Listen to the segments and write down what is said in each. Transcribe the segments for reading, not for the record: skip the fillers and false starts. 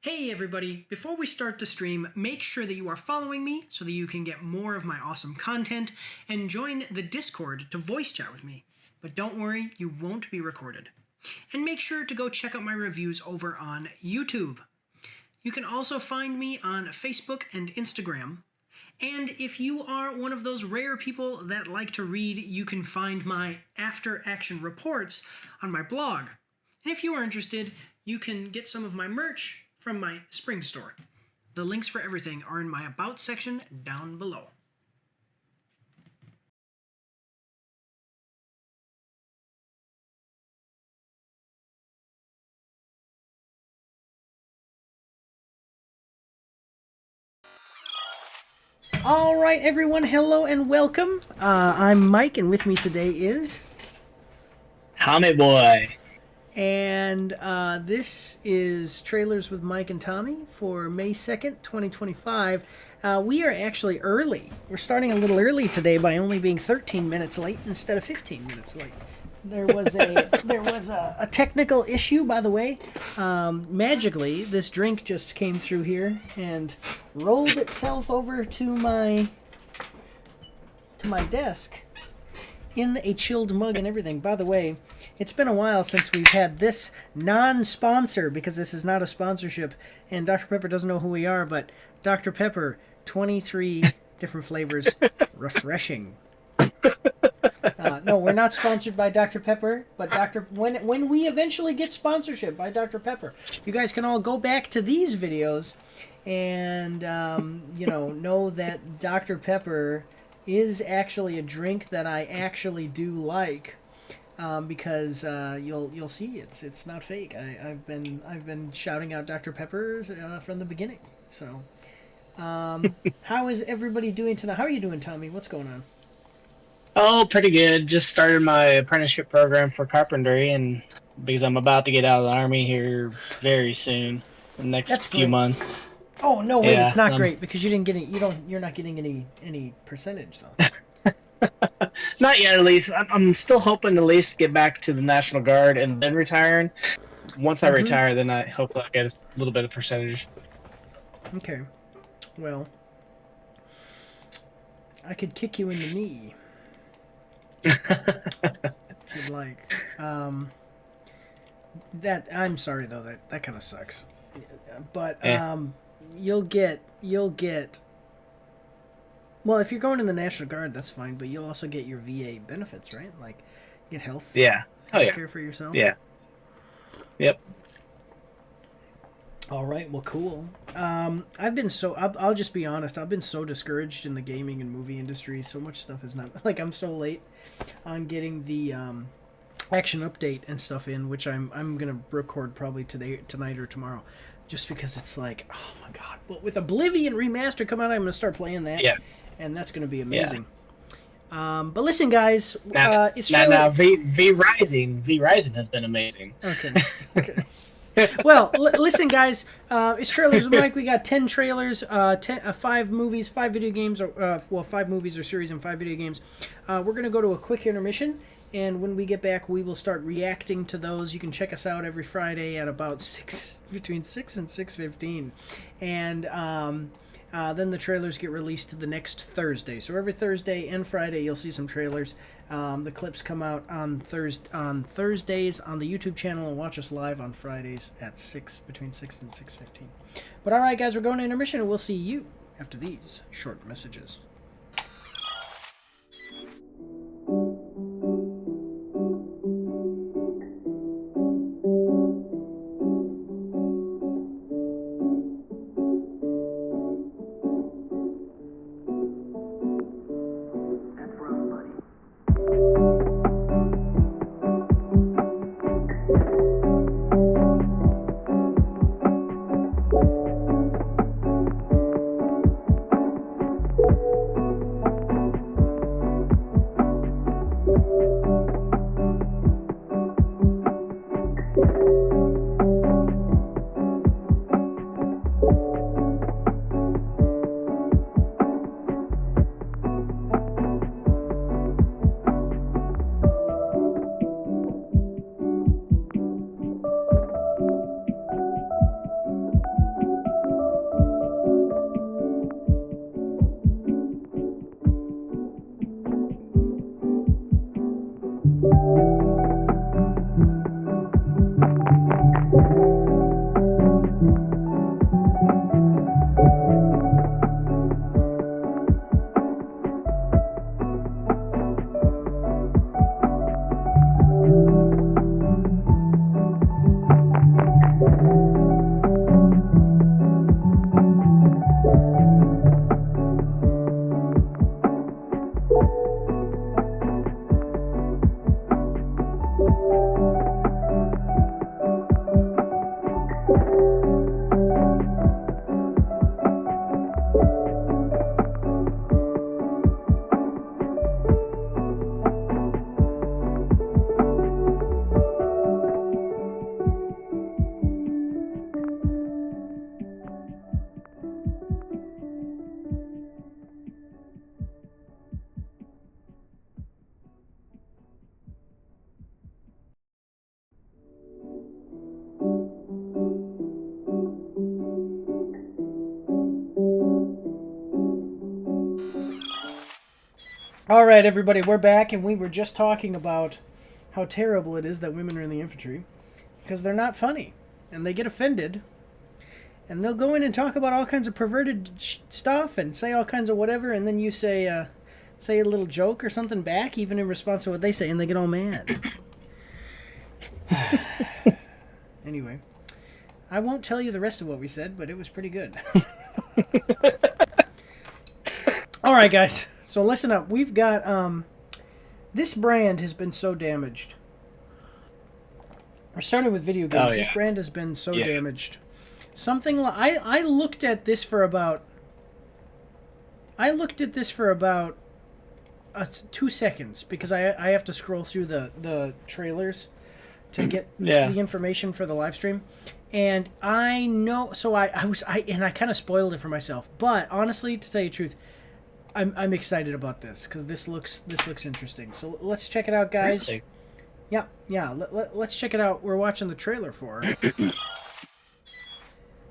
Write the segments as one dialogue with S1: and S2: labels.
S1: Hey everybody, before we start the stream, make sure that you are following me so that you can get more of my awesome content and join the Discord to voice chat with me. But don't worry, you won't be recorded. And make sure to go check out my reviews over on YouTube. You can also find me on Facebook and Instagram. And if you are one of those rare people that like to read, you can find my after action reports on my blog. And if you are interested, you can get some of my merch from my spring store. The links for everything are in my About section down below. All right, everyone, hello and welcome. I'm Mike, and with me today is...
S2: Tommy Boy.
S1: And this is Trailers with Mike and Tommy for May 2nd, 2025. We are actually early. We're starting a little early today by only being 13 minutes late instead of 15 minutes late. There was a technical issue, by the way. Magically, this drink just came through here and rolled itself over to my desk in a chilled mug and everything. By the way, it's been a while since we've had this non-sponsor, because this is not a sponsorship, and Dr. Pepper doesn't know who we are, but Dr. Pepper, 23 different flavors, refreshing. No, we're not sponsored by Dr. Pepper, but when we eventually get sponsorship by Dr. Pepper, you guys can all go back to these videos and know that Dr. Pepper is actually a drink that I actually do like. Because you'll see it's not fake. I've been shouting out Dr. Pepper from the beginning. So, how is everybody doing tonight? How are you doing, Tommy? What's going on?
S2: Oh, pretty good. Just started my apprenticeship program for carpentry, and because I'm about to get out of the army here very soon, the next few months.
S1: Oh no, wait, it's not great because you didn't get you're not getting any percentage though.
S2: Not yet, at least. I'm still hoping to at least get back to the National Guard and then retiring. Once I retire, then I hope I get a little bit of percentage.
S1: Okay. Well, I could kick you in the knee. If you'd like. I'm sorry though, that kind of sucks. But you'll get well, if you're going in the National Guard, that's fine, but you'll also get your VA benefits, right? Like, get health care for yourself.
S2: Yeah. Yep.
S1: All right. Well, cool. I'll just be honest. I've been so discouraged in the gaming and movie industry. So much stuff is not like I'm so late on getting the action update and stuff in, which I'm gonna record probably tonight or tomorrow, just because it's like, oh my god. But with Oblivion Remaster come out, I'm gonna start playing that.
S2: Yeah.
S1: And that's going to be amazing. Yeah. But listen, guys. It's
S2: now V Rising has been amazing.
S1: Okay. Well, listen, guys. It's Trailers with Mike. We got 10 trailers, 5 movies, 5 video games, or 5 movies or series and 5 video games. We're going to go to a quick intermission, and when we get back, we will start reacting to those. You can check us out every Friday at about between 6 and 6:15, and then the trailers get released the next Thursday. So every Thursday and Friday, you'll see some trailers. The clips come out on Thursdays on the YouTube channel, and watch us live on Fridays at between 6 and 6:15. But all right, guys, we're going to intermission, and we'll see you after these short messages. All right, everybody, we're back, and we were just talking about how terrible it is that women are in the infantry because they're not funny, and they get offended, and they'll go in and talk about all kinds of perverted stuff and say all kinds of whatever, and then you say a little joke or something back, even in response to what they say, and they get all mad. Anyway, I won't tell you the rest of what we said, but it was pretty good. All right, guys. So listen up. We've got this brand has been so damaged. We're starting with video games.
S2: Oh, yeah.
S1: This brand has been so damaged. Something like I looked at this for about 2 seconds because I have to scroll through the trailers to get the information for the live stream. And I know, so I kind of spoiled it for myself. But honestly, to tell you the truth, I'm excited about this because this looks interesting. So let's check it out, guys.
S2: Really?
S1: Yeah. Let's check it out. We're watching the trailer for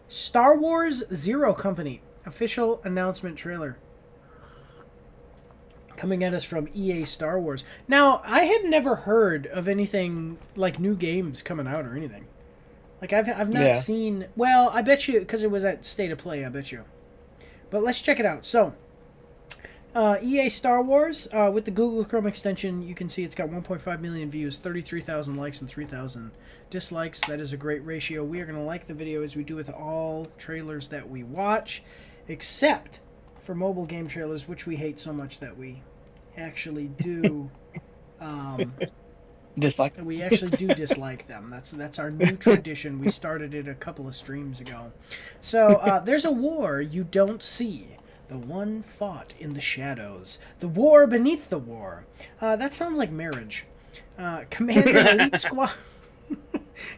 S1: Star Wars Zero Company official announcement trailer. Coming at us from EA Star Wars. Now, I had never heard of anything like new games coming out or anything. Like I've not seen. Well, I bet you because it was at State of Play. I bet you. But let's check it out. So. EA Star Wars, with the Google Chrome extension, you can see it's got 1.5 million views, 33,000 likes, and 3,000 dislikes. That is a great ratio. We are going to like the video as we do with all trailers that we watch, except for mobile game trailers, which we hate so much that we actually do
S2: dislike.
S1: We actually do dislike them. That's our new tradition. We started it a couple of streams ago. So there's a war you don't see. The one fought in the shadows. The war beneath the war. That sounds like marriage. Command an elite squad.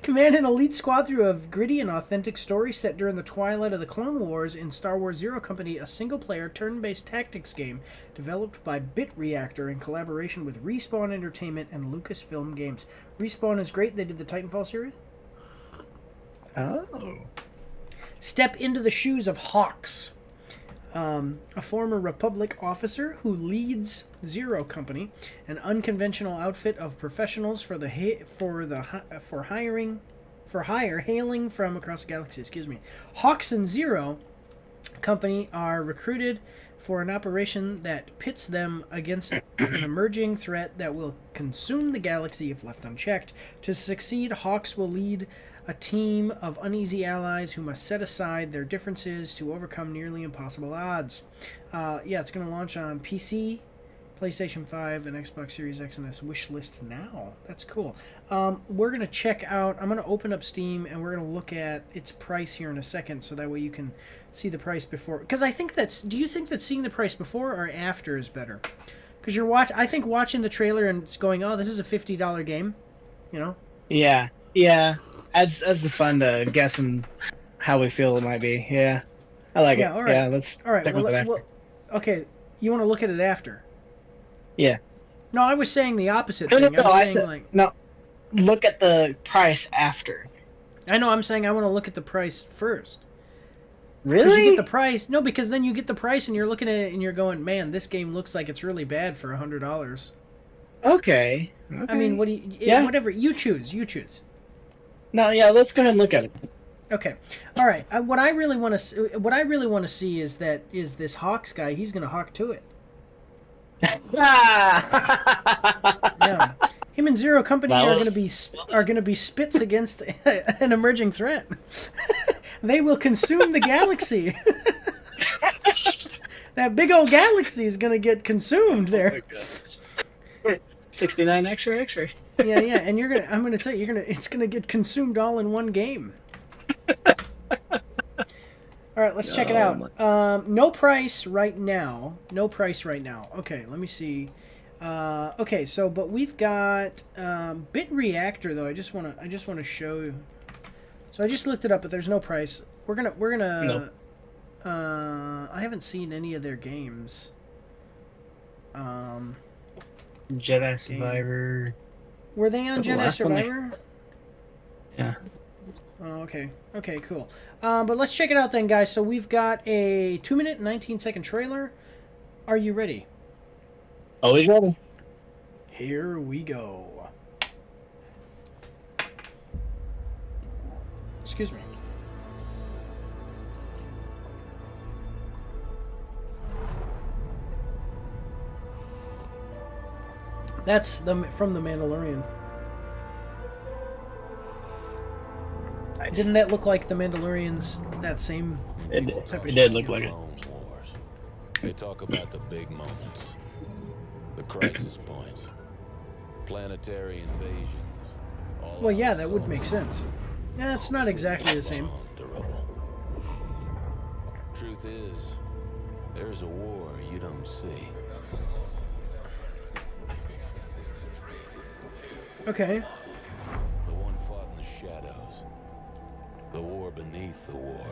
S1: Command an elite squadron of gritty and authentic story set during the twilight of the Clone Wars in Star Wars Zero Company, a single-player turn-based tactics game developed by BitReactor in collaboration with Respawn Entertainment and Lucasfilm Games. Respawn is great. They did the Titanfall series.
S2: Oh.
S1: Step into the shoes of Hawks. A former Republic officer who leads Zero Company, an unconventional outfit of professionals for hire hailing from across the galaxy. Excuse me. Hawks and Zero Company are recruited for an operation that pits them against an emerging threat that will consume the galaxy if left unchecked. To succeed, Hawks will lead a team of uneasy allies who must set aside their differences to overcome nearly impossible odds. It's going to launch on PC, PlayStation 5, and Xbox Series X and S wish list now. That's cool. We're going to check out, I'm going to open up Steam, and we're going to look at its price here in a second, so that way you can see the price before. Because I think do you think that seeing the price before or after is better? Because I think watching the trailer and it's going, oh, this is a $50 game, you know?
S2: Yeah. Adds the fun to guessing how we feel it might be. Yeah, I like it.
S1: All right.
S2: Yeah, let's.
S1: All right. Okay. You want to look at it after?
S2: Yeah.
S1: No, I was saying the opposite thing.
S2: No. Look at the price after.
S1: I know. I'm saying I want to look at the price first.
S2: Really?
S1: Because you get the price. No, because then you get the price and you're looking at it and you're going, man, this game looks like it's really bad for $100.
S2: Okay.
S1: I mean, what do you? Yeah. Whatever you choose. You choose.
S2: No, yeah, let's go ahead and look at it.
S1: Okay, all right. What I really want to see is this Hawks guy. He's going to hawk to it. Yeah, him and Zero Company are going to be spits against an emerging threat. They will consume the galaxy. That big old galaxy is going to get consumed there.
S2: Oh 69 X-ray.
S1: Yeah, and I'm gonna tell you, it's gonna get consumed all in one game. All right, let's check it out. No price right now. Okay, let me see. Okay, so but we've got BitReactor though. I just wanna show you. So I just looked it up, but there's no price. We're gonna. No. I haven't seen any of their games.
S2: Jedi Survivor.
S1: Were they on Jedi Survivor?
S2: Yeah.
S1: Oh, okay. Okay, cool. But let's check it out then, guys. So we've got a 2-minute and 19-second trailer. Are you ready?
S2: Always ready.
S1: Here we go. Excuse me. That's from The Mandalorian.
S2: Nice.
S1: Didn't that look like The Mandalorian's that same type of
S2: It
S1: shit?
S2: did look like it.
S3: Clone Wars. They talk about the big moments, the crisis points, planetary invasions. all
S1: Well, yeah,
S3: out
S1: that would make
S3: solved.
S1: sense. Yeah, it's not exactly the same.
S3: Durable. Truth is, there's a war you don't see.
S1: Okay.
S3: The one fought in the shadows. The war beneath the war.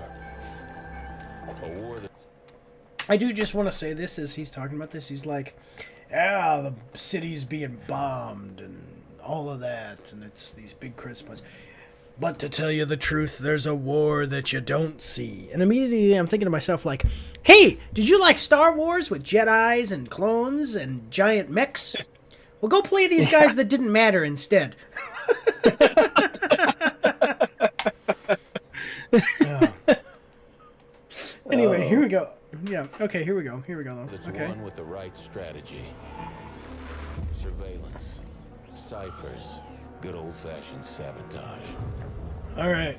S3: A war that
S1: I do just want to say this as he's talking about this. He's like, yeah, the city's being bombed and all of that, and it's these big Christmas. But to tell you the truth, there's a war that you don't see. And immediately I'm thinking to myself, like, hey, did you like Star Wars with Jedis and clones and giant mechs? Well, go play these guys that didn't matter instead. Oh. Anyway, here we go. Yeah, okay, here we go. Here we go, though.
S3: that's
S1: Okay.
S3: won with the right strategy. Surveillance, ciphers, good old-fashioned sabotage.
S1: All right.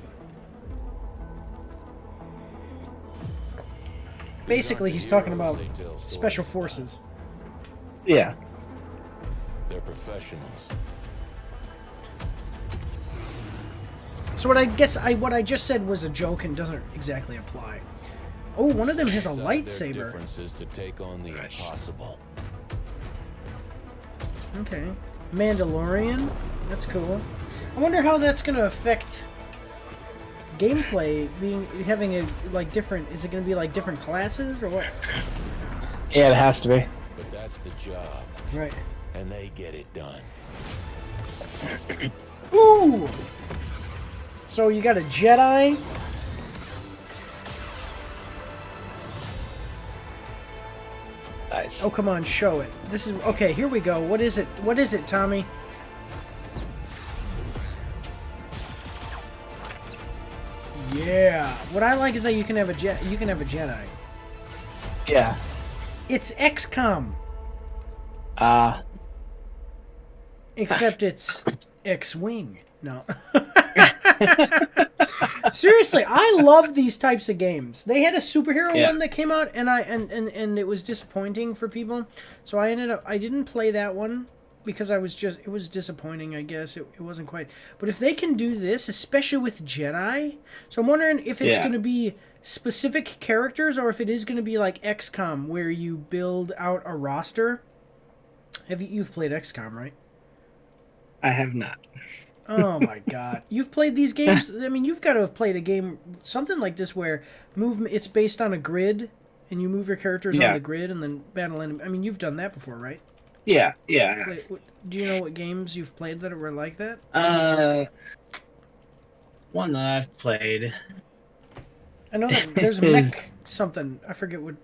S1: Basically, he's talking about special forces.
S2: Yeah.
S3: They're professionals.
S1: So what I just said was a joke and doesn't exactly apply. Oh, one of them has a
S3: Decide their
S1: lightsaber.
S3: differences to take on the impossible.
S1: Okay. Mandalorian. That's cool. I wonder how that's going to affect gameplay, having a different, is it going to be like different classes or what?
S2: Yeah, it has to be.
S3: But that's the job,
S1: Right.
S3: and they get it done.
S1: Ooh! So you got a Jedi.
S2: Nice.
S1: Oh, come on, show it. This is okay. Here we go. What is it? What is it, Tommy? Yeah. What I like is that you can have a Jedi.
S2: Yeah.
S1: It's XCOM, except it's X-wing. No. Seriously, I love these types of games. They had a superhero one that came out, and it was disappointing for people. So I didn't play that one because it was disappointing. I guess it wasn't quite. But if they can do this, especially with Jedi, so I'm wondering if it's going to be specific characters or if it is going to be like XCOM, where you build out a roster. You've played XCOM, right?
S2: I have not.
S1: Oh my god. You've played these games? I mean, you've got to have played a game, something like this, where it's based on a grid, and you move your characters on the grid and then battle enemies. I mean, you've done that before, right?
S2: Yeah, yeah.
S1: Wait, do you know what games you've played that were like that?
S2: One that I've played.
S1: I know that there's a mech something. I forget what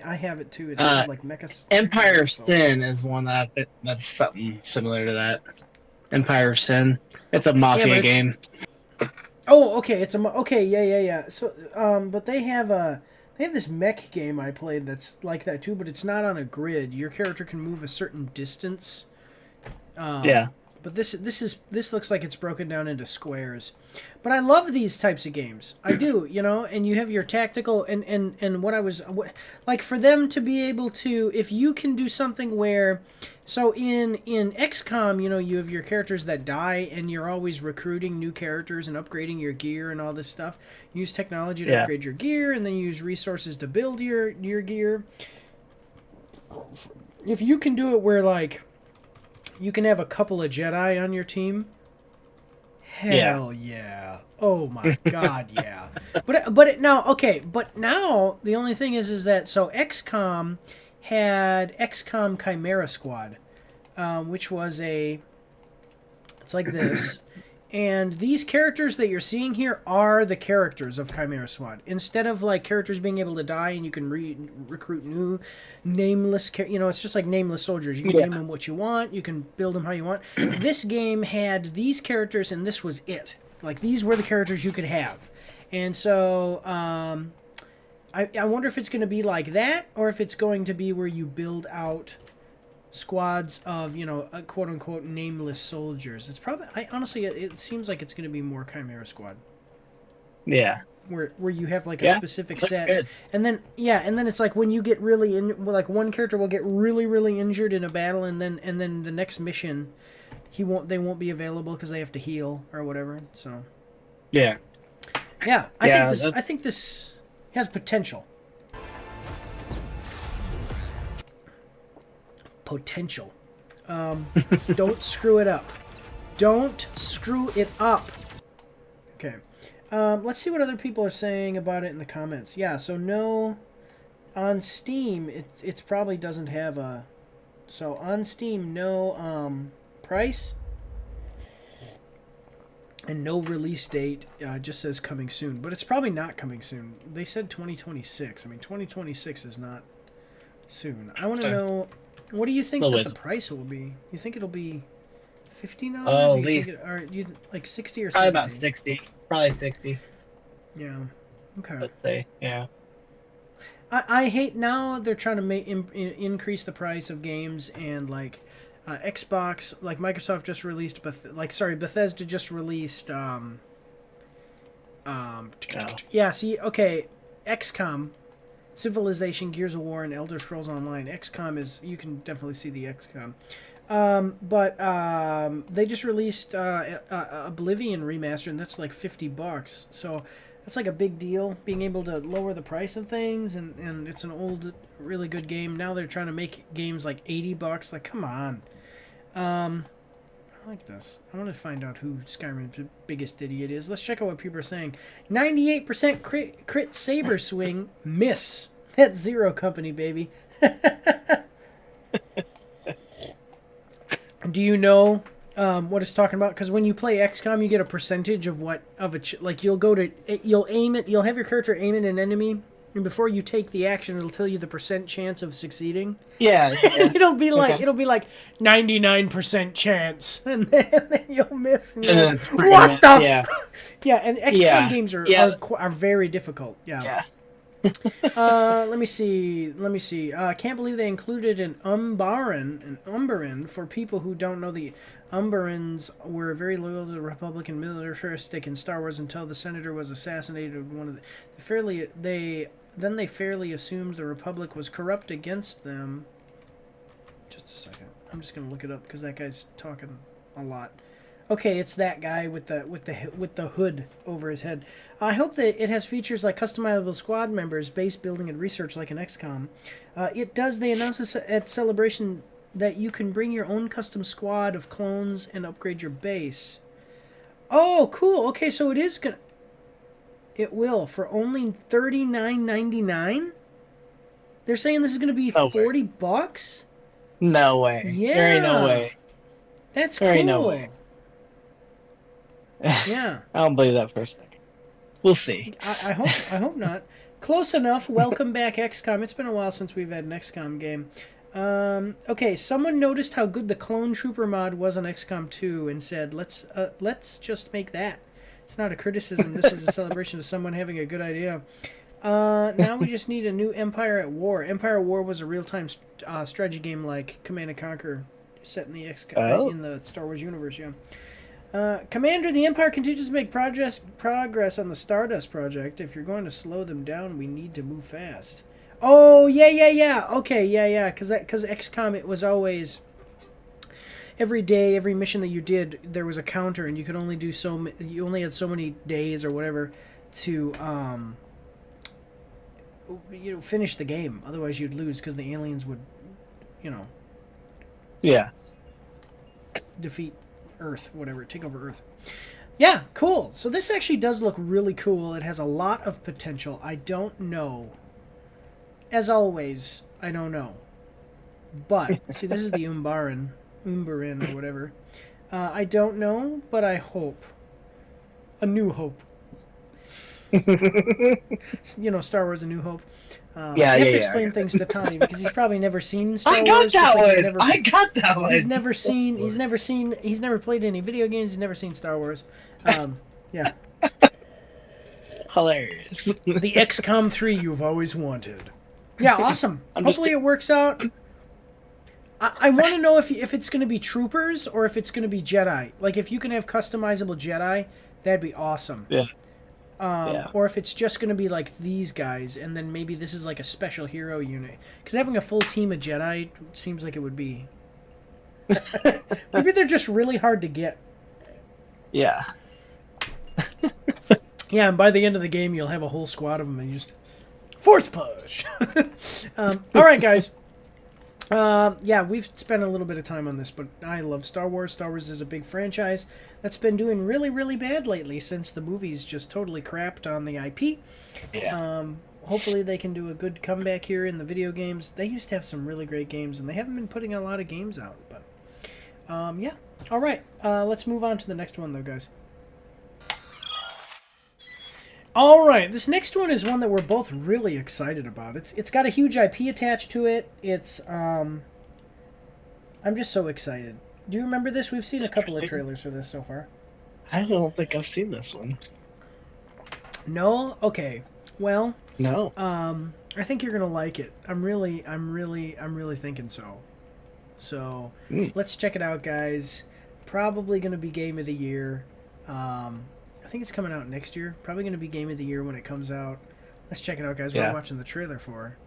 S1: I have it too. It's like mecha.
S2: Empire of Sin is one that's something similar to that. Empire of Sin. It's a mafia game.
S1: Oh, okay. Yeah. So, but they have this mech game I played that's like that too, but it's not on a grid. Your character can move a certain distance.
S2: Yeah.
S1: But this looks like it's broken down into squares. But I love these types of games. I do, and you have your tactical and like for them to be able to, if you can do something where, so in XCOM, you have your characters that die and you're always recruiting new characters and upgrading your gear and all this stuff. You use technology to upgrade your gear, and then you use resources to build your gear. If you can do it where like you can have a couple of Jedi on your team. Hell yeah. Oh my god, yeah. But now the only thing is that so XCOM had XCOM Chimera Squad, which was it's like this. And these characters that you're seeing here are the characters of Chimera Squad. Instead of like characters being able to die and you can recruit new nameless, it's just like nameless soldiers. You can name them what you want. You can build them how you want. This game had these characters and this was it. Like these were the characters you could have. And so I wonder if it's going to be like that or if it's going to be where you build out squads of, quote unquote nameless soldiers. It's probably, honestly, it seems like it's going to be more Chimera Squad.
S2: Yeah.
S1: Where you have like a specific set.
S2: Good.
S1: And then it's like when you get really like one character will get really, really injured in a battle and then the next mission they won't be available because they have to heal or whatever. So
S2: yeah.
S1: I think this has potential. Potential. Don't screw it up. Don't screw it up. Okay. Let's see what other people are saying about it in the comments. Yeah, so no, on Steam, it probably doesn't have a, so on Steam, no price and no release date, just says coming soon. But it's probably not coming soon. They said 2026. I mean, 2026 is not soon. I want to know, what do you think that the price will be? You think it'll be $15?
S2: Oh, at least.
S1: Or you like 60 or 70?
S2: Probably about 60. Probably 60.
S1: Yeah. Okay.
S2: Let's say, yeah.
S1: I hate now they're trying to increase the price of games and like Xbox, like Microsoft just released, Bethesda just released. Yeah. See, okay, XCOM. Civilization, Gears of War, and Elder Scrolls Online. XCOM is, you can definitely see the XCOM. But they just released Oblivion Remastered, and that's like $50. So that's like a big deal, being able to lower the price of things, and it's an old, really good game. Now they're trying to make games like $80. Like, come on. I like this. I want to find out who Skyrim's biggest idiot is. Let's check out what people are saying. 98% crit saber swing miss. That's Zero Company, baby. Do you know what it's talking about? Because when you play XCOM, you get a percentage of like you'll aim it. You'll have your character aim at an enemy. And before you take the action, it'll tell you the percent chance of succeeding.
S2: Yeah.
S1: it'll be like 99% chance, and then you'll miss. And what the?
S2: Yeah.
S1: Yeah, and XCOM games are very difficult. Yeah. Let me see. Can't believe they included an Umbaran for people who don't know. The Umbarans were very loyal to the Republican militaristic in Star Wars until the senator was assassinated. They fairly assumed the Republic was corrupt against them. Just a second. I'm just gonna look it up because that guy's talking a lot. Okay, it's that guy with the hood over his head. I hope that it has features like customizable squad members, base building, and research like an XCOM. It does. They announced this at Celebration that you can bring your own custom squad of clones and upgrade your base. Oh, cool. Okay, so it will for only $39.99. They're saying this is gonna be $40.
S2: No way.
S1: Yeah.
S2: There ain't no way.
S1: That's
S2: there
S1: cool.
S2: Ain't no way.
S1: Yeah.
S2: I don't believe that for a second. We'll see.
S1: I hope not. Close enough. Welcome back, XCOM. It's been a while since we've had an XCOM game. Okay, someone noticed how good the Clone Trooper mod was on XCOM 2 and said, let's just make that. It's not a criticism. This is a celebration of someone having a good idea. Now we just need a new Empire at War. Empire at War was a real-time strategy game like Command & Conquer, set in the in the Star Wars universe. Yeah. Commander, the Empire continues to make progress on the Stardust project. If you're going to slow them down, we need to move fast. Oh yeah. Okay, yeah. Because XCOM, it was always every day, every mission that you did, there was a counter, and you could only do you only had so many days or whatever to finish the game. Otherwise, you'd lose because the aliens would, defeat Earth, whatever, take over Earth. Yeah, cool. So this actually does look really cool. It has a lot of potential. I don't know. As always, I don't know. But, see, this is the Umbaran or whatever. I don't know, but I hope. A New Hope. Star Wars: A New Hope. You have to explain things to Tommy because he's probably never seen Star Wars.
S2: I got that one.
S1: He's never played any video games. He's never seen Star Wars. Yeah.
S2: Hilarious.
S1: The XCOM 3 you've always wanted. Yeah, awesome. Hopefully it works out. I want to know if it's going to be troopers or if it's going to be Jedi. Like, if you can have customizable Jedi, that'd be awesome.
S2: Yeah.
S1: Or if it's just going to be like these guys, and then maybe this is like a special hero unit. Because having a full team of Jedi seems like it would be... Maybe they're just really hard to get.
S2: Yeah.
S1: Yeah, and by the end of the game, you'll have a whole squad of them, and you just... Force push! All right, guys. Yeah, we've spent a little bit of time on this, but I love Star Wars. Star Wars is a big franchise that's been doing really, really bad lately since the movies just totally crapped on the IP.
S2: Yeah.
S1: Hopefully they can do a good comeback here in the video games. They used to have some really great games, and they haven't been putting a lot of games out. But yeah. All right. Let's move on to the next one, though, guys. All right, this next one is one that we're both really excited about. It's got a huge IP attached to it. I'm just so excited. Do you remember this? We've seen a couple of trailers for this so far.
S2: I don't think I've seen this one.
S1: No? Okay. Well,
S2: no.
S1: I think you're gonna like it. I'm really thinking so. So let's check it out, guys. Probably gonna be Game of the Year. I think it's coming out next year. Probably going to be Game of the Year when it comes out. Let's check it out, guys. We're watching the trailer for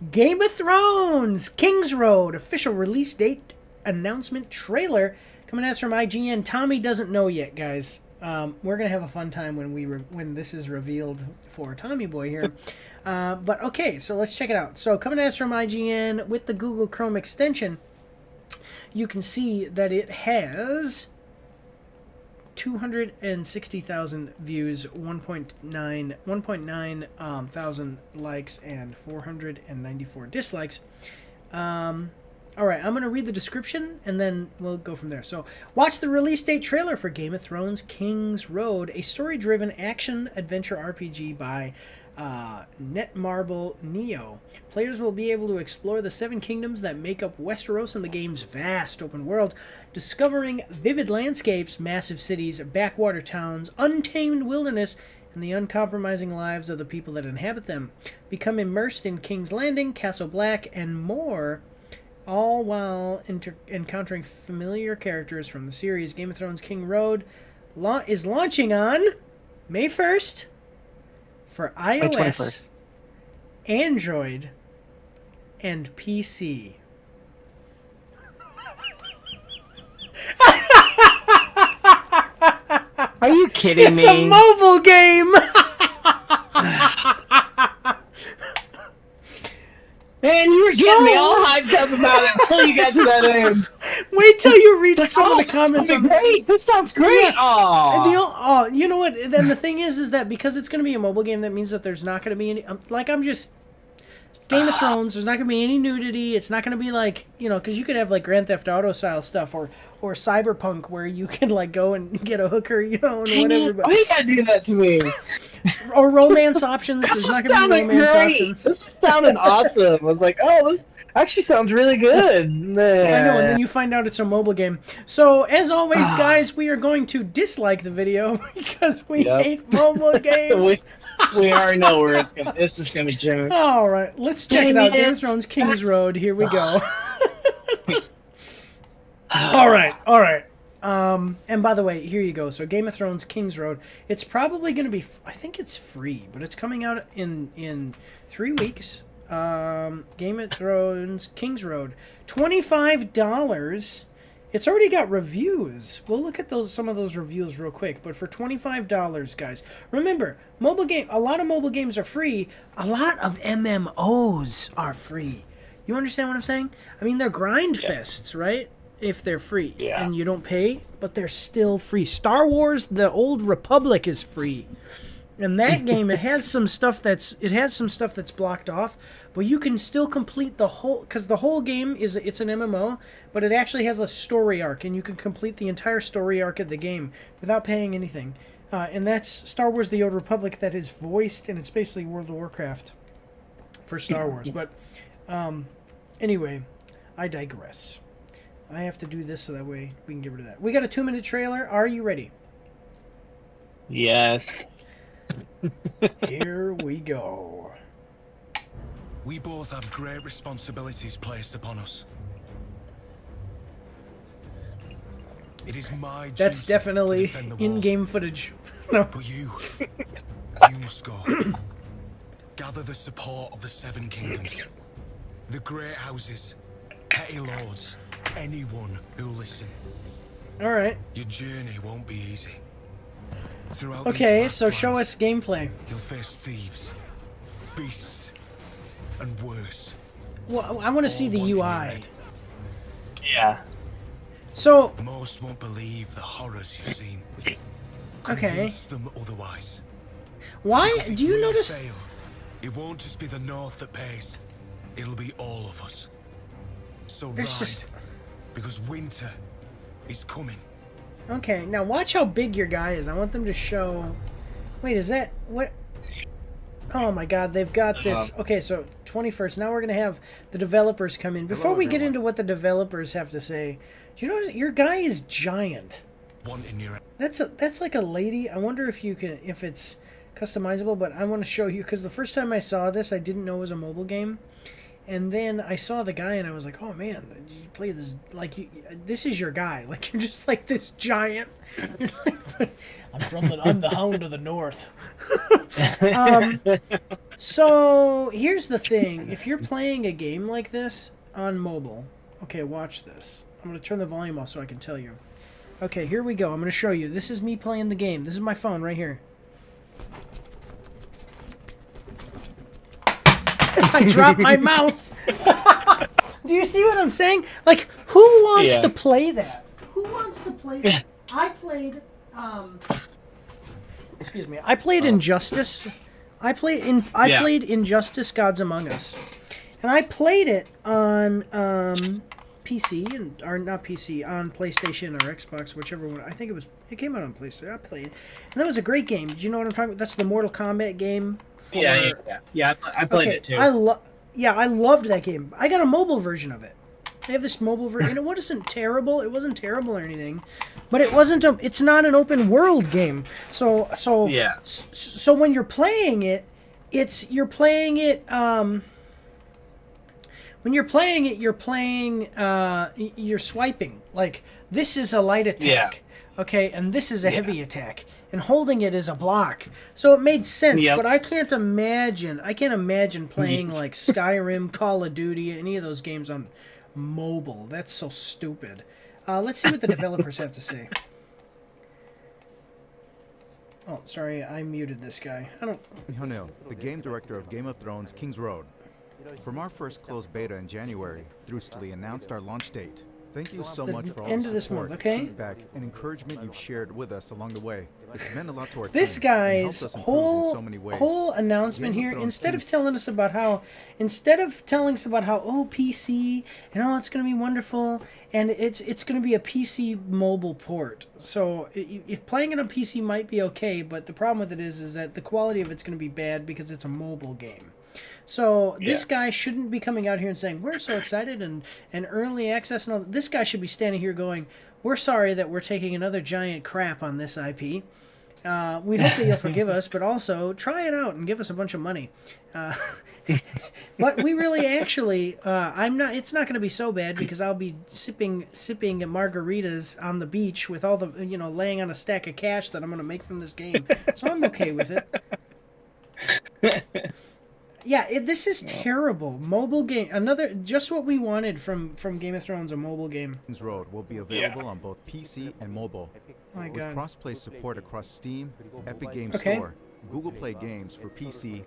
S1: Game of Thrones King's Road official release date announcement trailer coming at us from IGN. Tommy doesn't know yet, guys. We're going to have a fun time when this is revealed for Tommy Boy here. But okay, so let's check it out. So coming at us from IGN with the Google Chrome extension, you can see that it has 260,000 views, 1.9 thousand likes, and 494 dislikes. All right, I'm going to read the description, and then we'll go from there. So, watch the release date trailer for Game of Thrones King's Road, a story-driven action-adventure RPG by Netmarble Neo. Players will be able to explore the 7 kingdoms that make up Westeros in the game's vast open world, discovering vivid landscapes, massive cities, backwater towns, untamed wilderness, and the uncompromising lives of the people that inhabit them. Become immersed in King's Landing, Castle Black, and more, all while encountering familiar characters from the series. Game of Thrones King Road is launching on May 1st for iOS, Android, and PC.
S2: Are you kidding me?
S1: It's a mobile game!
S2: Man, you were getting me all hyped up about it until you got to that end.
S1: Wait till you read some of the comments.
S2: Great. This sounds great.
S1: Oh, you know what? Then the thing is that because it's going to be a mobile game, that means that there's not going to be any. Game of Thrones. There's not going to be any nudity. It's not going to be like, because you could have like Grand Theft Auto style stuff or Cyberpunk where you can like go and get a hooker, and whatever. But,
S2: why you gotta do that to me?
S1: Or romance options. There's not going to be romance options.
S2: This just sounded awesome. I was like, oh, this actually sounds really good.
S1: I know, and then you find out it's a mobile game. So, as always, guys, we are going to dislike the video because we hate mobile games.
S2: We already know where it's just gonna be Jimmy.
S1: All right, let's check it out. Game of Thrones King's Road. Here we go. All right. And by the way, here you go. So Game of Thrones King's Road. It's probably going to be, I think it's free, but it's coming out in 3 weeks. Game of Thrones King's Road, $25. It's already got reviews. We'll look at some of those reviews real quick. But for $25, guys, remember, a lot of mobile games are free. A lot of MMOs are free. You understand what I'm saying? I mean, they're grind fests, right? If they're free and you don't pay, but they're still free. Star Wars: The Old Republic is free. And that game, it has some stuff that's blocked off, but you can still complete the whole, because the whole game it's an MMO, but it actually has a story arc, and you can complete the entire story arc of the game without paying anything. And that's Star Wars: The Old Republic, that is voiced, and it's basically World of Warcraft for Star Wars. But anyway, I digress. I have to do this so that way we can get rid of that. We got a 2-minute trailer. Are you ready?
S2: Yes.
S1: Here we go.
S4: We both have great responsibilities placed upon us. It is my duty
S1: That's definitely
S4: to defend the wall.
S1: in-game footage. No.
S4: But you must go. Gather the support of the Seven Kingdoms, the great houses, petty lords, anyone who'll listen.
S1: All right.
S4: Your journey won't be easy. Throughout
S1: Okay,
S4: these
S1: so
S4: vast
S1: show
S4: lands,
S1: us gameplay.
S4: You'll face thieves, beasts, and worse.
S1: Well, I want to see the
S4: All wanting
S1: UI.
S4: your head.
S2: Yeah.
S1: So,
S4: Most won't believe the horrors you've seen.
S1: okay.
S4: Convince them otherwise.
S1: Why?
S4: Because if
S1: Do you
S4: we
S1: notice?
S4: fail, it won't just be the North that pays. It'll be all of us. So
S1: There's
S4: ride,
S1: just...
S4: because winter is coming.
S1: Okay, now watch how big your guy is. I want them to show... Wait, is that... What? Oh my god, they've got this... Okay, so 21st. Now we're going to have the developers come in. Before we get into what the developers have to say, do you notice your guy is giant?
S4: One in your
S1: That's like a lady. I wonder if you can... If it's customizable, but I want to show you, because the first time I saw this, I didn't know it was a mobile game. And then I saw the guy, and I was like, "Oh man, you play this like this is your guy. Like you're just like this giant." You're like, I'm the Hound of the North. So here's the thing: if you're playing a game like this on mobile, okay, watch this. I'm gonna turn the volume off so I can tell you. Okay, here we go. I'm gonna show you. This is me playing the game. This is my phone right here. I dropped my mouse. Do you see what I'm saying? Like, who wants to play that? Who wants to play that? I played, excuse me. I played Injustice. I played Injustice: Gods Among Us, and I played it on PC or not PC, on PlayStation or Xbox, whichever one. I think it came out on PlayStation. I played, and that was a great game. Did you know what I'm talking about? That's the Mortal Kombat game.
S2: Yeah. I played it too.
S1: I loved that game. I got a mobile version of it. They have this mobile version, and it wasn't terrible. It wasn't terrible or anything, but it's not an open world game. So
S2: Yeah.
S1: So when you're playing it, you're playing, you're swiping. Like, this is a light attack.
S2: Yeah.
S1: Okay, and this is a heavy attack, and holding it is a block. So it made sense,
S2: Yep.
S1: but I can't imagine playing like Skyrim, Call of Duty, any of those games on mobile. That's so stupid. Let's see what the developers have to say. Oh, sorry, I muted this guy.
S5: Hanil, the game director of Game of Thrones King's Road. From our first closed beta in January, Drusli announced our launch date. Thank you so much for all
S1: end
S5: the
S1: of this
S5: support,
S1: month, okay?
S5: feedback, and encouragement you've shared with us along the way. It's meant a lot to our
S1: This
S5: team, and helped
S1: guy's
S5: us improve in so many ways.
S1: whole announcement
S5: Game of
S1: here,
S5: Thrones
S1: instead of
S5: King's-
S1: telling us about how PC and it's going to be wonderful and it's going to be a PC mobile port. So if playing it on PC might be okay, but the problem with it is that the quality of it's going to be bad because it's a mobile game. So this guy shouldn't be coming out here and saying, we're so excited and early access and all that. This guy should be standing here going, we're sorry that we're taking another giant crap on this IP. We hope that you'll forgive us, but also try it out and give us a bunch of money. But we really actually, it's not going to be so bad because I'll be sipping margaritas on the beach with all the, laying on a stack of cash that I'm going to make from this game. So I'm okay with it. Yeah, this is terrible. Mobile game, just what we wanted from Game of Thrones, a mobile game.
S5: King's Road will be available on both PC and mobile.
S1: My
S5: With
S1: God.
S5: cross-play support across Steam, Epic Games
S1: Okay.
S5: Store, Google Play Games for PC,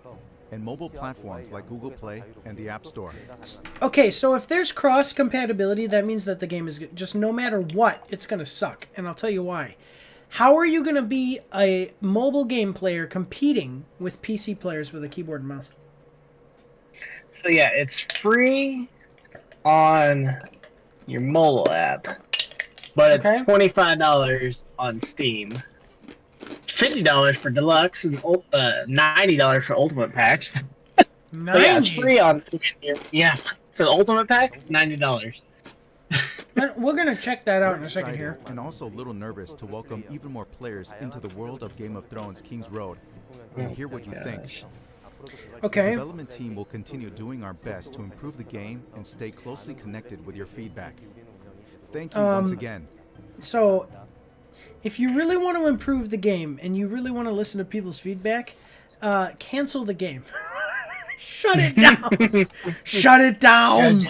S5: and mobile platforms like Google Play and the App Store.
S1: Okay, so if there's cross compatibility, that means that the game is just, no matter what, it's going to suck, and I'll tell you why. How are you going to be a mobile game player competing with PC players with a keyboard and mouse?
S2: So yeah, it's free on your mobile app, but it's
S1: Okay.
S2: $25 on Steam, $50 for deluxe, and $90 for ultimate packs. So yeah, it's
S1: 90.
S2: free on yeah. For the ultimate pack, it's $90.
S1: We're going to check that out
S5: We're
S1: in a second
S5: excited
S1: here.
S5: and also a little nervous to welcome even more players into the world of Game of Thrones King's Road and hear what you think. The
S1: Okay.
S5: development team will continue doing our best to improve the game and stay closely connected with your feedback. Thank you once again.
S1: So, if you really want to improve the game and you really want to listen to people's feedback, cancel the game. Shut it down. Shut it down.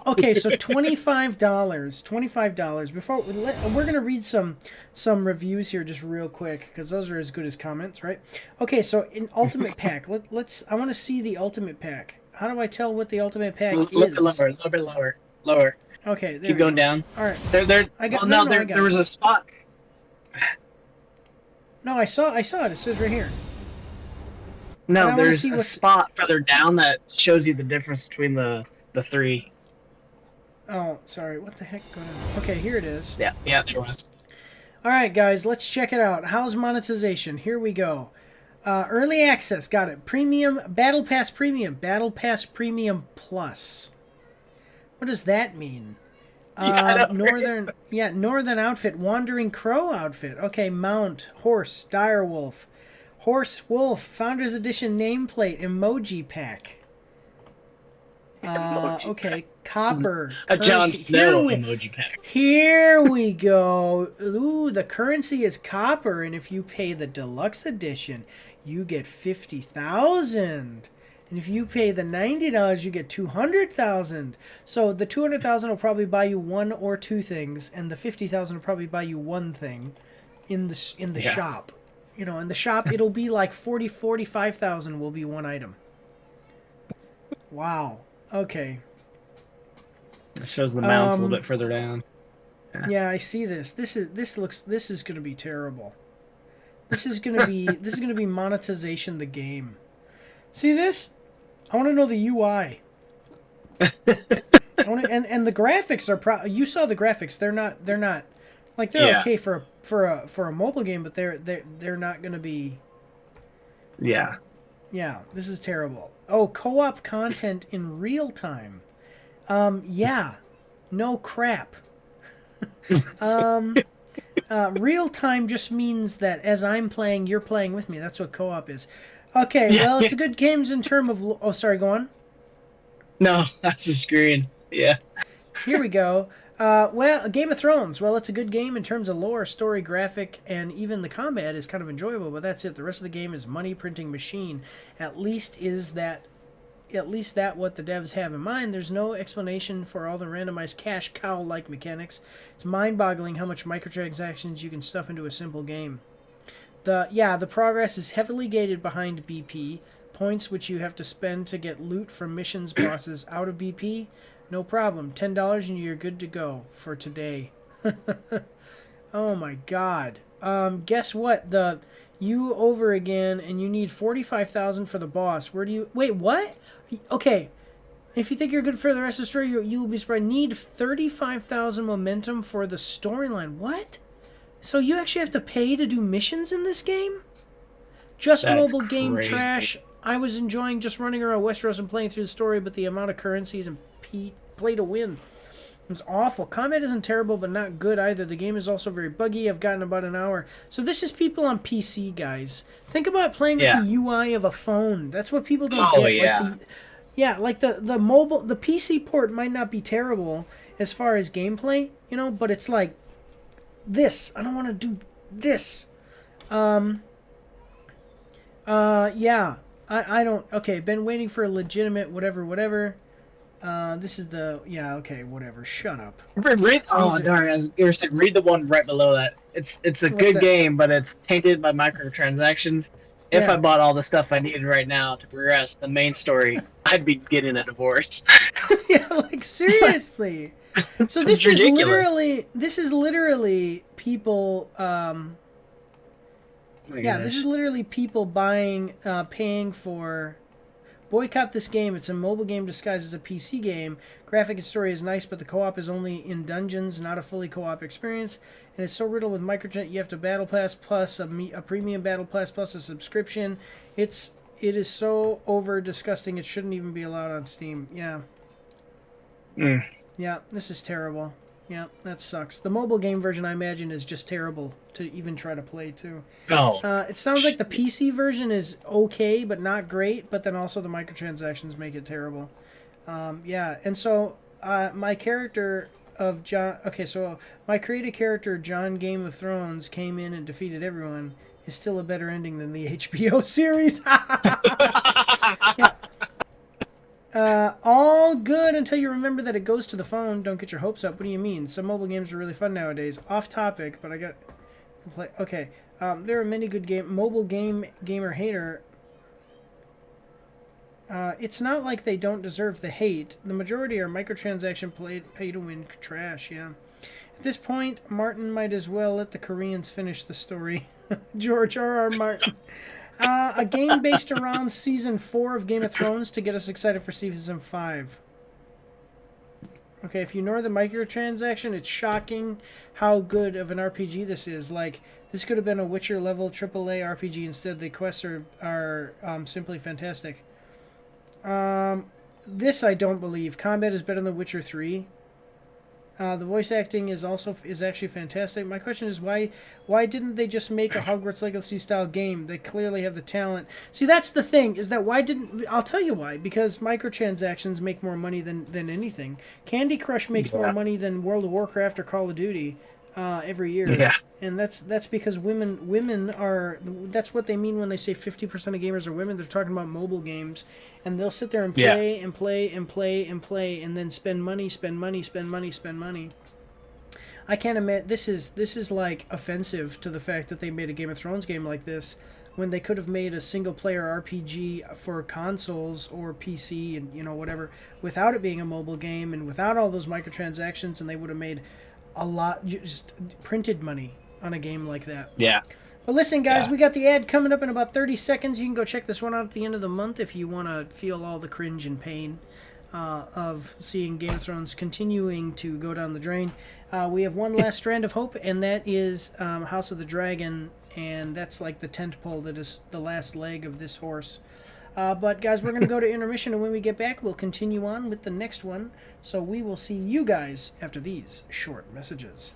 S1: Okay, so $25. $25. Before we're gonna read some reviews here just real quick because those are as good as comments, right? Okay, so in Ultimate Pack, let's. I want to see the Ultimate Pack. How do I tell what the Ultimate Pack
S2: Look
S1: is?
S2: lower, lower.
S1: Okay, there
S2: Keep
S1: we
S2: going
S1: go.
S2: down.
S1: All right.
S2: There.
S1: I got-
S2: Well,
S1: no,
S2: no,
S1: no, I got
S2: there
S1: it.
S2: was a spot.
S1: No, I saw it. It says right here. I
S2: No,
S1: wanna
S2: there's
S1: see
S2: a
S1: what's-
S2: spot further down that shows you the difference between the three.
S1: Oh, sorry. What the heck? Go down. Okay, here it is.
S2: Yeah, there was.
S1: All right, guys, let's check it out. How's monetization? Here we go. Early access, got it. Premium, Battle Pass Premium, Battle Pass Premium Plus. What does that mean?
S2: Yeah, I know,
S1: Northern outfit, Wandering Crow outfit. Okay, mount, horse, direwolf, horse, wolf, Founders Edition nameplate, emoji pack. Okay, copper.
S2: A Jon
S1: currency.
S2: Snow emoji pack.
S1: Here we go. Ooh, the currency is copper, and if you pay the deluxe edition, you get 50,000. And if you pay the $90, you get 200,000. So the 200,000 will probably buy you one or two things, and the 50,000 will probably buy you one thing in the shop. You know, in the shop it'll be like 45,000 will be one item. Wow. Okay.
S2: It shows the mounts a little bit further down.
S1: Yeah, I see this. This is going to be terrible. This is going to be monetization the game. See this? I want to know the UI. And the graphics are you saw the graphics. They're not like they're
S2: Yeah.
S1: okay for a mobile game, but they're not going to be.
S2: Yeah.
S1: Yeah, this is terrible. Oh, co-op content in real time. Yeah. No crap. Real time just means that as I'm playing, you're playing with me. That's what co-op is. Okay,
S2: Yeah.
S1: well, it's a good games in term of... Oh, sorry, go on.
S2: No, that's the screen. Yeah.
S1: Here we go. Well, Game of Thrones. Well, it's a good game in terms of lore, story, graphic, and even the combat is kind of enjoyable, but that's it. The rest of the game is money printing machine. At least that what the devs have in mind. There's no explanation for all the randomized cash cow-like mechanics. It's mind-boggling how much microtransactions you can stuff into a simple game. The progress is heavily gated behind BP, points which you have to spend to get loot from missions bosses out of BP. No problem. $10 and you're good to go for today. Oh my god. Guess what? You over again and you need 45,000 for the boss. Where do you... Wait, what? Okay. If you think you're good for the rest of the story, you will be surprised. Need 35,000 momentum for the storyline. What? So you actually have to pay to do missions in this game? Just
S2: That's
S1: mobile game
S2: crazy.
S1: trash. I was enjoying just running around Westeros and playing through the story, but the amount of currencies and play to win is awful. Combat isn't terrible, but not good either. The game is also very buggy. I've gotten about an hour. So this is people on PC, guys. Think about playing with the UI of a phone. That's what people don't
S2: Oh,
S1: get.
S2: yeah.
S1: Like the mobile, the PC port might not be terrible as far as gameplay, but it's like this. I don't want to do this. Yeah. I don't... Okay, been waiting for a legitimate whatever. This is the... Yeah, okay, whatever. Shut up.
S2: Read the one right below that. It's a
S1: What's
S2: good
S1: that?
S2: game, but it's tainted by microtransactions. If
S1: Yeah.
S2: I bought all the stuff I needed right now to progress the main story, I'd be getting a divorce.
S1: Yeah, like, seriously. So this
S2: It's
S1: is
S2: ridiculous.
S1: literally people.
S2: Oh my
S1: Yeah, this
S2: gosh.
S1: is literally people paying for. Boycott this game. It's a mobile game disguised as a PC game. Graphic and story is nice, but the co-op is only in dungeons, not a fully co-op experience. And it's so riddled with microtransaction. You have to battle pass plus a premium battle pass plus a subscription. It is so over disgusting. It shouldn't even be allowed on Steam. Yeah,
S2: Mm.
S1: yeah, this is terrible. Yeah, that sucks. The mobile game version, I imagine, is just terrible to even try to play too.
S2: Oh.
S1: It sounds like the PC version is okay, but not great. But then also the microtransactions make it terrible. Yeah, and so my character of John. Okay, so my created character John Game of Thrones came in and defeated everyone. Is still a better ending than the HBO series. Yeah. All good until you remember that it goes to the phone. Don't get your hopes up. What do you mean? Some mobile games are really fun nowadays. Off topic, but I got play. Okay, there are many good gamer hater. It's not like they don't deserve the hate. The majority are microtransaction pay to win trash. Yeah. At this point, Martin might as well let the Koreans finish the story. George R.R. Martin. A game based around season 4 of Game of Thrones to get us excited for season 5. Okay, if you ignore the microtransaction, it's shocking how good of an RPG this is. Like, this could have been a Witcher level AAA RPG. Instead, the quests are simply fantastic. This I don't believe. Combat is better than Witcher 3. The voice acting is actually fantastic. My question is why didn't they just make a Hogwarts Legacy style game? They clearly have the talent. See, that's the thing, is that I'll tell you why. Because microtransactions make more money than anything. Candy Crush makes more money than World of Warcraft or Call of Duty every year.
S2: Yeah.
S1: And that's because women are, that's what they mean when they say 50% of gamers are women. They're talking about mobile games, and they'll sit there and play and play and play and play and then spend money. I can't admit this is like offensive to the fact that they made a Game of Thrones game like this when they could have made a single player RPG for consoles or PC and whatever without it being a mobile game and without all those microtransactions, and they would have made a lot, just printed money on a game like that.
S2: Yeah.
S1: But listen, guys,
S2: Yeah.
S1: we got the ad coming up in about 30 seconds. You can go check this one out at the end of the month if you want to feel all the cringe and pain of seeing Game of Thrones continuing to go down the drain. We have one last strand of hope, and that is House of the Dragon, and that's like the tent pole that is the last leg of this horse. But, guys, we're going to go to intermission, and when we get back, we'll continue on with the next one. So we will see you guys after these short messages.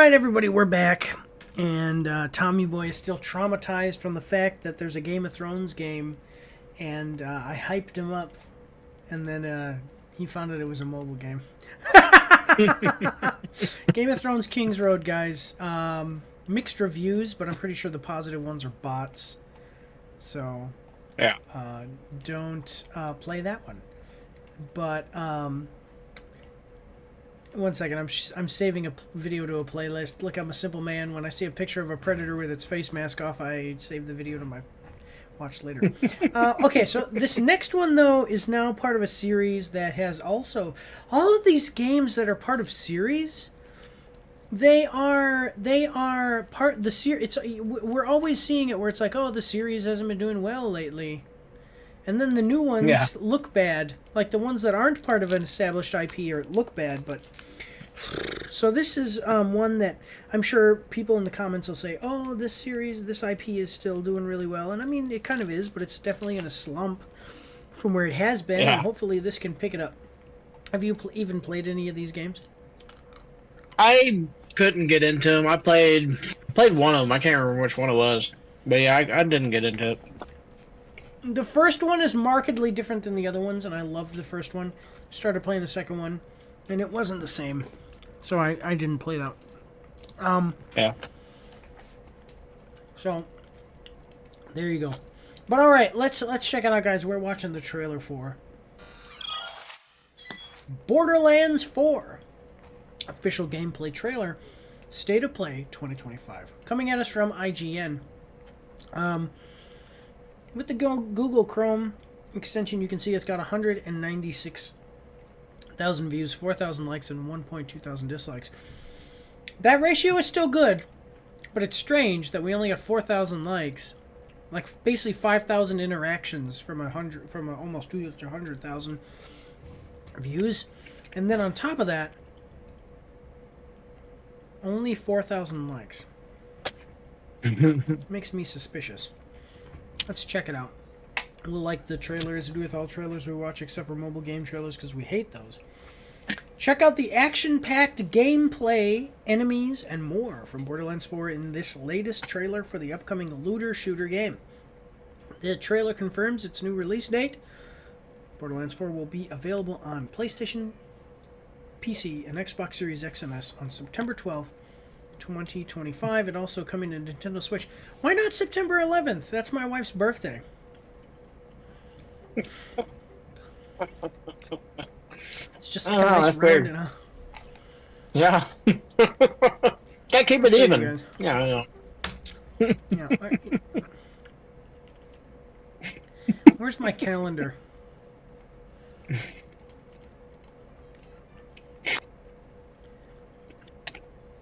S1: right, everybody, we're back. And Tommy Boy is still traumatized from the fact that there's a Game of Thrones game. And I hyped him up. And then he found out it was a mobile game. Game of Thrones King's Road, guys. Mixed reviews, but I'm pretty sure the positive ones are bots. So,
S2: Yeah.
S1: don't play that one. But, 1 second, I'm saving a video to a playlist. Look, I'm a simple man. When I see a picture of a predator with its face mask off, I save the video to my watch later. Okay, so this next one, though, is now part of a series that has also... All of these games that are part of series, they are part... The series. We're always seeing it where it's like, oh, the series hasn't been doing well lately. And then the new ones look bad. Like the ones that aren't part of an established IP look bad, but... So this is one that I'm sure people in the comments will say, oh, this series, this IP is still doing really well. And I mean, it kind of is, but it's definitely in a slump from where it has been.
S2: Yeah.
S1: And hopefully this can pick it up. Have you even played any of these games?
S2: I couldn't get into them. I played one of them. I can't remember which one it was. But yeah, I didn't get into it.
S1: The first one is markedly different than the other ones, and I loved the first one. Started playing the second one, and it wasn't the same. So I didn't play that.
S2: Yeah.
S1: So there you go. But all right, let's check it out, guys. We're watching the trailer for Borderlands 4 official gameplay trailer, State of Play 2025, coming at us from IGN. With the Google Chrome extension, you can see it's got 196,000 views, 4,000 likes, and 1.2 thousand dislikes. That ratio is still good, but it's strange that we only got 4,000 likes, like basically 5,000 interactions from almost 200,000 views, and then on top of that, only 4,000 likes. Makes me suspicious. Let's check it out. We'll like the trailers. We do with all trailers we watch except for mobile game trailers because we hate those. Check out the action-packed gameplay, enemies, and more from Borderlands 4 in this latest trailer for the upcoming looter-shooter game. The trailer confirms its new release date. Borderlands 4 will be available on PlayStation, PC, and Xbox Series X and S on September 12th, 2025, and also coming to Nintendo Switch. Why not September 11th? That's my wife's birthday. It's just like a nice round, huh?
S2: Yeah. Can't keep it
S1: I'll show you
S2: even.
S1: guys.
S2: Yeah.
S1: Yeah. Where's my calendar?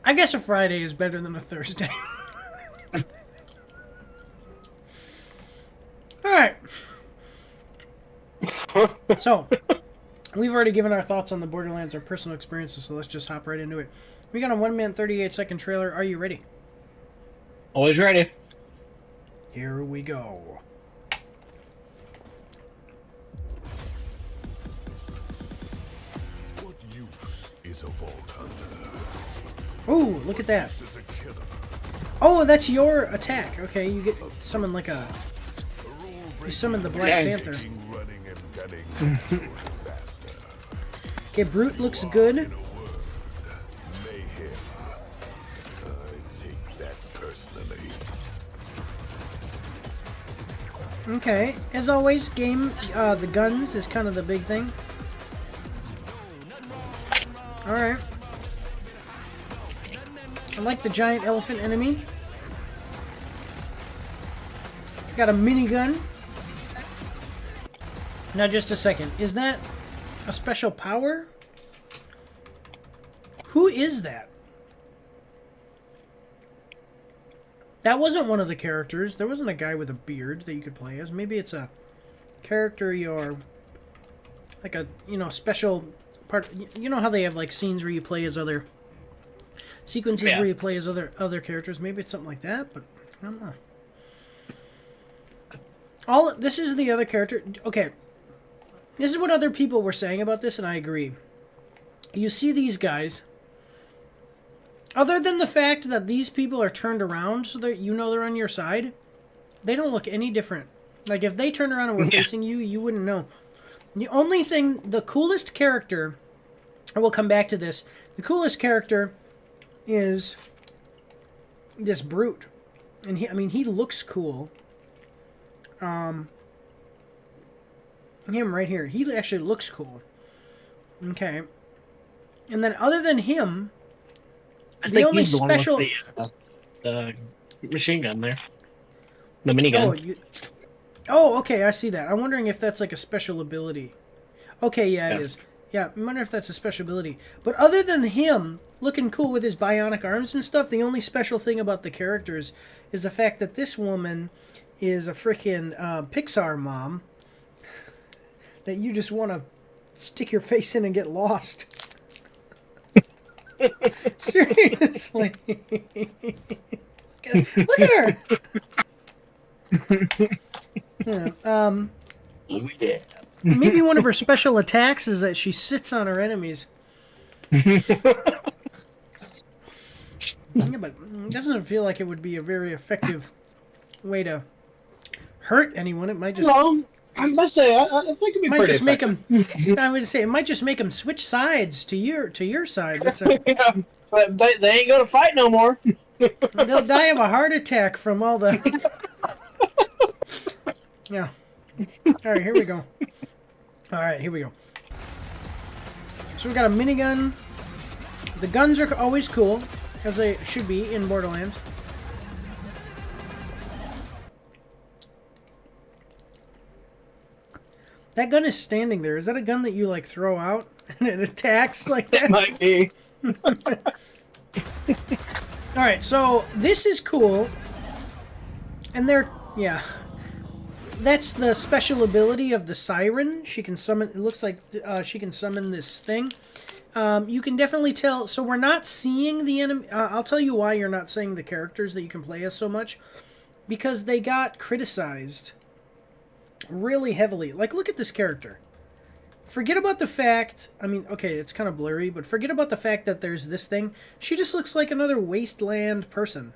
S1: I guess a Friday is better than a Thursday. Alright. So, we've already given our thoughts on the Borderlands, our personal experiences, so let's just hop right into it. We got a 1-minute, 38-second trailer. Are you ready?
S2: Always ready.
S1: Here we go.
S4: What use is a vault hunter?
S1: Ooh, look at that.
S4: This is a killer.
S1: Oh, that's your attack. Okay, you get summon like a... You summon the Black
S2: Yeah.
S1: Panther.
S4: Running and gunning to a disaster.
S1: Okay, Brute looks good.
S4: In a word, mayhem. I take that personally.
S1: Okay, as always, the guns is kind of the big thing. Alright. I like the giant elephant enemy. Got a minigun. Now, just a second. Is that a special power? Who is that? That wasn't one of the characters. There wasn't a guy with a beard that you could play as. Maybe it's a character you're... Like a, special part... You know how they have, like, scenes where you play as other... Sequences where you play as other characters. Maybe it's something like that, but I don't know. This is the other character. Okay. This is what other people were saying about this, and I agree. You see these guys, Other than the fact that these people are turned around so that you know they're on your side, they don't look any different. Like, if they turned around and were facing you, you wouldn't know. The only thing, the coolest character, I will come back to this, the coolest character is this brute. And he looks cool. Him right here. He actually looks cool. Okay. And then other than him, the only special...
S2: the machine gun there. The minigun.
S1: Oh, okay, I see that. I'm wondering if that's like a special ability. Okay, yeah, it is. Yeah, I wonder if that's a special ability. But other than him looking cool with his bionic arms and stuff, the only special thing about the characters is the fact that this woman is a freaking Pixar mom that you just want to stick your face in and get lost. Seriously. Look at her. Yeah, maybe one of her special attacks is that she sits on her enemies. Yeah, but it doesn't feel like it would be a very effective way to hurt anyone. It might just...
S2: No, I must say, I think it'd be
S1: might
S2: pretty
S1: just make them...
S2: effective.
S1: I would say it might just make them switch sides to your side. That's
S2: Yeah, but they ain't gonna fight no more.
S1: they'll die of a heart attack from all the... Yeah. All right, here we go. All right, here we go. So we got a minigun. The guns are always cool, as they should be in Borderlands. That gun is standing there. Is that a gun that you like throw out and it attacks like that?
S2: It might be.
S1: All right, so this is cool, and yeah. That's the special ability of the siren. She can summon... It looks like she can summon this thing. You can definitely tell... So we're not seeing the enemy... I'll tell you why you're not seeing the characters that you can play as so much. Because they got criticized really heavily. Like, look at this character. Forget about the fact... I mean, okay, it's kind of blurry, but forget about the fact that there's this thing. She just looks like another wasteland person.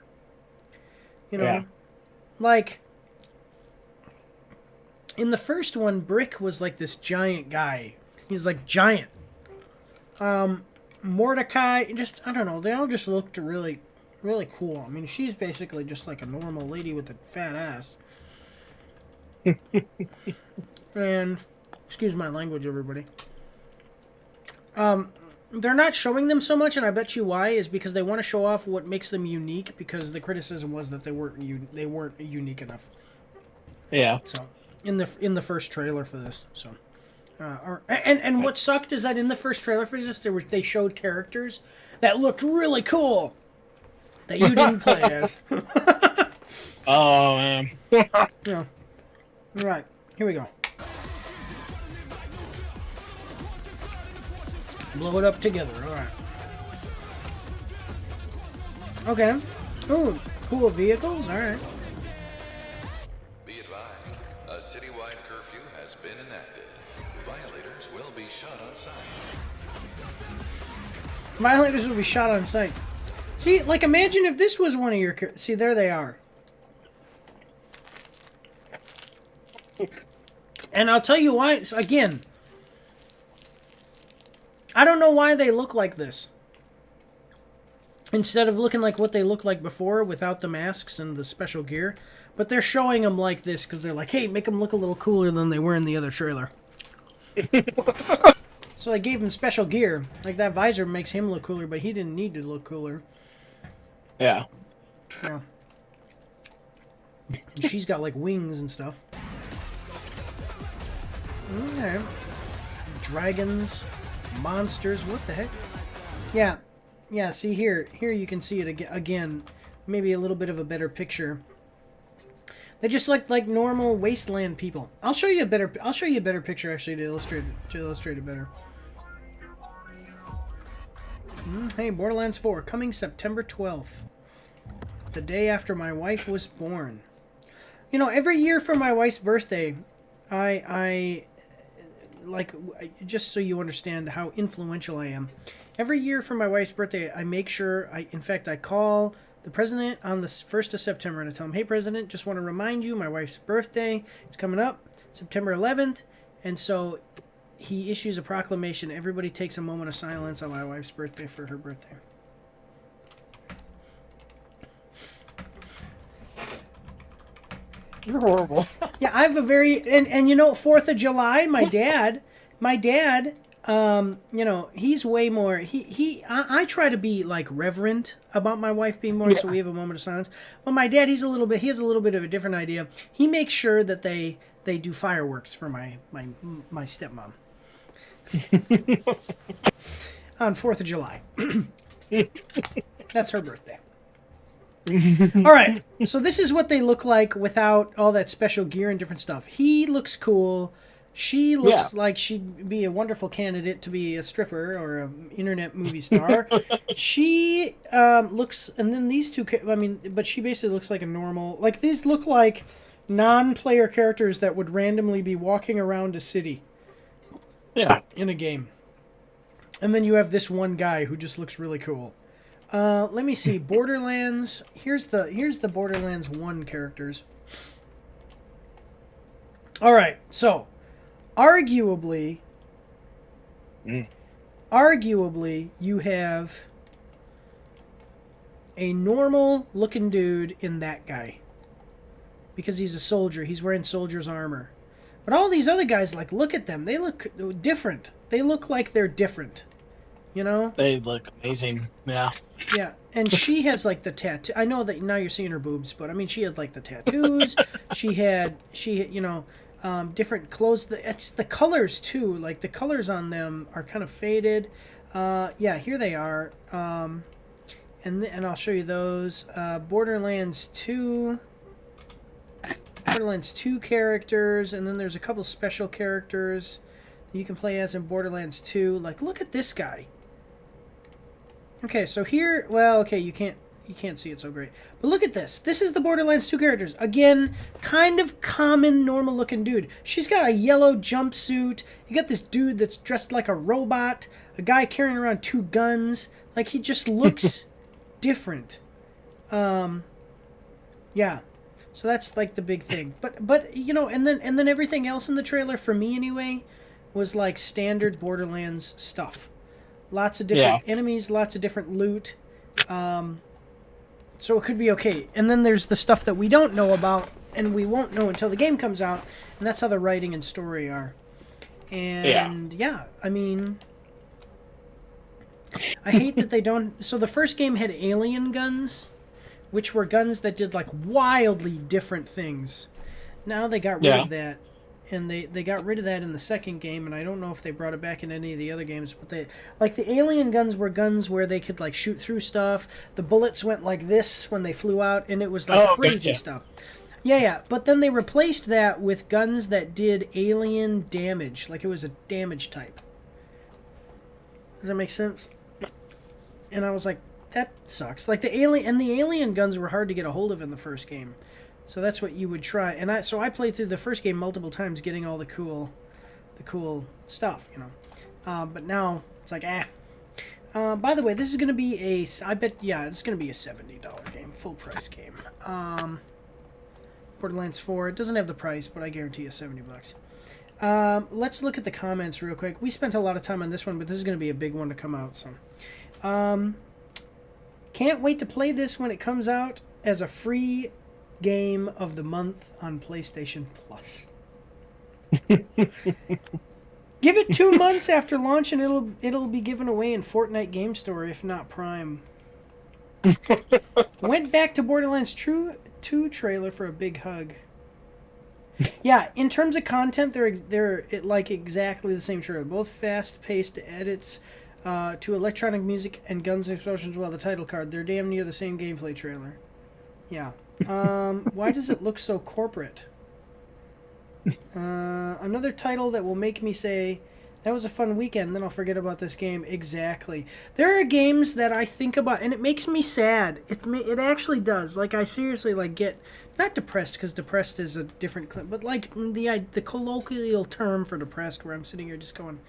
S1: You know?
S2: Yeah.
S1: Like... In the first one, Brick was like this giant guy. He's like giant. Mordecai, just, I don't know, they all just looked really, really cool. I mean, she's basically just like a normal lady with a fat ass. And, excuse my language, everybody. They're not showing them so much, and I bet you why, is because they want to show off what makes them unique, because the criticism was that they weren't unique enough.
S2: Yeah.
S1: So... In the first trailer for this, so, and what sucked is that in the first trailer for this, they showed characters that looked really cool that you didn't play as.
S2: Oh man.
S1: Yeah. All right, here we go. Blow it up together. All right. Okay. Ooh, cool vehicles. All right.
S3: A citywide curfew has been enacted. Violators will be shot on sight.
S1: Violators will be shot on sight. See, like, imagine if this was one of your... See, there they are. And I'll tell you why. Again, I don't know why they look like this. Instead of looking like what they looked like before without the masks and the special gear. But they're showing them like this because they're like, hey, make them look a little cooler than they were in the other trailer. So they gave him special gear. Like, that visor makes him look cooler, but he didn't need to look cooler.
S2: Yeah.
S1: Yeah. And she's got, like, wings and stuff. Okay. Dragons. Monsters. What the heck? Yeah. Yeah, see here. Here you can see it again. Maybe a little bit of a better picture. They just look like normal wasteland people. I'll show you a better picture actually to illustrate it better. Hey, Borderlands 4 coming September 12th. The day after my wife was born. You know, every year for my wife's birthday, I like, just so you understand how influential I am. Every year for my wife's birthday, I make sure, in fact, I call the president on the 1st of September and I tell him, hey, President, just want to remind you my wife's birthday is coming up, September 11th. And so he issues a proclamation. Everybody takes a moment of silence on my wife's birthday for her birthday.
S2: You're horrible.
S1: Yeah, I have a very, and you know, 4th of July, my dad, you know, he's way more, I try to be like reverent about my wife being born, so we have a moment of silence. But my dad, he has a little bit of a different idea. He makes sure that they do fireworks for my stepmom. On 4th of July. That's her birthday. All right, so this is what they look like without all that special gear and different stuff. He looks cool. She looks like she'd be a wonderful candidate to be a stripper or an internet movie star. She looks, and then these two, I mean, but she basically looks like a normal, like these look like non-player characters that would randomly be walking around a city.
S2: Yeah.
S1: In a game. And then you have this one guy who just looks really cool. Let me see. Borderlands. Here's the Borderlands 1 characters. All right. So, arguably, you have a normal looking dude in that guy. Because he's a soldier. He's wearing soldier's armor. But all these other guys, like, look at them. They look different. They look like they're different. You know?
S2: They look amazing. Yeah.
S1: Yeah, and she has like the tattoo. I know that now you're seeing her boobs, but I mean, she had like the tattoos. she you know, different clothes. It's the colors too. Like the colors on them are kind of faded. Yeah, here they are. And I'll show you those. Borderlands 2 characters, and then there's a couple special characters you can play as in Borderlands 2. Like, look at this guy. Okay, so here, well, okay, you can't see it so great. But look at this. This is the Borderlands 2 characters. Again, kind of common, normal-looking dude. She's got a yellow jumpsuit. You got this dude that's dressed like a robot. A guy carrying around 2 guns. Like, he just looks different. Yeah. So that's, like, the big thing. But you know, and then everything else in the trailer, for me anyway, was, like, standard Borderlands stuff. Lots of different enemies, lots of different loot. So it could be okay. And then there's the stuff that we don't know about, and we won't know until the game comes out, and that's how the writing and story are. And, yeah I mean, I hate that they don't... So the first game had alien guns, which were guns that did, like, wildly different things. Now they got rid of that. And they got rid of that in the second game, and I don't know if they brought it back in any of the other games, but they, like, the alien guns were guns where they could, like, shoot through stuff. The bullets went like this when they flew out, and it was, like, crazy stuff. Yeah, but then they replaced that with guns that did alien damage, like it was a damage type. Does that make sense? And I was like, that sucks. Like, the alien guns were hard to get a hold of in the first game. So that's what you would try, and I played through the first game multiple times, getting all the cool stuff, you know. But now it's like, By the way, this is gonna be it's gonna be a $70 game, full price game. Borderlands 4. It doesn't have the price, but I guarantee you $70. Let's look at the comments real quick. We spent a lot of time on this one, but this is gonna be a big one to come out. So, can't wait to play this when it comes out as a free game of the month on PlayStation Plus. Give it 2 months after launch and it'll be given away in Fortnite Game Store, if not Prime. Went back to Borderlands 2 trailer for a big hug. Yeah, in terms of content, they're like exactly the same trailer. Both fast-paced edits to electronic music and guns and explosions. While the title card, they're damn near the same gameplay trailer. Yeah. Why does it look so corporate? Another title that will make me say That was a fun weekend, then I'll forget about this game. Exactly. There are games that I think about, and it makes me sad. It actually does. Like, I seriously, like, get, not depressed, because depressed is a different, but, like, the colloquial term for depressed, where I'm sitting here just going,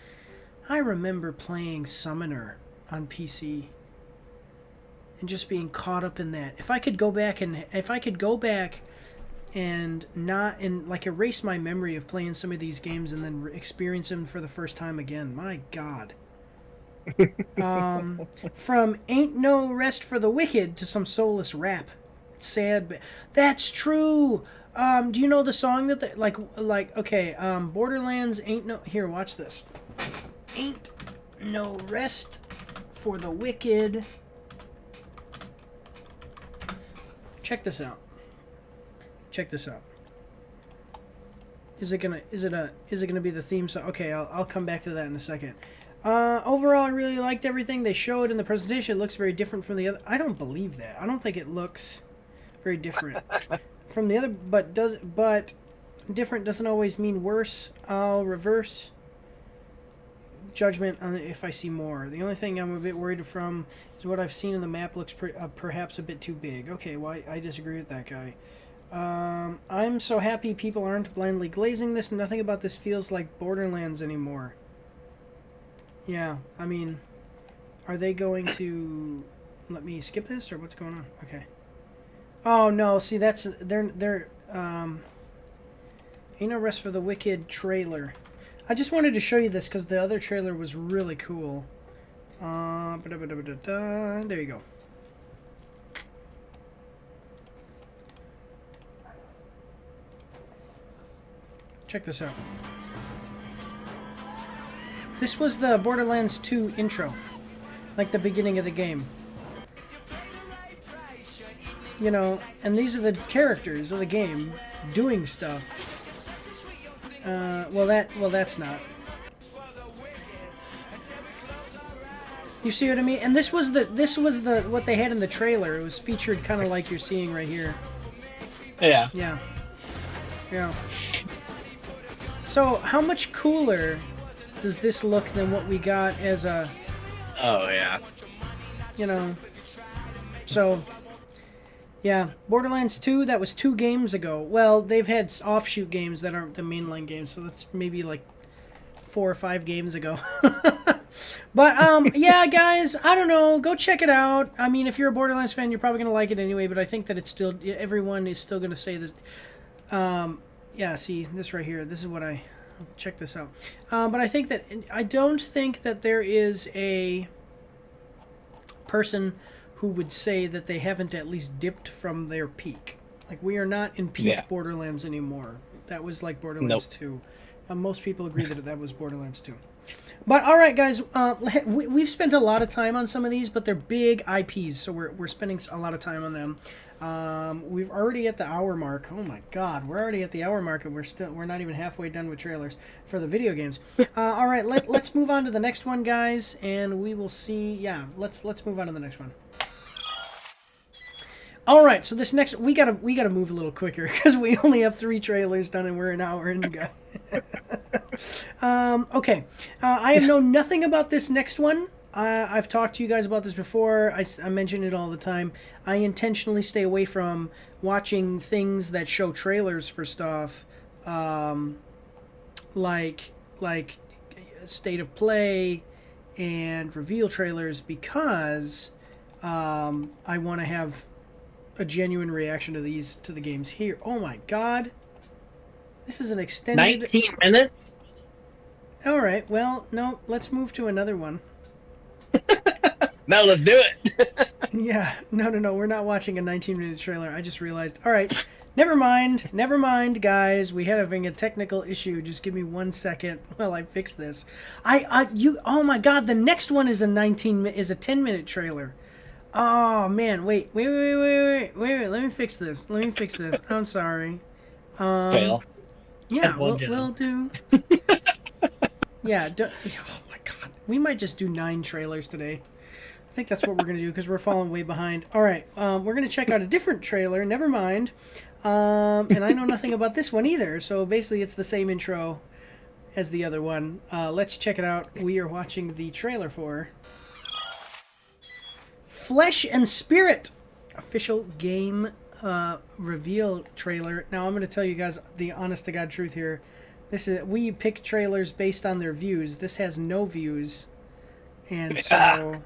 S1: I remember playing Summoner on PC, and just being caught up in that. If I could go back and not, and like erase my memory of playing some of these games and then experience them for the first time again. My God. From Ain't No Rest for the Wicked to some soulless rap. It's sad, but that's true. Do you know the song that Borderlands ain't no, here, watch this. Ain't no rest for the wicked. Check this out. Check this out. Is it gonna be the theme song? Okay, I'll come back to that in a second. Overall, I really liked everything they showed in the presentation. It looks very different from the other. I don't believe that. I don't think it looks very different from the other. But different doesn't always mean worse. I'll reverse judgment on if I see more. The only thing I'm a bit worried from is what I've seen in the map looks perhaps a bit too big. Okay, well, I disagree with that guy. I'm so happy people aren't blindly glazing this. Nothing about this feels like Borderlands anymore. Yeah, I mean, are they going to let me skip this, or what's going on? Okay. Oh no, see, that's they're Ain't No Rest for the Wicked trailer. I just wanted to show you this because the other trailer was really cool. There you go. Check this out. This was the Borderlands 2 intro. Like the beginning of the game. You know, and these are the characters of the game doing stuff. That's not. You see what I mean? And this was the what they had in the trailer. It was featured kind of like you're seeing right here.
S2: Yeah.
S1: Yeah. Yeah. So, how much cooler does this look than what we got as a...
S2: Oh, yeah.
S1: You know. So, yeah. Borderlands 2, that was 2 games ago. Well, they've had offshoot games that aren't the mainline games, so that's maybe like 4 or 5 games ago. But, yeah, guys, I don't know. Go check it out. I mean, if you're a Borderlands fan, you're probably going to like it anyway, but I think that it's still... Everyone is still going to say that... yeah, see, this right here. This is what I... Check this out. But I think that... I don't think that there is a person who would say that they haven't at least dipped from their peak. Like, we are not in peak Borderlands anymore. That was like Borderlands 2. Most people agree that that was Borderlands 2. But, alright, guys, we've spent a lot of time on some of these, but they're big IPs, so we're spending a lot of time on them. We're already at the hour mark. Oh my God, we're already at the hour mark, and we're not even halfway done with trailers for the video games. All right, let's move on to the next one, guys, and we will see. Yeah, let's move on to the next one. All right, so this next we gotta move a little quicker because we only have 3 trailers done and we're an hour in. Okay, I have known nothing about this next one. I've talked to you guys about this before. I mention it all the time. I intentionally stay away from watching things that show trailers for stuff, like State of Play and reveal trailers, because I want to have a genuine reaction to the games here. Oh my God, this is an extended
S2: 19 minutes.
S1: All right, well, no, let's move to another one.
S2: Now let's do it.
S1: Yeah, no, we're not watching a 19-minute trailer. I just realized. All right, never mind, guys. We're having a technical issue. Just give me 1 second while I fix this. Oh my God, the next one is a 10-minute trailer. Oh man, wait. Let me fix this. I'm sorry.
S2: Fail.
S1: Yeah, we'll do. Yeah. Oh my God, we might just do 9 trailers today. I think that's what we're gonna do because we're falling way behind. All right, we're gonna check out a different trailer. Never mind. And I know nothing about this one either. So basically, it's the same intro as the other one. Let's check it out. We are watching the trailer for Flesh and Spirit, official game reveal trailer. Now I'm going to tell you guys the honest to God truth here. We pick trailers based on their views. This has no views, and so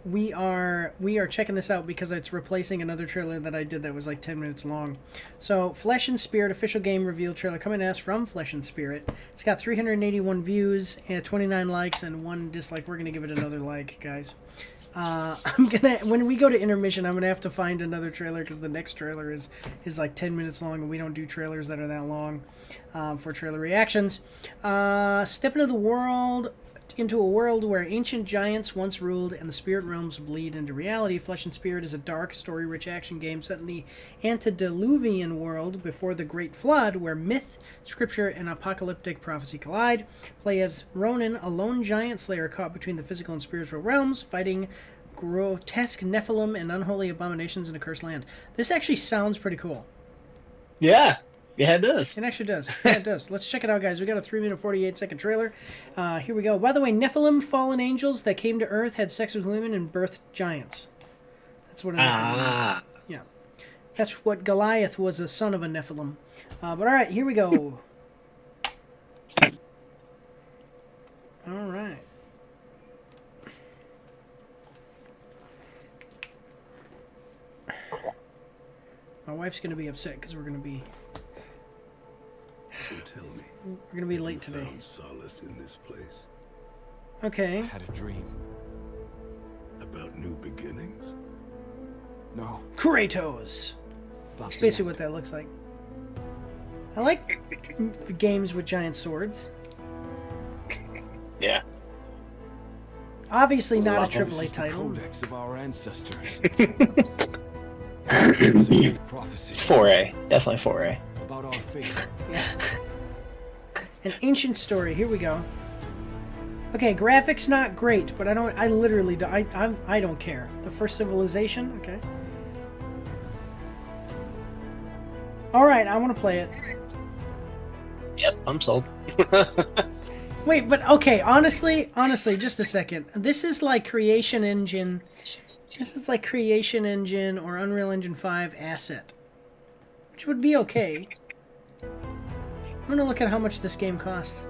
S1: we are checking this out because it's replacing another trailer that I did that was like 10 minutes long. So Flesh and Spirit official game reveal trailer coming at us from Flesh and Spirit. It's got 381 views and 29 likes and 1 dislike. We're gonna give it another like, guys. When we go to intermission, I'm gonna have to find another trailer because the next trailer is like 10 minutes long, and we don't do trailers that are that long for trailer reactions. Step into a world where ancient giants once ruled and the spirit realms bleed into reality. Flesh and Spirit is a dark, story-rich action game set in the antediluvian world before the Great Flood, where myth, scripture, and apocalyptic prophecy collide. Play as Ronan, a lone giant slayer caught between the physical and spiritual realms, fighting grotesque Nephilim and unholy abominations in a cursed land. This actually sounds pretty cool.
S2: Yeah. Yeah, it does.
S1: It actually does. Yeah, it does. Let's check it out, guys. We got a 3-minute 48-second trailer. Here we go. By the way, Nephilim, fallen angels that came to Earth, had sex with women, and birthed giants. That's what a Nephilim is. Yeah. That's what Goliath was, a son of a Nephilim. But all right, here we go. All right. My wife's going to be upset because we're going to be...
S6: So tell me,
S1: we're going to be late today.
S6: found solace in this place
S1: Okay.
S7: I had a dream.
S6: about new beginnings?
S7: No.
S1: Kratos.
S7: About
S1: That's
S7: the
S1: basically
S7: end.
S1: what that looks like. I like games with giant swords.
S2: Yeah.
S1: Obviously not a
S7: This
S1: AAA
S7: is the
S1: title.
S7: codex of our ancestors. It's a great prophecy
S2: It's 4A. Definitely 4A.
S7: about our fate.
S1: Yeah. An ancient story. Here we go. Okay, graphics not great, but I literally I don't care. The first civilization, okay. All right, I want to play it.
S2: Yep, I'm sold.
S1: Wait, but okay, honestly, just a second. This is like Creation Engine. This is like Creation Engine or Unreal Engine 5 asset, which would be okay. I'm gonna look at how much this game costs.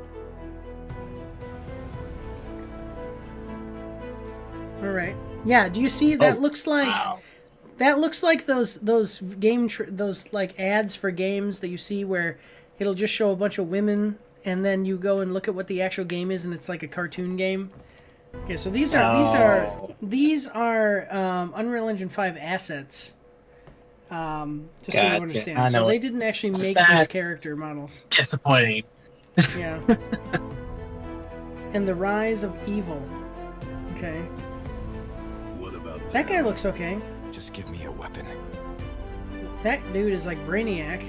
S1: All right. Yeah. Do you see that? Looks like
S2: Wow.
S1: that looks like those those like ads for games that you see where it'll just show a bunch of women and then you go and look at what the actual game is and it's like a cartoon game. Okay, so these are Unreal Engine 5 assets. Just so you
S2: Gotcha.
S1: understand.
S2: I
S1: So
S2: know
S1: they
S2: it.
S1: didn't actually make these
S2: That's-
S1: character models.
S2: Disappointing.
S1: Yeah. And the Rise of Evil. Okay.
S6: What about
S1: That guy looks okay.
S7: Just give me a weapon.
S1: That dude is like Brainiac.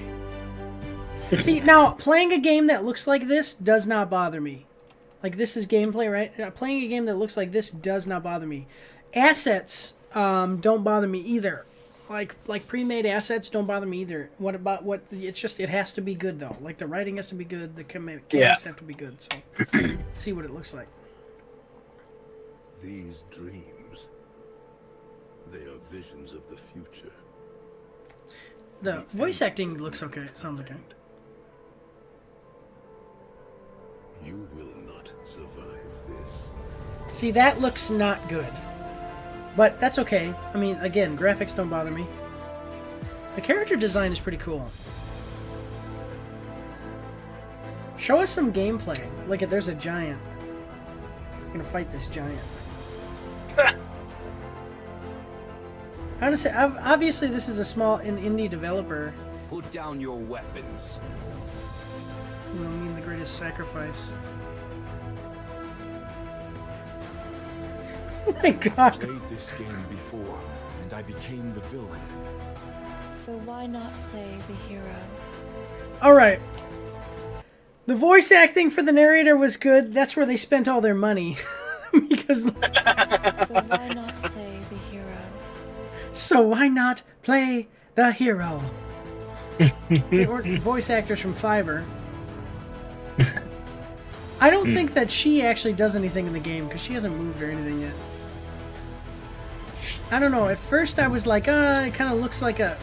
S1: See, now, playing a game that looks like this does not bother me. Like, this is gameplay, right? Playing a game that looks like this does not bother me. Assets don't bother me either. Like pre-made assets don't bother me either. What about what? It's just, it has to be good, though. Like, the writing has to be good, the mechanics have to be good. So, let's see what it looks like.
S6: these dreams? They are visions of the future.
S1: The voice acting looks okay. It sounds okay.
S6: You will not survive this.
S1: See, that looks not good. But that's okay. I mean, again, graphics don't bother me. The character design is pretty cool. Show us some gameplay. Look at, there's a giant. I'm gonna fight this giant. Honestly, obviously this is an indie developer.
S7: Put down your weapons.
S1: You know, mean the greatest sacrifice. Oh my god.
S7: Played this game before, and I became the villain.
S8: So why not play the hero?
S1: Alright. The voice acting for the narrator was good. That's where they spent all their money. Because
S8: So why not play the hero?
S1: so why not play the hero? They ordered voice actors from Fiverr. I don't think that she actually does anything in the game because she hasn't moved or anything yet. I don't know. At first, I was like, it kind of looks like a.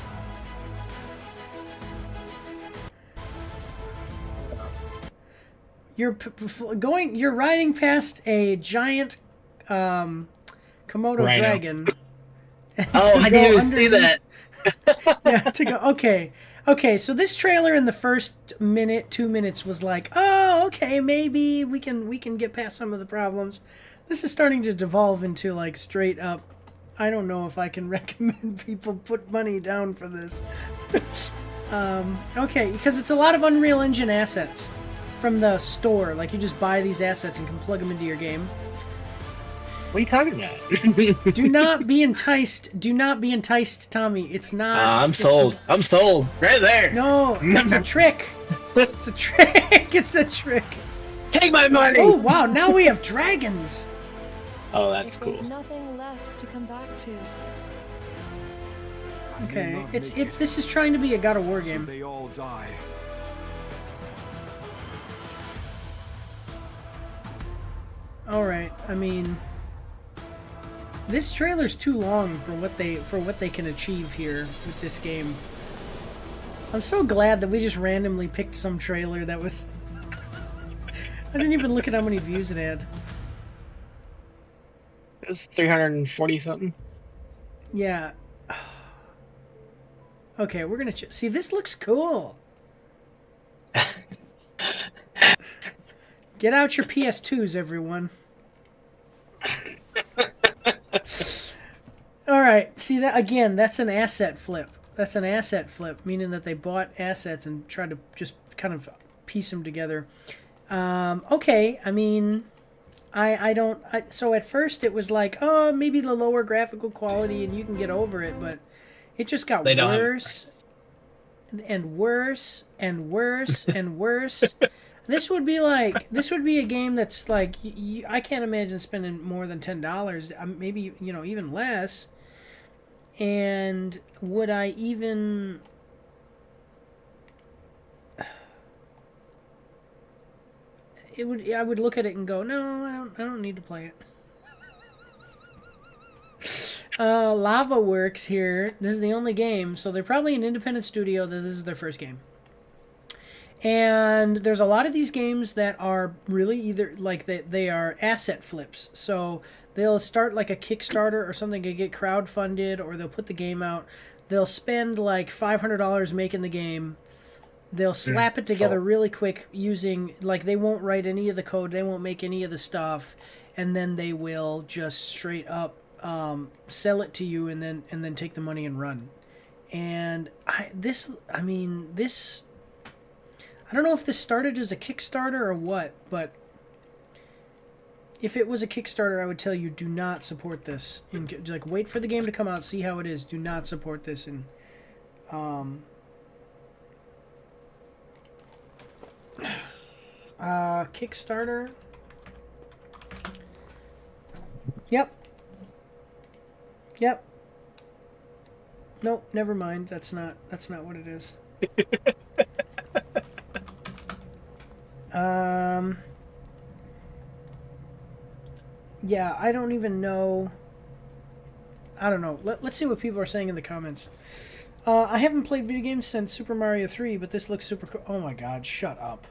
S1: You're riding past a giant Komodo
S2: Rhino.
S1: dragon.
S2: Oh, I didn't even see that.
S1: Yeah, to go. Okay. So this trailer in the first 2 minutes was like, oh, okay, maybe we can get past some of the problems. This is starting to devolve into like straight up. I don't know if I can recommend people put money down for this. Okay, because it's a lot of Unreal Engine assets from the store. Like you just buy these assets and can plug them into your game.
S2: What are you talking about?
S1: Do not be enticed. Do not be enticed, Tommy. It's not.
S2: I'm sold. I'm sold. Right there.
S1: No, it's a trick. It's a trick. It's a trick.
S2: Take my money.
S1: Oh wow! Now we have dragons.
S2: Oh, that's
S8: If
S2: cool.
S8: there's nothing left to come back to,
S7: I may
S1: Okay,
S7: not
S1: it's
S7: make it,
S1: this is trying to be a God of War
S7: so
S1: game.
S7: they all die.
S1: All right. I mean, this trailer's too long for what they can achieve here with this game. I'm so glad that we just randomly picked some trailer that was. I didn't even look at how many views it had.
S2: It was 340 something.
S1: Yeah. Okay, we're gonna see. This looks cool. Get out your PS2s, everyone. All right. See that again? That's an asset flip. That's an asset flip, meaning that they bought assets and tried to just kind of piece them together. Okay. I mean, I don't. So at first it was like, oh, maybe the lower graphical quality and you can get over it, but it just got
S2: They don't have
S1: worse and worse and worse and worse. This would be a game that's like I can't imagine spending more than $10. Maybe even less. And would I even? I would look at it and go, no, I don't need to play it. Lava Works here. This is the only game, so they're probably an independent studio that this is their first game. And there's a lot of these games that are really either like they are asset flips. So they'll start like a Kickstarter or something to get crowdfunded, or they'll put the game out. They'll spend like $500 making the game. They'll slap it together really quick using, like, they won't write any of the code, they won't make any of the stuff, and then they will just straight up sell it to you and then take the money and run. And this I don't know if this started as a Kickstarter or what, but if it was a Kickstarter, I would tell you, do not support this. Like, wait for the game to come out, see how it is. Do not support this. And Kickstarter. Yep. Nope, never mind. That's not what it is. Yeah, I don't even know. I don't know. Let's see what people are saying in the comments. I haven't played video games since Super Mario 3, but this looks super cool. Oh my god, shut up.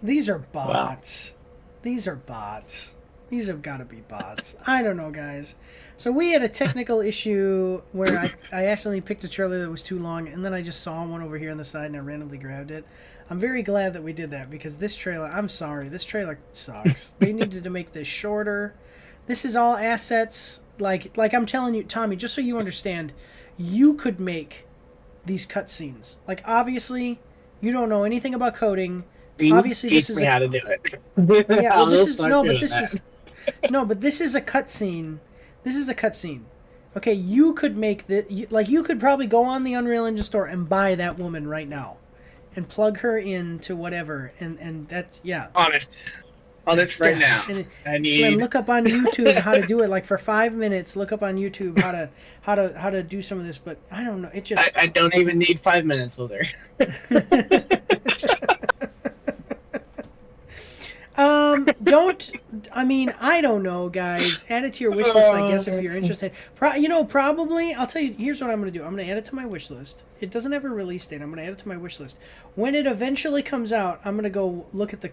S1: These are bots. Wow. These are bots. These have got to be bots. I don't know, guys. So we had a technical issue where I accidentally picked a trailer that was too long, and then I just saw one over here on the side, and I randomly grabbed it. I'm very glad that we did that, because this trailer, I'm sorry, this trailer sucks. They needed to make this shorter. This is all assets. Like I'm telling you, Tommy, just so you understand, you could make these cutscenes. Like, obviously, you don't know anything about coding. Obviously, this is
S2: how to do it.
S1: Yeah, well, this is but this is a cutscene. This is a cutscene. Okay, you could make you could probably go on the Unreal Engine store and buy that woman right now, and plug her into whatever, and that's, yeah.
S2: Honest. on it right now.
S1: And
S2: I need.
S1: look up on YouTube how to do it. Like for 5 minutes, look up on YouTube how to do some of this. But I don't know. It just
S2: I don't even need 5 minutes with her.
S1: Don't. I mean, I don't know, guys. Add it to your wish list, I guess, if you're interested. Probably. I'll tell you. Here's what I'm gonna do. I'm gonna add it to my wish list. It doesn't have a release date. I'm gonna add it to my wish list. When it eventually comes out, I'm gonna go look at the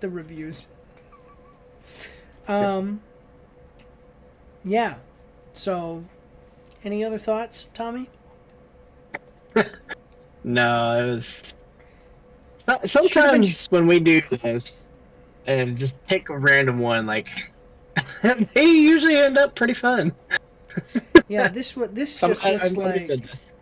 S1: reviews. Yeah. So, any other thoughts, Tommy?
S2: No, it was. Sometimes when we do this, and just pick a random one, like they usually end up pretty fun.
S1: Yeah, this just looks like.
S2: Goodness.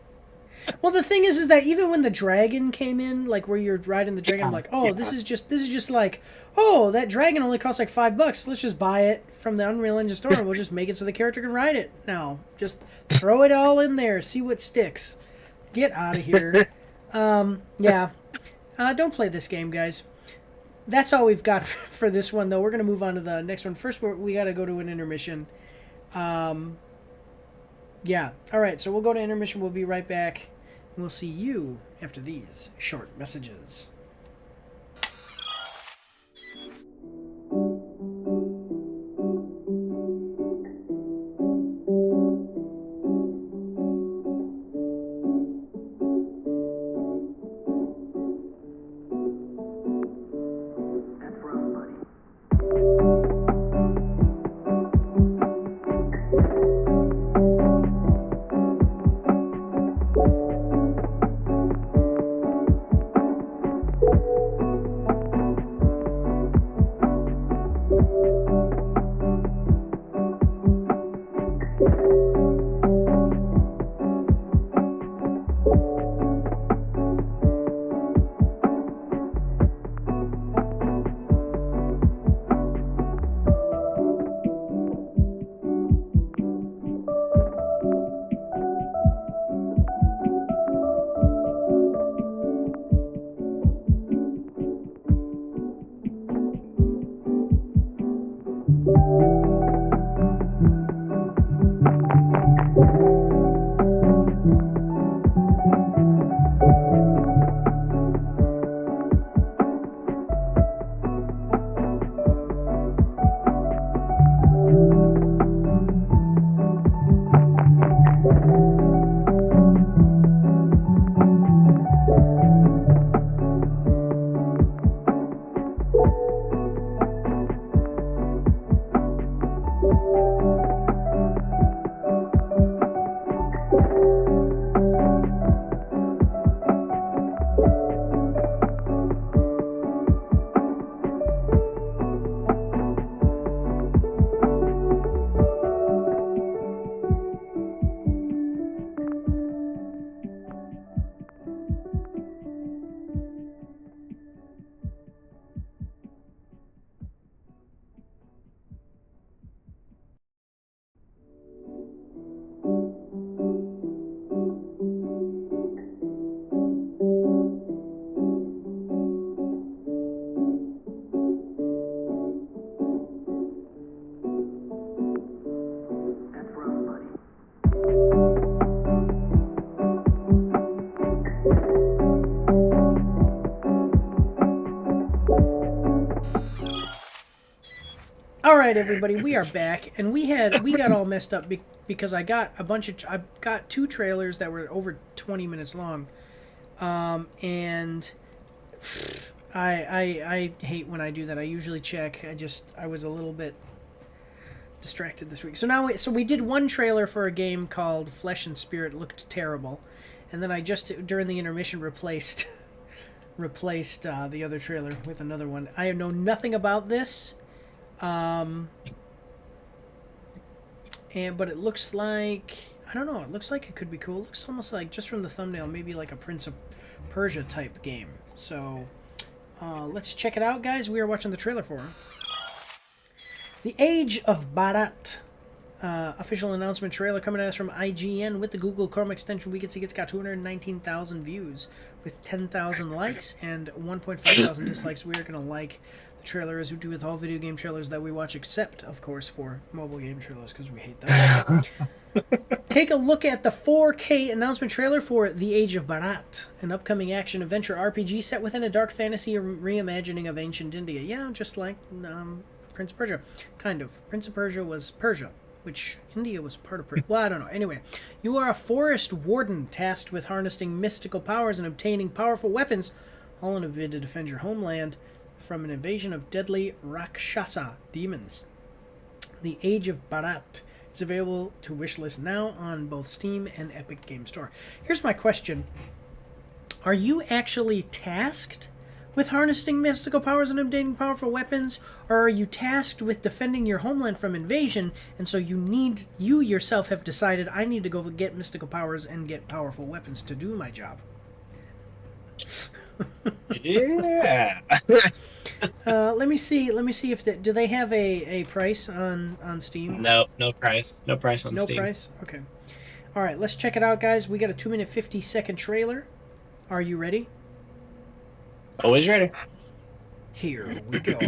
S1: Well, the thing is that even when the dragon came in, like where you're riding the dragon, I'm like, oh, this is just like, oh, that dragon only costs like $5. Let's just buy it from the Unreal Engine store, and we'll just make it so the character can ride it. Now, just throw it all in there, see what sticks. Get out of here. Yeah, don't play this game, guys. That's all we've got for this one, though. We're gonna move on to the next one. First, we got to go to an intermission. Yeah. All right. So we'll go to intermission. We'll be right back. We'll see you after these short messages. All right, everybody, we are back, and we got all messed up because I got I got 2 trailers that were over 20 minutes long, and I hate when I do that. I usually check. I was a little bit distracted this week. So we did one trailer for a game called Flesh and Spirit. It looked terrible, and then I just during the intermission replaced the other trailer with another one. I know nothing about this. But it looks like, I don't know, it looks like it could be cool. It looks almost like, just from the thumbnail, maybe like a Prince of Persia type game. So, let's check it out, guys. We are watching the trailer for The Age of Bharat. Official announcement trailer coming at us from IGN with the Google Chrome extension. We can see it's got 219,000 views with 10,000 likes and 1,500 dislikes. We are going to like the trailer as we do with all video game trailers that we watch, except, of course, for mobile game trailers because we hate them. Take a look at the 4K announcement trailer for The Age of Bharat, an upcoming action-adventure RPG set within a dark fantasy reimagining of ancient India. Yeah, just like Prince of Persia. Kind of. Prince of Persia was Persia, which India was part of Persia. Well, I don't know. Anyway, you are a forest warden tasked with harnessing mystical powers and obtaining powerful weapons, all in a bid to defend your homeland from an invasion of deadly Rakshasa demons. The Age of Bharat is available to wishlist now on both Steam and Epic Game Store. Here's my question. Are you actually tasked with harnessing mystical powers and obtaining powerful weapons, or are you tasked with defending your homeland from invasion, and so you yourself have decided, I need to go get mystical powers and get powerful weapons to do my job?
S2: Yeah.
S1: Let me see if do they have a price on Steam?
S2: No price. No price on
S1: No
S2: Steam.
S1: price? Okay. All right, let's check it out, guys. We got a 2-minute 50-second trailer. Are you ready?
S2: Always ready.
S1: Here we go.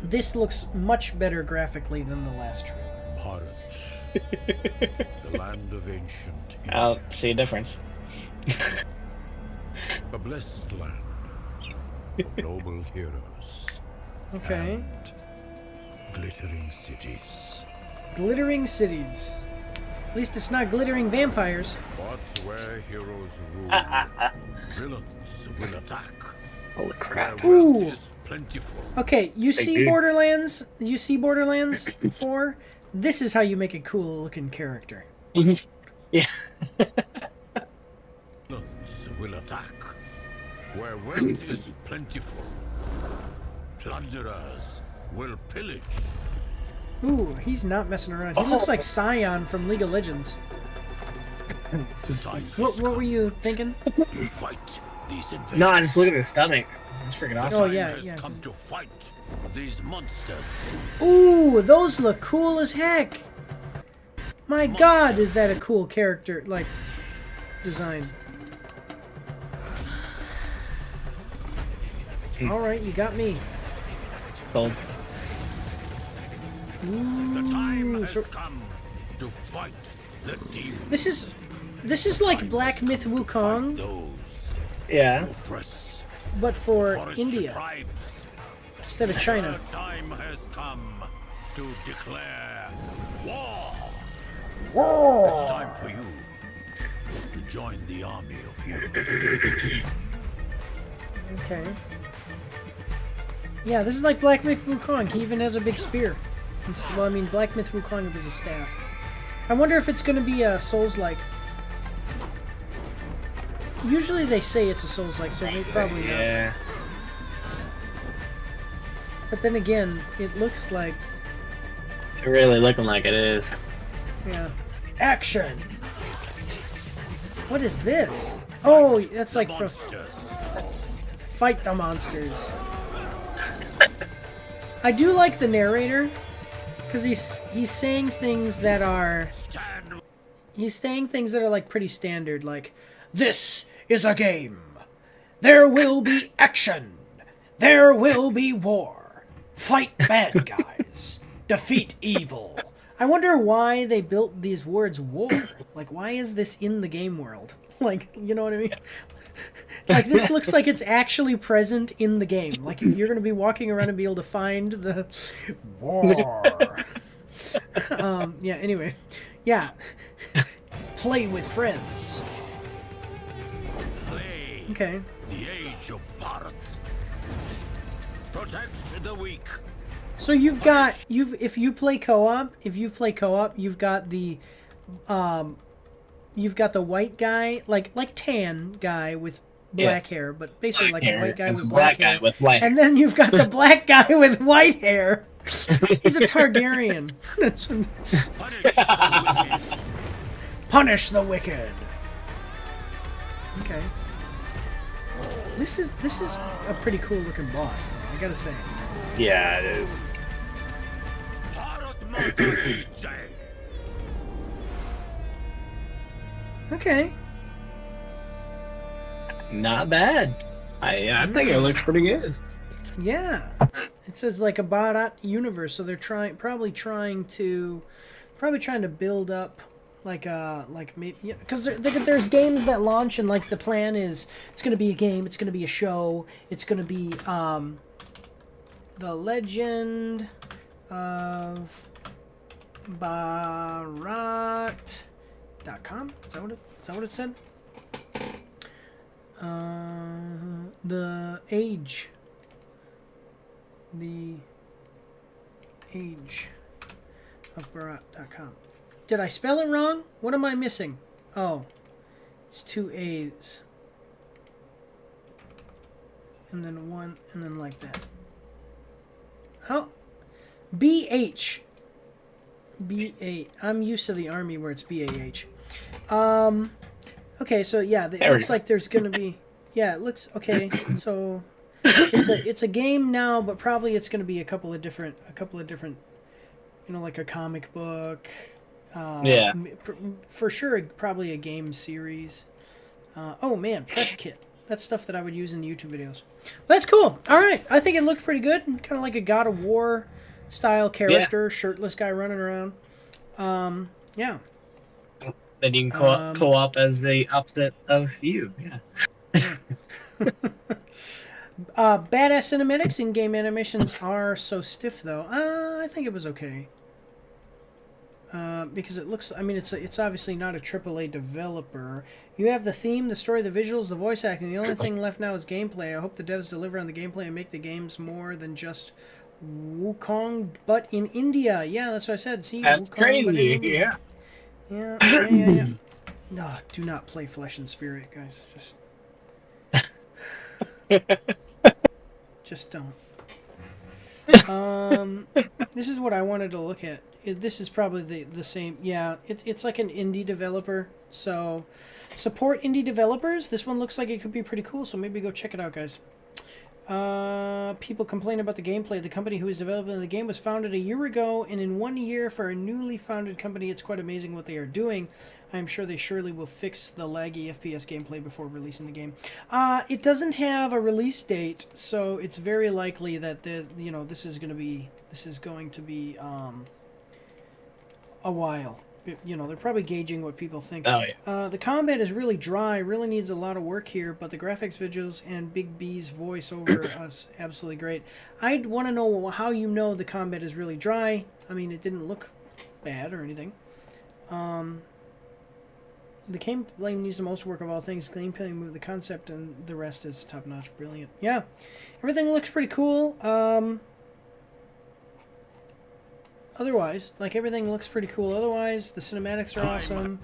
S1: This looks much better graphically than the last trailer.
S6: Bharat, the land of ancient
S2: I'll
S6: India.
S2: see a difference.
S6: A blessed land of noble heroes
S1: Okay.
S6: and glittering cities.
S1: Glittering cities. At least it's not glittering vampires.
S6: But where heroes rule, villains will attack.
S2: Holy crap.
S6: Where wealth
S1: Ooh.
S6: is plentiful.
S1: Okay, you
S2: Big
S1: see
S2: dude.
S1: Borderlands? You see Borderlands 4? This is how you make a cool looking character.
S2: Yeah.
S6: Villains will attack. Where wealth is plentiful, plunderers will pillage.
S1: Ooh, he's not messing around. He looks like Scion from League of Legends.
S6: The time
S1: What
S6: has
S1: were
S6: come
S1: you thinking?
S6: to fight these invaders.
S2: No, I just look at his stomach. It's freaking awesome.
S1: Oh,
S6: Time
S1: yeah,
S6: has
S1: yeah.
S6: come to fight these monsters.
S1: Ooh, those look cool as heck. My god, is that a cool character, like, design. Alright, you got me.
S2: Sold.
S6: The time has
S1: so-
S6: come to fight the demons.
S1: This is like Black Myth Wukong,
S6: Those
S2: Yeah.
S6: who oppress
S1: but for
S6: forest
S1: India
S6: tribes.
S1: instead of China.
S6: The time has come to declare war. It's time for you to join the army of heroes.
S1: Okay. Yeah, this is like Black Myth Wukong. He even has a big spear. Well, I mean, Black Myth Wukong was a staff. I wonder if it's going to be a Souls-like. Usually they say it's a Souls-like, so it probably not.
S2: Yeah.
S1: But then again, it looks like,
S2: It's really looking like it is.
S1: yeah. Action! What is this? Oh, that's like from
S6: Monsters.
S1: Fight the Monsters. I do like the narrator, because he's saying things that are...
S6: Stand
S1: He's saying things that are like pretty standard, like, this is a game. There will be action. There will be war. Fight bad guys. Defeat evil. I wonder why they built these words war. Like, why is this in the game world? Like, you know what I mean? Like, this looks like it's actually present in the game. Like, you're going to be walking around and be able to find the war. Yeah, anyway. Yeah. Play with friends.
S6: play
S1: Okay.
S6: the age of Bharat. Protect the weak.
S1: So you've got if you play co-op, you've got the white guy, like tan guy with black hair, but basically like a white guy
S2: and
S1: with
S2: the
S1: black
S2: guy
S1: hair.
S2: with white.
S1: And then you've got the black guy with white hair. He's a Targaryen. That's
S6: Punish the wicked.
S1: Punish the wicked. Okay. This is a pretty cool looking boss, though, I gotta say.
S2: Yeah, it is.
S1: Okay.
S2: Not bad. I think it looks pretty good.
S1: Yeah. It says like a bot universe, so they're probably trying to build up like maybe, because there's games that launch and like the plan is it's going to be a game, it's going to be a show, it's going to be the Legend of Barat.com. Is that what it said? The Age of Barat.com. Did I spell it wrong? What am I missing? Oh, it's 2 A's. And then 1, and then like that. How? BH. B8. I'm used to the army where it's BAH. Okay, so yeah, it looks like there's gonna be. Yeah, it looks okay. So it's a game now, but probably it's gonna be a couple of different, like a comic book.
S2: Yeah.
S1: For sure, probably a game series. Oh man, press kit. That's stuff that I would use in YouTube videos. That's cool. All right, I think it looked pretty good. Kind of like a God of War style character, shirtless guy running around. Yeah.
S2: Then you can co-op as the opposite of you. Yeah.
S1: Badass cinematics in-game animations are so stiff, though. I think it was okay. Because it looks, I mean, it's obviously not a AAA developer. You have the theme, the story, the visuals, the voice acting. The only thing left now is gameplay. I hope the devs deliver on the gameplay and make the games more than just Wukong, but in India. Yeah, that's what I said. See,
S2: that's
S1: Wukong,
S2: crazy.
S1: but in India. Yeah. No, do not play Flesh and Spirit, guys. Just don't. This is what I wanted to look at. This is probably the same. Yeah, it's like an indie developer. So support indie developers. This one looks like it could be pretty cool. So maybe go check it out, guys. People complain about the gameplay. The company who is developing the game was founded a year ago, and in 1 year for a newly founded company, it's quite amazing what they are doing. I'm sure they surely will fix the laggy FPS gameplay before releasing the game. It doesn't have a release date, so it's very likely that this is going to be a while. They're probably gauging what people think.
S2: Oh, yeah.
S1: The combat is really dry, really needs a lot of work here, but the graphics, visuals, and Big B's voiceover is absolutely great. I'd want to know how you know the combat is really dry. I mean, it didn't look bad or anything. The gameplay needs the most work of all things. Gameplay, move the concept, and the rest is top-notch, brilliant. Yeah, everything looks pretty cool. Otherwise, everything looks pretty cool. Otherwise, the cinematics are awesome.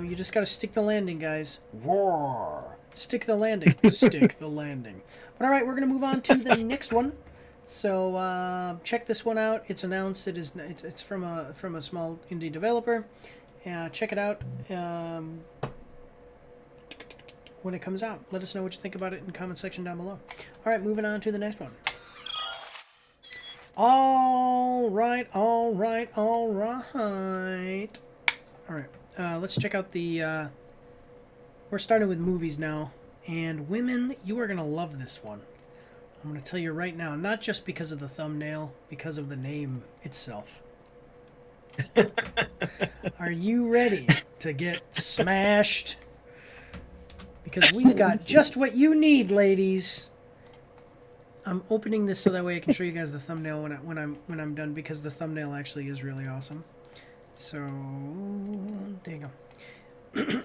S1: You just gotta stick the landing, guys. Roar! Stick the landing. Stick the landing. But alright, we're gonna move on to the next one. So, check this one out. It's announced. It's from a small indie developer. Check it out when it comes out. Let us know what you think about it in the comment section down below. Alright, moving on to the next one. Alright. Let's check out the, we're starting with movies now. And women, you are going to love this one. I'm going to tell you right now, not just because of the thumbnail, because of the name itself. Are you ready to get smashed? Because we've got just what you need, ladies. I'm opening this so that way I can show you guys the thumbnail when I'm done, because the thumbnail actually is really awesome. So there you go.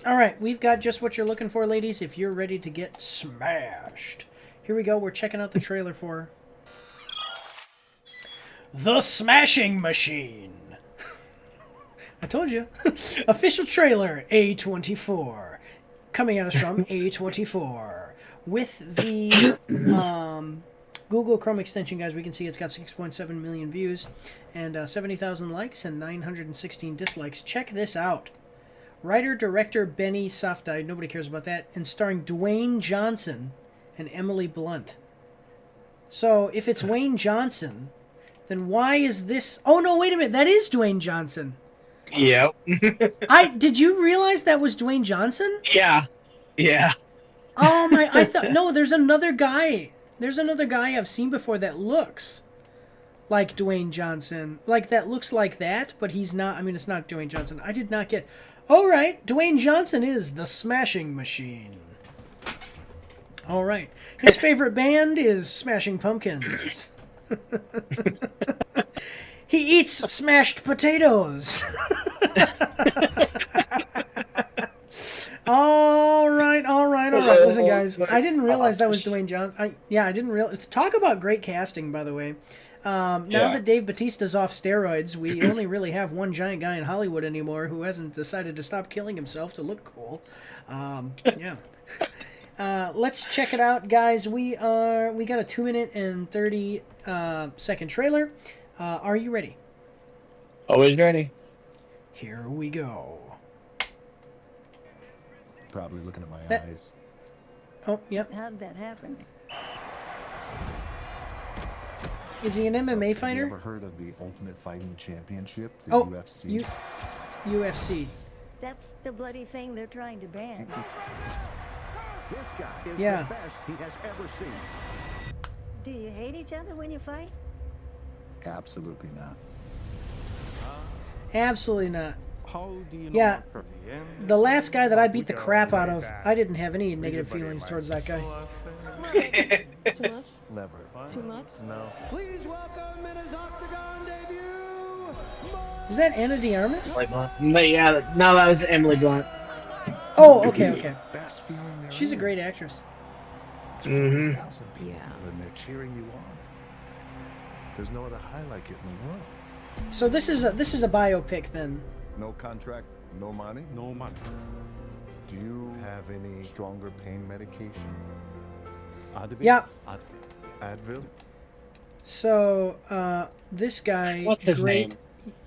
S1: All right, we've got just what you're looking for, ladies. If you're ready to get smashed, here we go. We're checking out the trailer for The Smashing Machine. I told you. Official trailer A24 coming at us from A24 with the Google Chrome extension, guys. We can see it's got 6.7 million views and 70,000 likes and 916 dislikes. Check this out. Writer, director Benny Safdie, nobody cares about that, and starring Dwayne Johnson and Emily Blunt. So if it's Wayne Johnson, then why is this? Oh no, wait a minute, that is Dwayne Johnson.
S2: Yep.
S1: Did you realize that was Dwayne Johnson?
S2: Yeah.
S1: Oh my! I thought no. There's another guy. There's another guy I've seen before that looks like Dwayne Johnson. Like that looks like that, but he's not. I mean, it's not Dwayne Johnson. I did not get. All right, Dwayne Johnson is the Smashing Machine. All right, his favorite band is Smashing Pumpkins. He eats smashed potatoes. All right. Listen, guys, I didn't realize that was Dwayne Johnson. I didn't realize. Talk about great casting, by the way. Now that Dave Bautista's off steroids, we only really have one giant guy in Hollywood anymore who hasn't decided to stop killing himself to look cool. Yeah. Let's check it out, guys. We got a 2-minute and 30-second trailer. Are you ready?
S2: Always ready.
S1: Here we go.
S9: Probably looking at my eyes.
S1: Oh, yep.
S10: How did that happen?
S1: Is he an MMA
S9: You
S1: fighter?
S9: ever heard of the Ultimate Fighting Championship, the
S1: Oh,
S9: UFC?
S1: UFC.
S10: That's the bloody thing they're trying to ban.
S6: This guy is
S1: Yeah.
S6: the best he has ever seen.
S10: Do you hate each other when you fight?
S9: Absolutely not.
S1: Absolutely not.
S7: How do you know
S1: Yeah.
S7: her?
S1: The last guy that I beat the crap out of, I didn't have any negative feelings towards that guy.
S8: Too much?
S9: Never.
S8: Too much?
S9: No.
S6: Please welcome in his octagon debut.
S1: Is that Anna de Armas?
S2: Emily Blunt. But yeah, no, that was Emily Blunt.
S1: Oh, okay.
S9: Best feeling there
S1: She's a
S9: is.
S1: great actress.
S9: It's
S2: Mhm.
S9: 40,000 people, and they're cheering you on. There's no other high like it in the world.
S1: So this is a biopic then.
S9: No contract, no money.
S7: No money.
S9: Do you have any stronger pain medication?
S7: Advertise?
S1: Yeah.
S9: Advil?
S1: So this guy,
S2: What's his
S1: great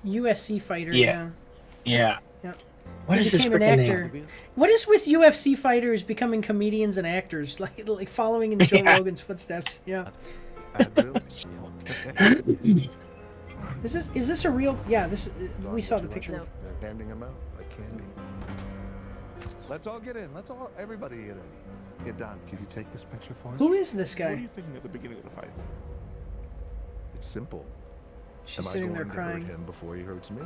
S1: USC fighter.
S2: Yeah. Yeah.
S1: Yeah.
S2: What
S1: He
S2: is his
S1: became an
S2: freaking
S1: actor.
S2: name?
S1: What is with UFC fighters becoming comedians and actors, like following in Joe
S2: Yeah.
S1: Rogan's footsteps? Yeah.
S9: Advil?
S1: Is this a real? Yeah. We saw the picture.
S9: They're handing them out like candy. Let's all get in. Everybody get in. Yeah, Don, can you take this picture for us?
S1: Who is this
S7: What are
S1: guy?
S7: you thinking at the beginning of the fight?
S9: It's simple.
S1: She's
S9: Am I
S1: sitting there
S9: going to
S1: crying.
S9: hurt him before he hurts me?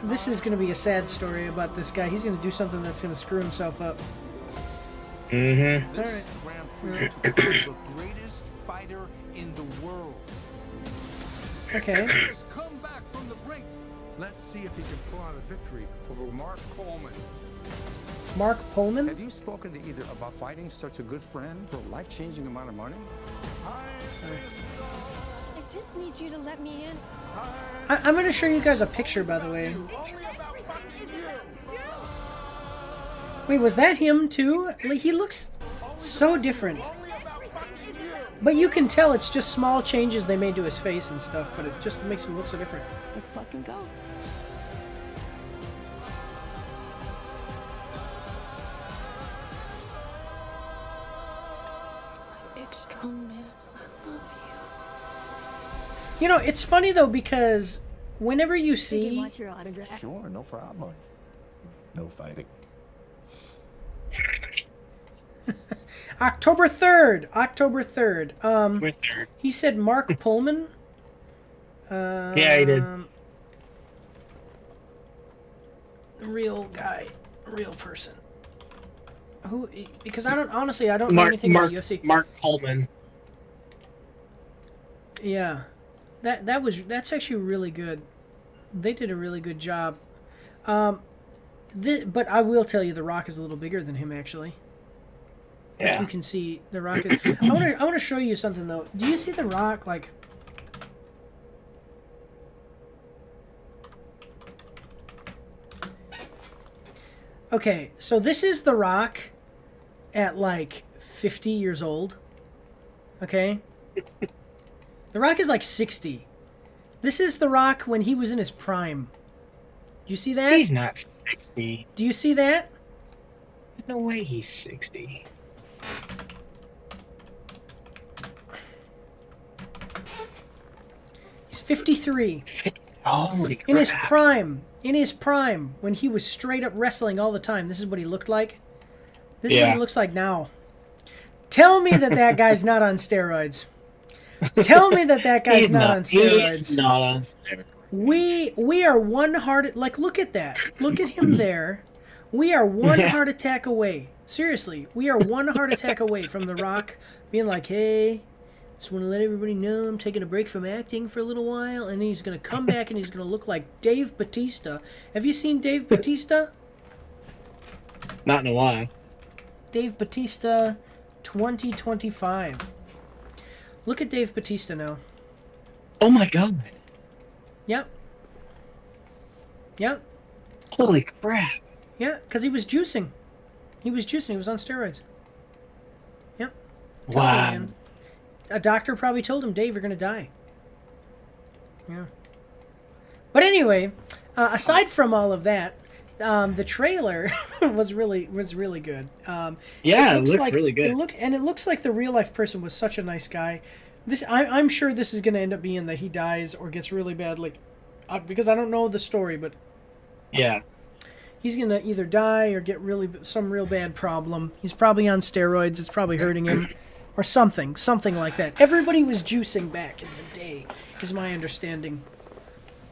S1: This is going to be a sad story about this guy. He's going to do something that's going to screw himself up.
S2: Mm-hmm.
S1: All right.
S6: Grand Prix to crown the greatest fighter in the world.
S1: Okay.
S6: He's come back from the brink. Let's see if he can pull out a victory over Mark Coleman.
S1: Mark Pullman.
S11: Have you spoken to either about fighting such a good friend for a life-changing amount of money?
S8: I just need you to let me in.
S1: I'm going to show you guys a picture, by the way. Wait, was that him too? Like, he looks so different. But you can tell it's just small changes they made to his face and stuff, but it just makes him look so different.
S8: Let's fucking go. Big strong man, I love you.
S1: You know, it's funny though, because whenever you
S10: Did you
S1: see...
S10: want your autograph?
S9: Sure, no problem. No fighting.
S1: October 3rd. October 3rd.
S2: With her.
S1: He said Mark Pullman.
S2: Yeah, he did.
S1: Real guy. Real person. Who? Because I don't know anything about UFC.
S2: Mark Coleman.
S1: Yeah, that's actually really good. They did a really good job. But I will tell you, The Rock is a little bigger than him actually. Like
S2: Yeah.
S1: you can see, The Rock is. I want to show you something though. Do you see The Rock like? Okay, so this is The Rock at like 50 years old. Okay? The Rock is like 60. This is The Rock when he was in his prime. You see that?
S2: He's not 60.
S1: Do you see that?
S2: No way he's 60.
S1: He's 53.
S2: Holy crap.
S1: In his prime. In his prime. When he was straight up wrestling all the time. This is what he looked like. This is what he looks like now. Tell me that that guy's not on steroids. Tell me that that guy's not on steroids.
S2: He's not on steroids.
S1: We are one heart... Like, look at that. Look at him there. We are one heart attack away. Seriously. We are one heart attack away from The Rock being like, hey, just want to let everybody know I'm taking a break from acting for a little while. And he's going to come back and he's going to look like Dave Bautista. Have you seen Dave Bautista?
S2: Not in a while.
S1: Dave Bautista 2025. Look at Dave Bautista now.
S2: Oh my god.
S1: Yep. Yep.
S2: Holy crap.
S1: Yeah, because he was juicing. He was juicing. He was on steroids. Yep.
S2: Wow.
S1: Man. A doctor probably told him, Dave, you're going to die. Yeah. But anyway, aside from all of that, the trailer was really good.
S2: Yeah, it looked
S1: like,
S2: really good.
S1: It looks like the real life person was such a nice guy. I'm sure this is going to end up being that he dies or gets really badly, because I don't know the story, but
S2: yeah,
S1: he's going to either die or get some real bad problem. He's probably on steroids. It's probably hurting him, or something like that. Everybody was juicing back in the day, is my understanding.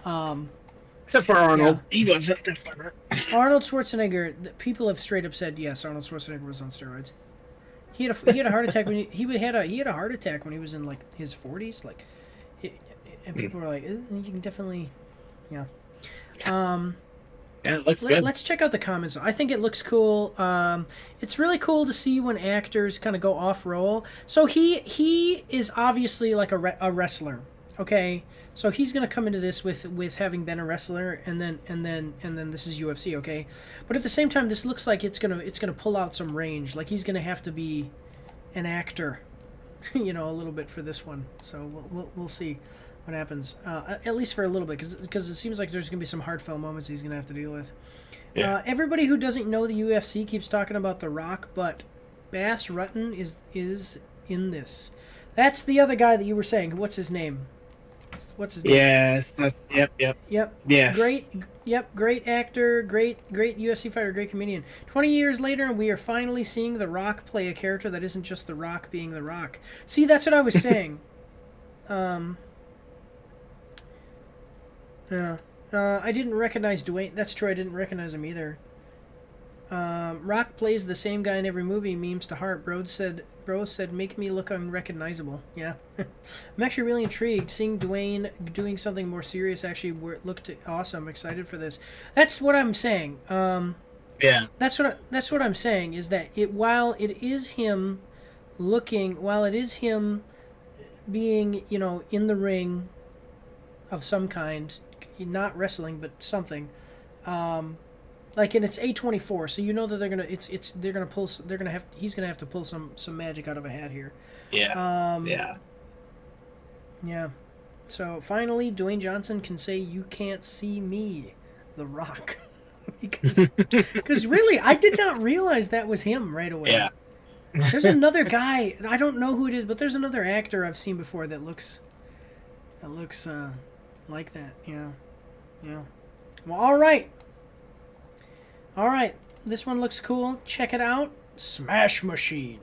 S2: Except for Arnold, he wasn't different.
S1: Arnold Schwarzenegger. People have straight up said yes. Arnold Schwarzenegger was on steroids. He had a heart attack when he had a heart attack when he was in like his 40s. Like, and people were like, you can definitely, yeah.
S2: Yeah, it looks good.
S1: Let's check out the comments. I think it looks cool. It's really cool to see when actors kind of go off role. So he is obviously like a wrestler. Okay, so he's gonna come into this with having been a wrestler, and then this is UFC. Okay, but at the same time, this looks like it's gonna pull out some range. Like he's gonna have to be an actor, a little bit for this one. So we'll see what happens, at least for a little bit, because it seems like there's going to be some heartfelt moments he's going to have to deal with. Yeah. Everybody who doesn't know the UFC keeps talking about The Rock, but Bass Rutten is in this. That's the other guy that you were saying. What's his name?
S2: Yes. Yep. Yeah.
S1: Great actor, great UFC fighter, great comedian. 20 years later, we are finally seeing The Rock play a character that isn't just The Rock being The Rock. See, that's what I was saying. Yeah. I didn't recognize Dwayne. That's true, I didn't recognize him either. Rock plays the same guy in every movie, memes to heart. Bro said, make me look unrecognizable. Yeah. I'm actually really intrigued. Seeing Dwayne doing something more serious actually looked awesome. I'm excited for this. That's what I'm saying.
S2: Yeah.
S1: That's what I'm saying, is that while it is him being, in the ring of some kind, not wrestling, but something, like, and it's A24, so you know that he's gonna have to pull some magic out of a hat here.
S2: Yeah.
S1: Yeah. So finally, Dwayne Johnson can say, "You can't see me, The Rock," because really, I did not realize that was him right away.
S2: Yeah.
S1: There's another guy, I don't know who it is, but there's another actor I've seen before that looks like that. Yeah. Well, all right. This one looks cool. Check it out. Smash Machine,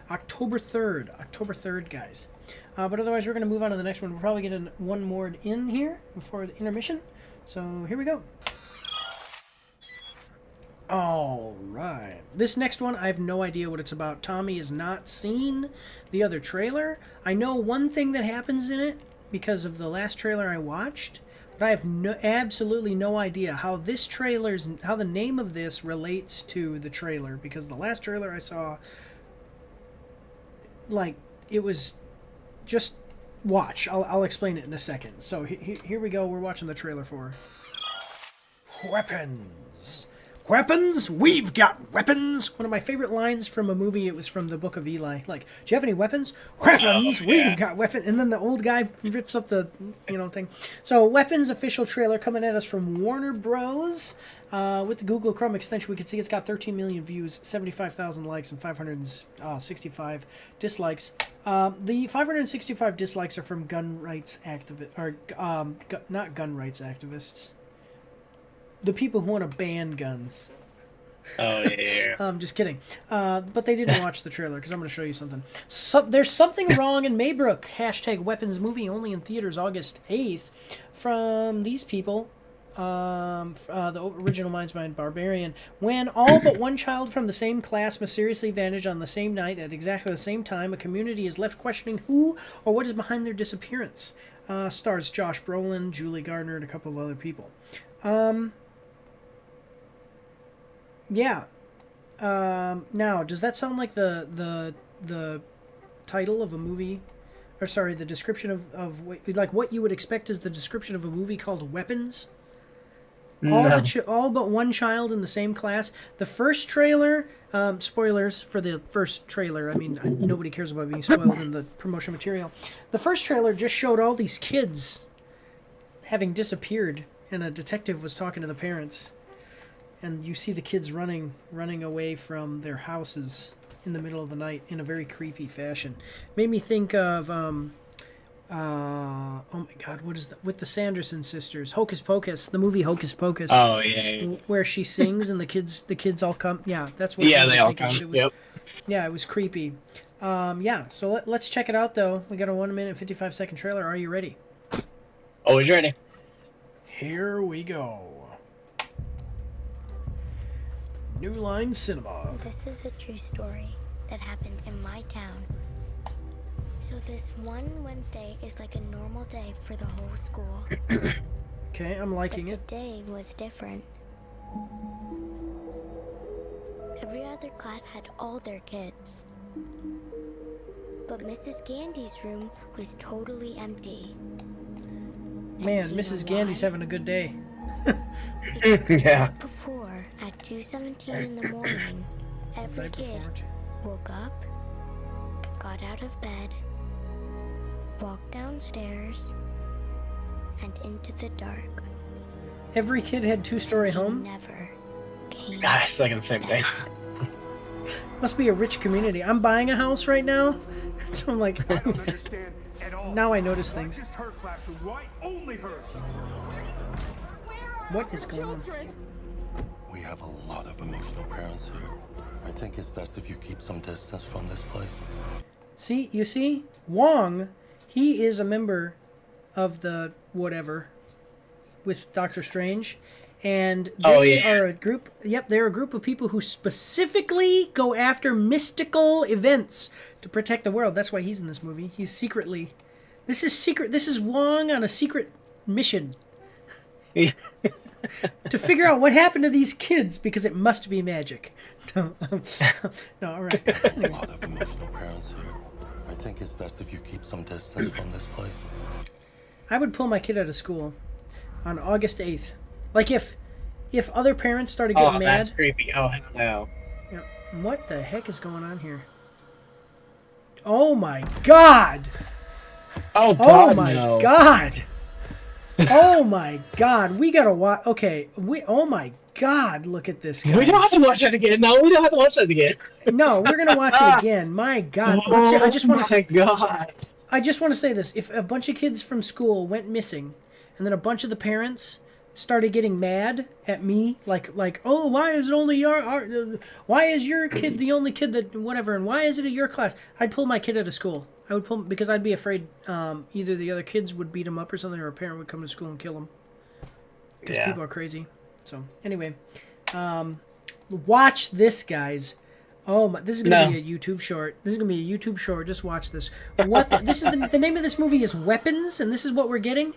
S1: October 3rd, guys. But otherwise, we're gonna move on to the next one. We'll probably get one more in here before the intermission. So here we go. All right. This next one, I have no idea what it's about. Tommy has not seen the other trailer. I know one thing that happens in it because of the last trailer I watched, but I have absolutely no idea how the name of this relates to the trailer, because the last trailer I saw, like, it was just watch. I'll explain it in a second. So here we go. We're watching the trailer for Weapons. Weapons? We've got weapons! One of my favorite lines from a movie, it was from the Book of Eli. Like, do you have any weapons? Weapons! We've got weapons! And then the old guy rips up the, thing. So, Weapons official trailer coming at us from Warner Bros. With the Google Chrome extension, we can see it's got 13 million views, 75,000 likes, and 565 dislikes. The 565 dislikes are from gun rights activists, or not gun rights activists. The people who want to ban guns.
S2: Oh, yeah.
S1: Just kidding. But they didn't watch the trailer, because I'm going to show you something. There's something wrong in Maybrook. # Weapons movie only in theaters August 8th. From these people. The original Minds Mind Barbarian. When all but one child from the same class mysteriously vanish on the same night at exactly the same time, a community is left questioning who or what is behind their disappearance. Stars Josh Brolin, Julie Gardner, and a couple of other people. Yeah. Now, does that sound like the title of a movie? Or sorry, the description of like what you would expect is the description of a movie called Weapons?
S2: No.
S1: All but one child in the same class. The first trailer, spoilers for the first trailer. I mean, nobody cares about being spoiled in the promotion material. The first trailer just showed all these kids having disappeared, and a detective was talking to the parents. And you see the kids running away from their houses in the middle of the night in a very creepy fashion. Made me think of oh my God, what is that? With the Sanderson sisters, Hocus Pocus, the movie Hocus Pocus.
S2: Oh yeah.
S1: Where she sings and the kids all come. Yeah, that's what.
S2: Yeah, they all come. Yep.
S1: Yeah, it was creepy. Yeah, so let's check it out though. We got a 1 minute 55-second trailer. Are you ready?
S2: Always ready.
S1: Here we go. New Line Cinema.
S12: This is a true story that happened in my town. So this one Wednesday is like a normal day for the whole school.
S1: Okay, I'm liking
S12: but
S1: it.
S12: Today was different. Every other class had all their kids. But Mrs. Gandy's room was totally empty.
S1: Man, Mrs. Gandy's having a good day.
S2: Yeah.
S12: Before, at 2:17 in the morning, every kid woke up, got out of bed, walked downstairs, and into the dark.
S1: Every kid had two-story home?
S12: Never came.
S2: God, it's like the same thing.
S1: Must be a rich community. I'm buying a house right now, so I'm like,
S11: I don't understand at all.
S1: now I notice things.
S11: Why just her classroom? Why only hers?
S1: What is going on?
S13: We have a lot of emotional parents here. I think it's best if you keep some distance from this place.
S1: See, you see? Wong, he is a member of the whatever with Doctor Strange. And they are a group, they're a group of people who specifically go after mystical events to protect the world. That's why he's in this movie. He's secretly, this is Wong on a secret mission. To figure out what happened to these kids, because it must be magic. No, all right.
S13: A lot of emotional parents here. I think it's best if you keep some distance from this place.
S1: I would pull my kid out of school on August 8th. Like if other parents started getting mad.
S2: That's creepy. Oh, no.
S1: Yeah. What the heck is going on here? Oh my God!
S2: Oh God,
S1: my
S2: no.
S1: God! Oh my God! We gotta watch. Okay, oh my God! Look at this, guys.
S2: We don't have to watch that again. No, we don't have to watch that again.
S1: No, we're gonna watch it again. My God! Let's see, I just want to say.
S2: God.
S1: I just want to say this: if a bunch of kids from school went missing, and then a bunch of the parents started getting mad at me, like, oh, why is it only why is your kid the only kid that whatever, and why is it at your class? I'd pull my kid out of school. I would pull because I'd be afraid either the other kids would beat him up or something, or a parent would come to school and kill him. Because people are crazy. So anyway, watch this, guys. Oh my! This is gonna be a YouTube short. This is gonna be a YouTube short. Just watch this. This is the name of this movie is Weapons, and this is what we're getting.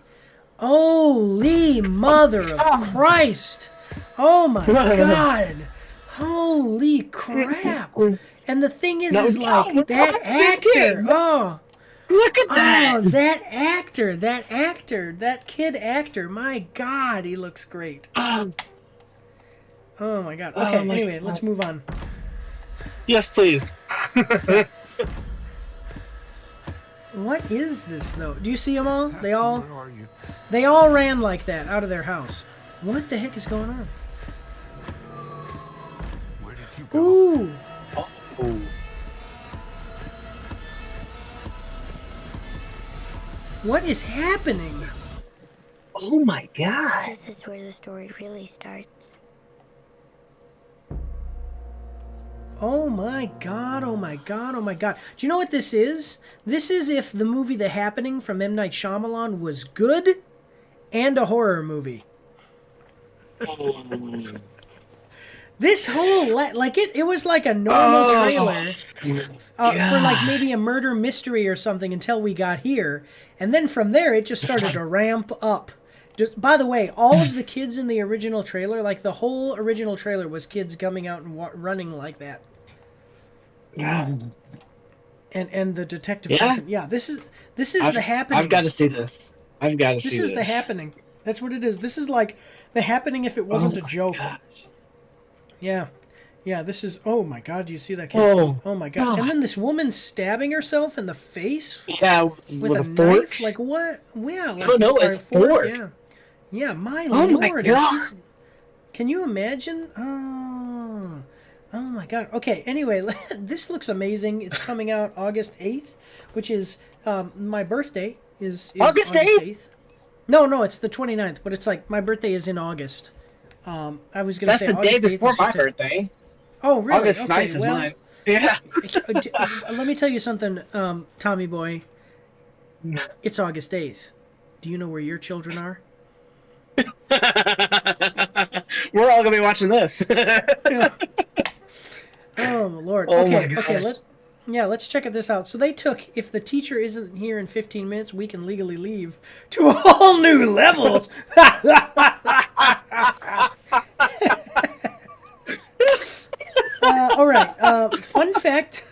S1: Holy mother of Christ! Oh my God! Holy crap! And the thing is like that actor. Oh,
S2: look at that!
S1: Oh, that actor, that kid actor. My God, he looks great. Oh my god.
S2: Oh
S1: Okay,
S2: my
S1: anyway,
S2: God.
S1: let's move on.
S2: Yes, please.
S1: What is this though? Do you see them all? They all
S9: Where are you?
S1: they all ran like that out of their house. What the heck is going on?
S9: Where did you go?
S1: Ooh.
S2: Oh.
S1: What is happening?
S2: Oh my God.
S12: This is where the story really starts.
S1: Oh my god, oh my god, oh my god. Do you know what this is? This is if the movie The Happening from M. Night Shyamalan was good and a horror movie. This whole, like it was like a normal trailer for like maybe a murder mystery or something until we got here. And then from there, it just started to ramp up. Just, by the way, all of the kids in the original trailer, like the whole original trailer was kids coming out and running like that. And the detective. Yeah, this is The Happening.
S2: I've got to see this. I've got to see this.
S1: This is The Happening. That's what it is. This is like The Happening if it wasn't a joke. Yeah. Yeah, this is... Oh, my God. Do you see that kid? Oh my God. And then this woman stabbing herself in the face?
S2: Yeah,
S1: with a
S2: fork.
S1: knife? Like, what? Yeah. Like,
S2: No, it's a fork.
S1: Yeah. Yeah, my
S2: Oh my
S1: Lord.
S2: God.
S1: Can you imagine? Oh, my God. Okay, anyway, this looks amazing. It's coming out August 8th, which is my birthday. Is
S2: August 8th?
S1: No, it's the 29th, but it's like my birthday is in August. I was going to say
S2: That's the
S1: August
S2: day
S1: 8th
S2: before
S1: is
S2: my
S1: just
S2: birthday.
S1: Oh, really?
S2: August 9th
S1: Okay,
S2: is
S1: well,
S2: mine. Yeah.
S1: let me tell you something, Tommy boy. It's August 8th. Do you know where your children are?
S2: We're all gonna be watching this.
S1: Oh, Lord.
S2: Oh
S1: Okay,
S2: my
S1: okay.
S2: gosh.
S1: Let's check this out. So they took, if the teacher isn't here in 15 minutes, we can legally leave, to a whole new level. All right. Fun fact.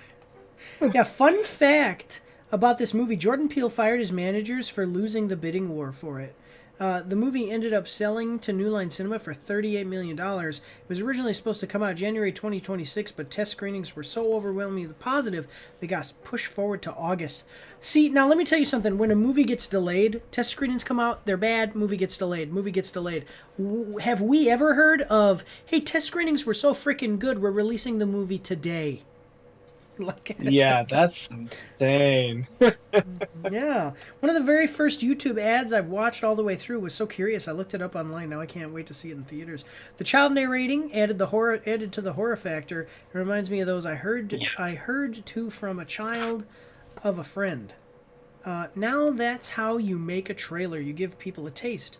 S1: Yeah, fun fact about this movie. Jordan Peele fired his managers for losing the bidding war for it. The movie ended up selling to New Line Cinema for $38 million. It was originally supposed to come out January 2026, but test screenings were so overwhelmingly positive they got pushed forward to August. See, now let me tell you something. When a movie gets delayed, test screenings come out, they're bad, movie gets delayed, movie gets delayed. Have we ever heard of, hey, test screenings were so freaking good, we're releasing the movie today?
S2: Yeah, that's insane.
S1: Yeah. One of the very first YouTube ads I've watched all the way through was so curious. I looked it up online. Now I can't wait to see it in theaters. The child narrating added to the horror factor. It reminds me of those I heard too from a child of a friend. Now that's how you make a trailer. You give people a taste.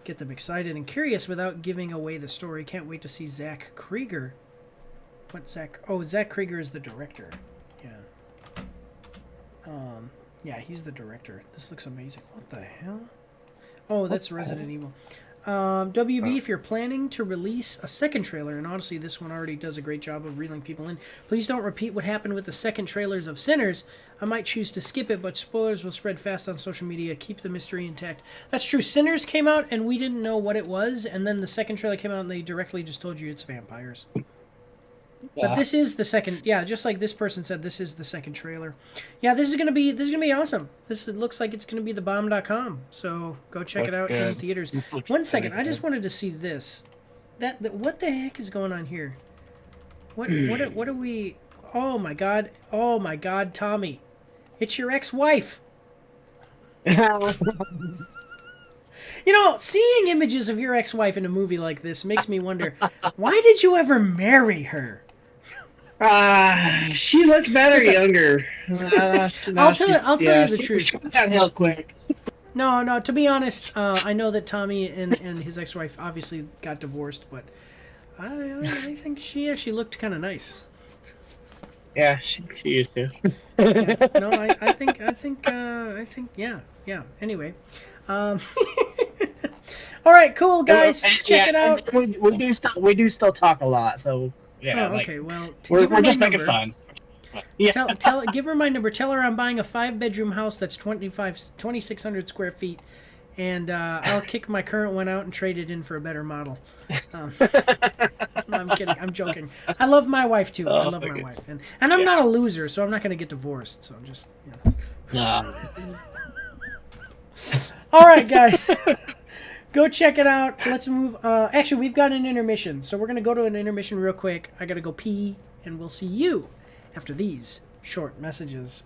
S1: Get them excited and curious without giving away the story. Can't wait to see Zach Krieger. Zach Krieger is the director. Yeah. Yeah, he's the director. This looks amazing. What the hell? Oh, that's Resident Evil. WB, if you're planning to release a second trailer, and honestly this one already does a great job of reeling people in, please don't repeat what happened with the second trailers of Sinners. I might choose to skip it, but spoilers will spread fast on social media. Keep the mystery intact. That's true. Sinners came out and we didn't know what it was, and then the second trailer came out and they directly just told you it's vampires. But this is the second, yeah, just like this person said, this is the second trailer. Yeah, this is gonna be awesome. It looks like it's gonna be thebomb.com. So go check it out in theaters. 1 second, I just wanted to see this. What the heck is going on here? What are we? Oh my God, Tommy, it's your ex-wife. You know, seeing images of your ex-wife in a movie like this makes me wonder, why did you ever marry her?
S2: She looked better younger.
S1: I'll tell you the truth.
S2: She went downhill quick.
S1: No, to be honest, I know that Tommy and his ex-wife obviously got divorced, but I think she actually looked kind of nice.
S2: Yeah, she used to.
S1: Yeah, no, I think, yeah. Anyway. All right, cool, guys. Check it out.
S2: We do still talk a lot, so yeah.
S1: Oh, okay, well,
S2: we're just making fun. Yeah.
S1: Give her my number. Tell her I'm buying a 5-bedroom house that's 2,600 square feet, and I'll kick my current one out and trade it in for a better model. No, I'm kidding. I'm joking. I love my wife too. I love my wife, and I'm not a loser, so I'm not gonna get divorced. So just All right, guys. Go check it out. Let's move. Actually, we've got an intermission, so we're gonna go to an intermission real quick. I gotta go pee, and we'll see you after these short messages.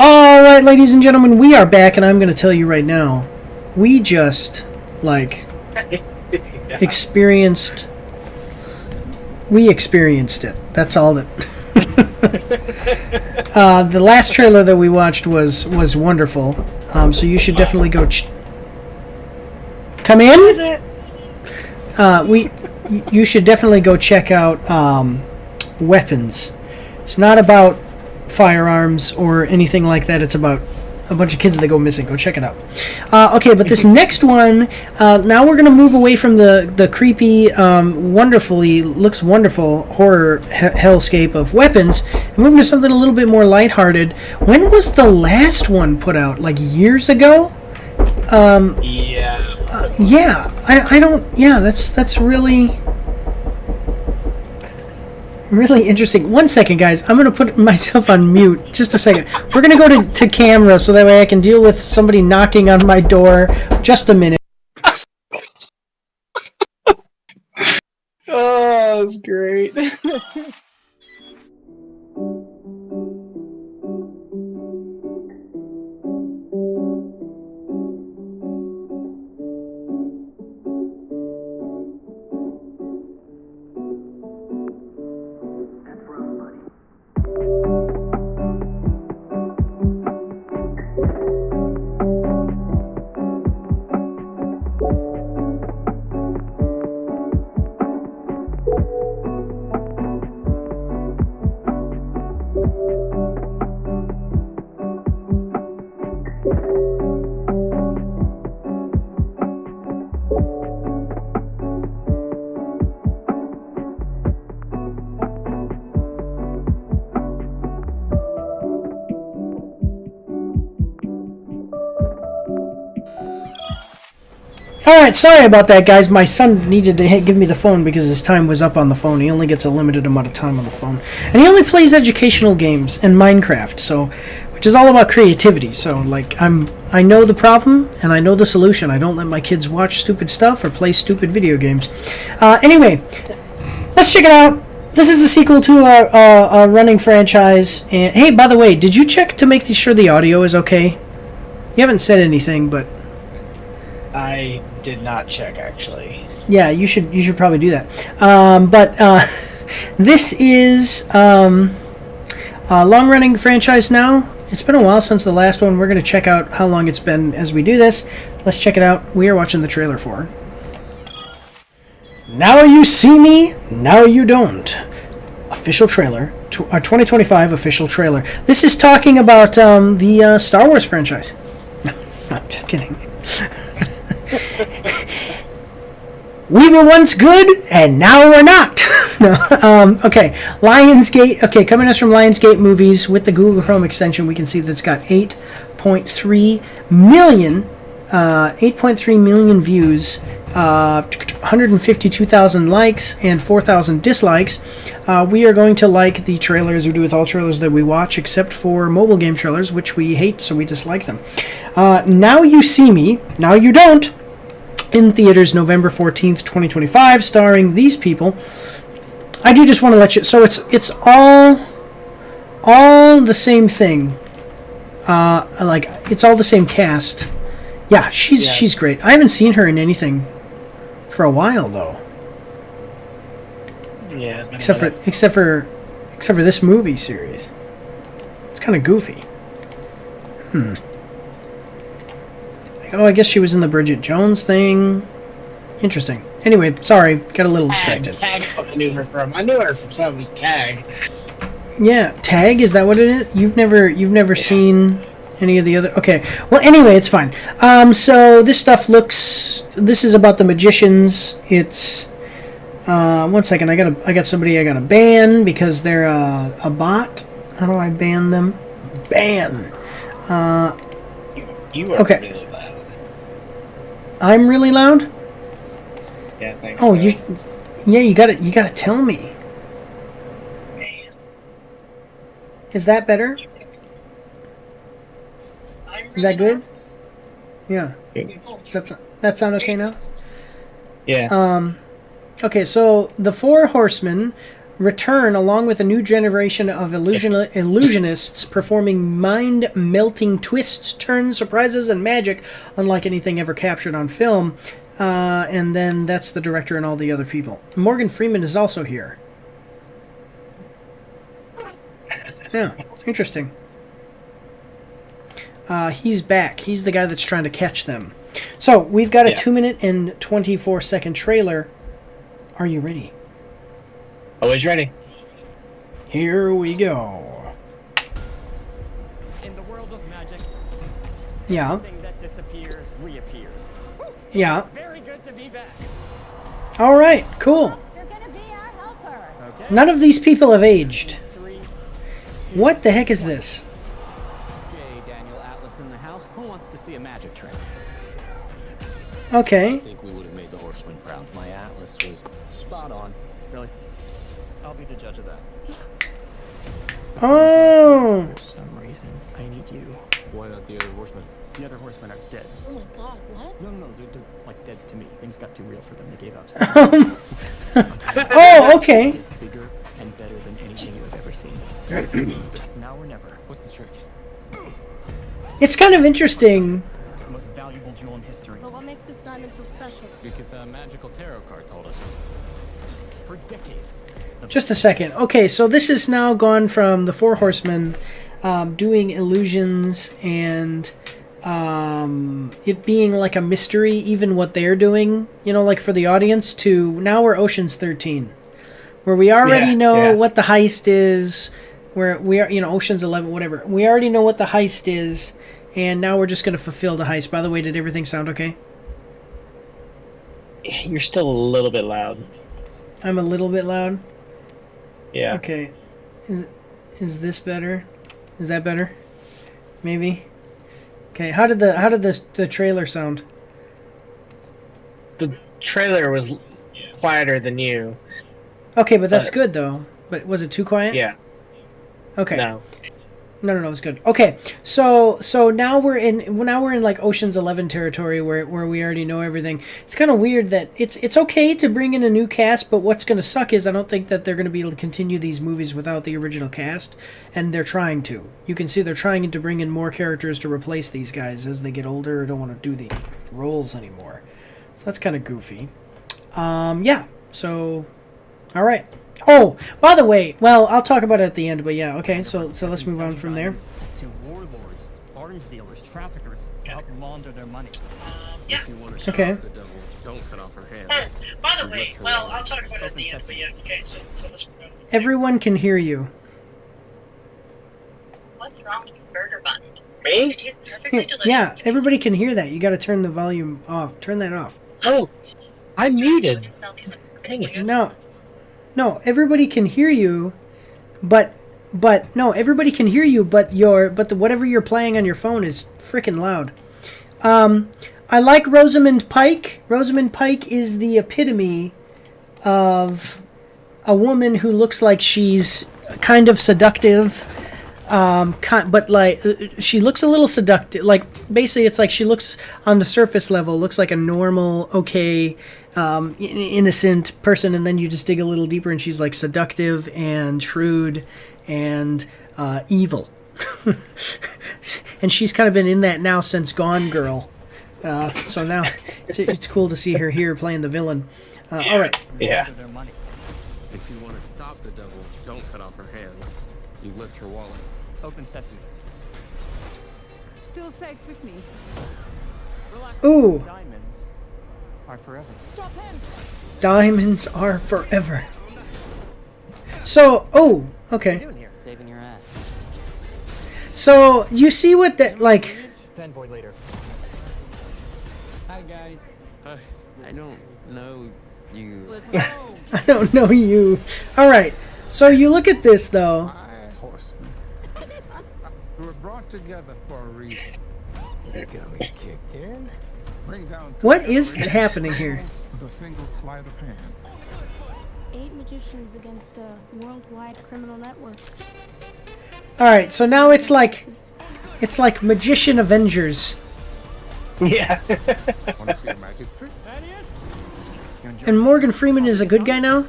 S1: All right, ladies and gentlemen, we are back, and I'm going to tell you right now, we just experienced it. That's all that. The last trailer that we watched was wonderful. So you should definitely go come in. You should definitely go check out Weapons. It's not about firearms or anything like that. It's about a bunch of kids that go missing. Go check it out. Okay, but this next one, now we're going to move away from the creepy, looks wonderful horror hellscape of Weapons and move into something a little bit more lighthearted. When was the last one put out? Like years ago? Yeah. I don't. Yeah, that's really interesting. One second, guys. I'm going to put myself on mute. Just a second. We're going to go to camera so that way I can deal with somebody knocking on my door. Just a minute.
S2: Oh, that's great.
S1: Alright, sorry about that, guys. My son needed to give me the phone because his time was up on the phone. He only gets a limited amount of time on the phone. And he only plays educational games and Minecraft, so which is all about creativity. So, like, I know the problem and I know the solution. I don't let my kids watch stupid stuff or play stupid video games. Anyway, let's check it out. This is the sequel to a running franchise. And hey, by the way, did you check to make sure the audio is okay? You haven't said anything, but
S2: I did not check, actually.
S1: yeah, you should probably do that. This is a long-running franchise now. It's been a while since the last one. We're going to check out how long it's been as we do this. Let's check it out. We are watching the trailer for it. Now you see me, now you don't. Official trailer. 2025 official trailer. This is talking about the Star Wars franchise. No, I'm just kidding. We were once good, and now we're not. No, okay. Lionsgate. Okay, coming to us from Lionsgate Movies with the Google Chrome extension, we can see that it's got 8.3 million views, 152,000 likes, and 4,000 dislikes. We are going to like the trailers we do with all trailers that we watch, except for mobile game trailers, which we hate, so we dislike them. Now You See Me, Now You Don't. In theaters November 14th, 2025, starring these people. I do just want to let you... So it's all the same thing. Like, it's all the same cast. Yeah, she's great. I haven't seen her in anything for a while, though.
S2: Yeah.
S1: Except for this movie series. It's kind of goofy. Oh, I guess she was in the Bridget Jones thing. Interesting. Anyway, sorry, got a little distracted.
S2: Tag's what I knew her from. I knew her from somebody's Tag.
S1: Yeah, Tag, is that what it is? You've never seen any of the other... Okay, well, anyway, it's fine. So this stuff looks... This is about the magicians. It's... one second, I got somebody I gotta ban because they're a bot. How do I ban them? Ban!
S2: You are
S1: okay.
S2: really loud.
S1: I'm really loud?
S2: Yeah, thanks.
S1: Oh, you gotta tell me.
S2: Man.
S1: Is that better? Is that good? Yeah. Does that sound okay now?
S2: Yeah.
S1: Okay, so the Four Horsemen return along with a new generation of illusionists performing mind-melting twists, turns, surprises, and magic unlike anything ever captured on film. And then that's the director and all the other people. Morgan Freeman is also here. Yeah, interesting. He's back. He's the guy that's trying to catch them. So, we've got a 2-minute and 24-second trailer. Are you ready?
S2: Always ready.
S1: Here we go.
S14: In the world of magic,
S1: yeah.
S14: Everything that disappears reappears.
S1: Yeah.
S14: It's very good to be back.
S1: All right, cool.
S15: You're gonna be our helper.
S14: Okay.
S1: None of these people have aged. What the heck is this?
S14: J. Daniel Atlas in the house. Who wants to see a magic trick?
S1: Okay.
S13: I think we would have made the horseman proud. My Atlas was spot on.
S14: Really? I'll be the judge of that.
S1: Oh.
S14: For some reason, I need you.
S13: Why not the other horsemen?
S14: The other horsemen are dead.
S12: Oh my god, what?
S14: No, they're like dead to me. Things got too real for them. They gave up.
S1: Oh, okay.
S14: It's bigger and better than anything you have ever seen. It's now or never. What's the trick?
S1: It's kind of interesting.
S14: It's the most valuable jewel in history.
S15: But what makes this diamond so special?
S13: Because a magical tarot card told us.
S14: For decades.
S1: Just a second. Okay, so this has now gone from the Four Horsemen doing illusions and it being like a mystery, even what they're doing, you know, like for the audience, to now we're Ocean's 13, where we already know what the heist is, where we are, you know, Ocean's 11, whatever. We already know what the heist is, and now we're just going to fulfill the heist. By the way, did everything sound okay?
S2: You're still a little bit loud.
S1: I'm a little bit loud?
S2: Yeah.
S1: Okay. Is this better? Is that better? Maybe. Okay. How did the trailer sound?
S2: the trailer was quieter than you.
S1: Okay, but that's good though. But was it too quiet?
S2: Yeah.
S1: Okay.
S2: No.
S1: No, it's good. Okay, so now we're in like Ocean's 11 territory where we already know everything. It's kind of weird that it's okay to bring in a new cast, but what's going to suck is I don't think that they're going to be able to continue these movies without the original cast, and they're trying to. You can see they're trying to bring in more characters to replace these guys as they get older or don't want to do the roles anymore. So that's kind of goofy. Yeah. So, all right. Oh, by the way, well, I'll talk about it at the end, but yeah, okay, so let's move on from there.
S14: To warlords, arms dealers, traffickers, to help launder their money.
S16: If you want to
S1: Okay.
S16: stop the devil, don't cut off her hands.
S2: By the
S16: You
S2: way,
S16: lift her
S2: well,
S16: wallet.
S2: I'll talk about it at the end, but yeah, okay, so let's move on.
S1: Everyone can hear you.
S17: What's wrong with this burger bun?
S2: Me?
S17: It tastes perfectly delicious.
S1: Yeah, everybody can hear that. You got to turn the volume off. Turn that off.
S2: Oh, I'm muted. Dang it.
S1: No, everybody can hear you, but no, everybody can hear you, but whatever you're playing on your phone is freaking loud. I like Rosamund Pike. Rosamund Pike is the epitome of a woman who looks like she's kind of seductive, but like she looks a little seductive. Like basically, it's like she looks on the surface level looks like a normal, okay, innocent person, and then you just dig a little deeper, and she's like seductive and shrewd and evil. And she's kind of been in that now since Gone Girl. So now it's cool to see her here playing the villain. All right.
S2: Yeah.
S16: If you want to stop the devil, don't cut off her hands. You lift her wallet.
S14: Open sesame.
S15: Still safe with me.
S14: Relax.
S1: Ooh.
S14: Diamonds are forever.
S15: Stop him!
S1: Diamonds are forever. So, oh, okay.
S14: What are you doing here? Saving your ass.
S1: So you see what that like?
S14: Fanboy later. Hi guys.
S7: I don't know you.
S14: Let's go.
S1: I don't know you. All right. So you look at this though.
S11: Horsemen. We were brought together for a reason.
S7: Gummy kicked in.
S11: Bring down
S1: What is happening here?
S11: with a single sleight of hand.
S15: 8 magicians against a worldwide criminal network.
S1: All right. So now it's like Magician Avengers.
S2: Yeah.
S11: Want to see a magic trick?
S1: And Morgan Freeman is a good guy now?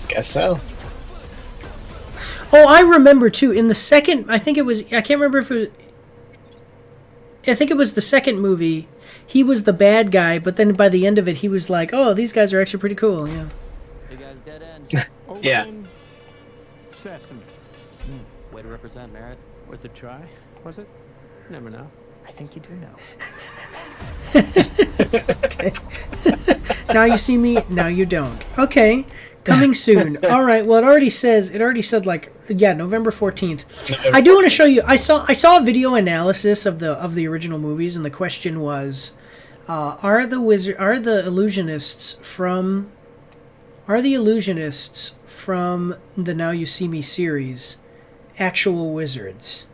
S2: Guess so.
S1: Oh, I remember too. In the second, I think it was, I can't remember if it was, I think it was the second movie, he was the bad guy, but then by the end of it, he was like, oh, these guys are actually pretty cool, yeah.
S14: You guys dead end.
S2: Yeah.
S11: Sesame.
S14: Way to represent, Merritt.
S7: Worth a try, was it? Never know.
S14: I think you do know.
S1: Okay. Now you see me, now you don't. Okay. Coming soon. All right. Well, it already said like, yeah, November 14th. I do want to show you. I saw a video analysis of the original movies, and the question was, are the illusionists from the Now You See Me series actual wizards?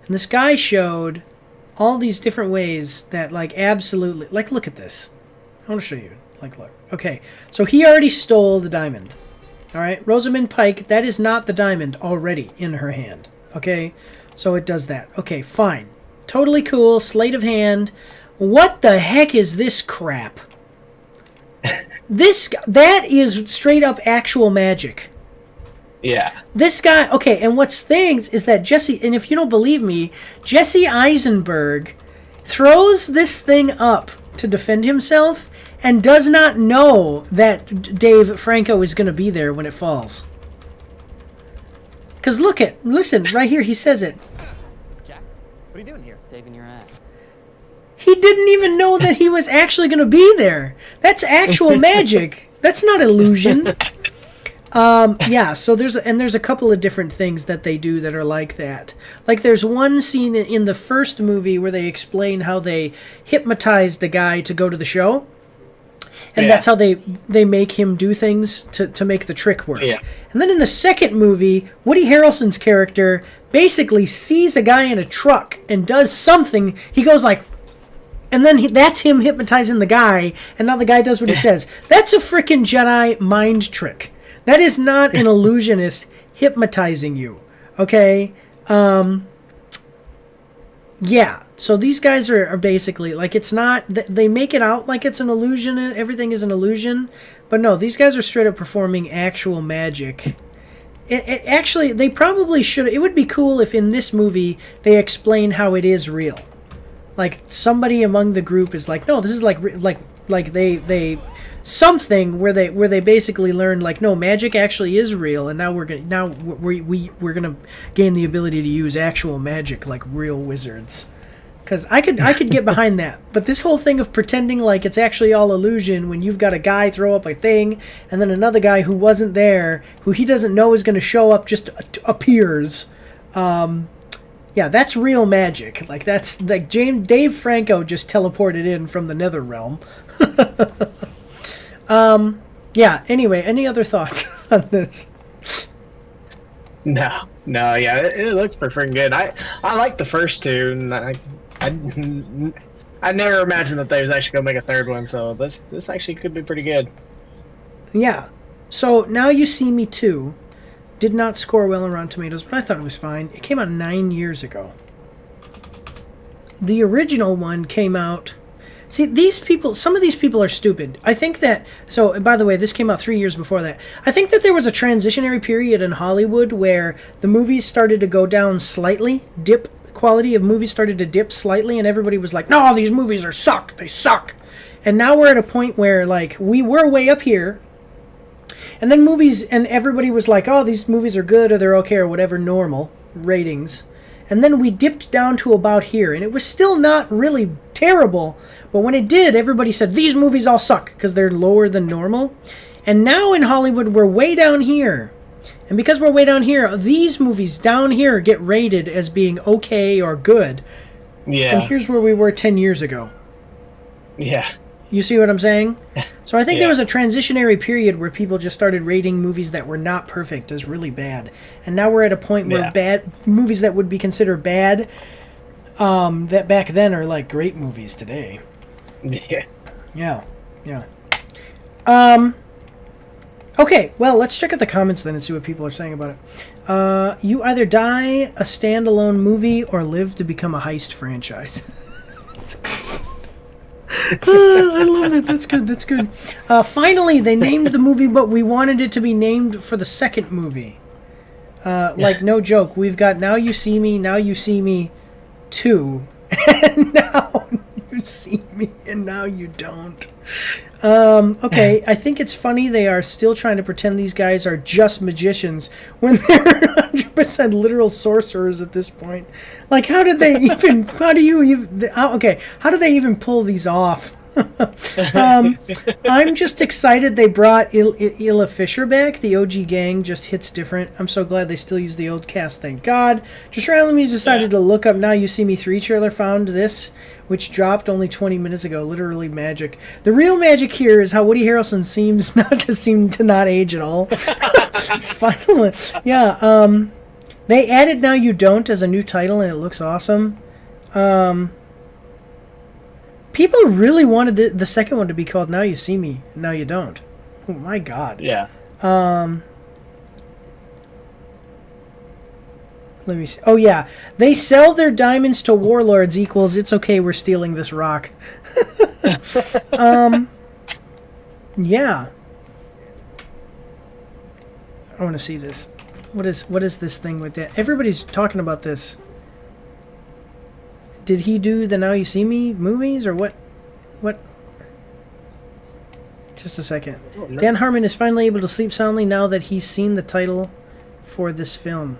S1: And this guy showed all these different ways that, like, absolutely, like, look at this. I want to show you. Like, look. Okay, so he already stole the diamond. All right, Rosamund Pike, that is not the diamond already in her hand. Okay, so it does that. Okay, fine. Totally cool. Sleight of hand. What the heck is this crap? That is straight up actual magic.
S2: Yeah.
S1: This guy, okay, and what's things is that Jesse, and if you don't believe me, Jesse Eisenberg throws this thing up to defend himself and does not know that Dave Franco is going to be there when it falls. Because listen, right here, he says it.
S14: Jack, what are you doing here? Saving your ass.
S1: He didn't even know that he was actually going to be there. That's actual magic. That's not illusion. Yeah, so there's a couple of different things that they do that are like that. Like there's one scene in the first movie where they explain how they hypnotized a guy to go to the show. And that's how they make him do things to make the trick work.
S2: Yeah.
S1: And then in the second movie, Woody Harrelson's character basically sees a guy in a truck and does something. He goes like, And then that's him hypnotizing the guy, and now the guy does what he says. That's a frickin' Jedi mind trick. That is not an illusionist hypnotizing you. Okay? Yeah. So these guys are basically, like, it's not... They make it out like it's an illusion. Everything is an illusion. But no, these guys are straight up performing actual magic. It actually, they probably should... It would be cool if in this movie they explain how it is real. Like, somebody among the group is like, no, this is like they something where they basically learn, like, no, magic actually is real, and now we're gonna gain the ability to use actual magic like real wizards. Because I could get behind that, but this whole thing of pretending like it's actually all illusion when you've got a guy throw up a thing, and then another guy who wasn't there, who he doesn't know is going to show up, just appears. Yeah, that's real magic. Like, that's like Dave Franco just teleported in from the Nether Realm. Yeah. Anyway, any other thoughts on this?
S2: No, yeah, it looks pretty freaking good. I like the first two, and I never imagined that they was actually gonna make a third one. So this actually could be pretty good.
S1: Yeah. So Now You See Me 2 did not score well on Rotten Tomatoes, but I thought it was fine. It came out 9 years ago. The original one came out... See, some of these people are stupid. I think that... So, by the way, this came out 3 years before that. I think that there was a transitionary period in Hollywood where the movies started to go down slightly, the quality of movies started to dip slightly, and everybody was like, no, these movies suck. They suck. And now we're at a point where, like, we were way up here, and then everybody was like, oh, these movies are good, or they're okay, or whatever, normal ratings. And then we dipped down to about here, and it was still not really terrible, but when it did, everybody said, these movies all suck, because they're lower than normal. And now in Hollywood, we're way down here. And because we're way down here, these movies down here get rated as being okay or good.
S2: Yeah.
S1: And here's where we were 10 years ago.
S2: Yeah.
S1: You see what I'm saying? So I think there was a transitionary period where people just started rating movies that were not perfect as really bad. And now we're at a point where bad movies that would be considered bad, that back then are like great movies today. Yeah. Okay, well, let's check out the comments then and see what people are saying about it. You either die a standalone movie or live to become a heist franchise. I love it. That's good. Finally, they named the movie, but we wanted it to be named for the second movie. Like, no joke. We've got Now You See Me 2, and Now You See Me, and Now You Don't. Okay, I think it's funny they are still trying to pretend these guys are just magicians when they're 100% literal sorcerers at this point. Like, how did they even, how do they even pull these off? I'm just excited they brought Illa Fisher back. The OG gang just hits different. I'm so glad they still use the old cast, thank God. Just randomly decided to look up Now You See Me 3 trailer, found this, which dropped only 20 minutes ago. Literally magic. The real magic here is how Woody Harrelson seems to not age at all. Finally, they added Now You Don't as a new title, and it looks awesome. People really wanted the second one to be called Now You See Me, Now You Don't. Oh my God.
S2: Yeah.
S1: Let me see. Oh yeah, they sell their diamonds to warlords equals it's okay, we're stealing this rock. Yeah. I want to see this. What is this thing with that? Everybody's talking about this. Did he do the Now You See Me movies or what? What? Just a second. Dan Harmon is finally able to sleep soundly now that he's seen the title for this film.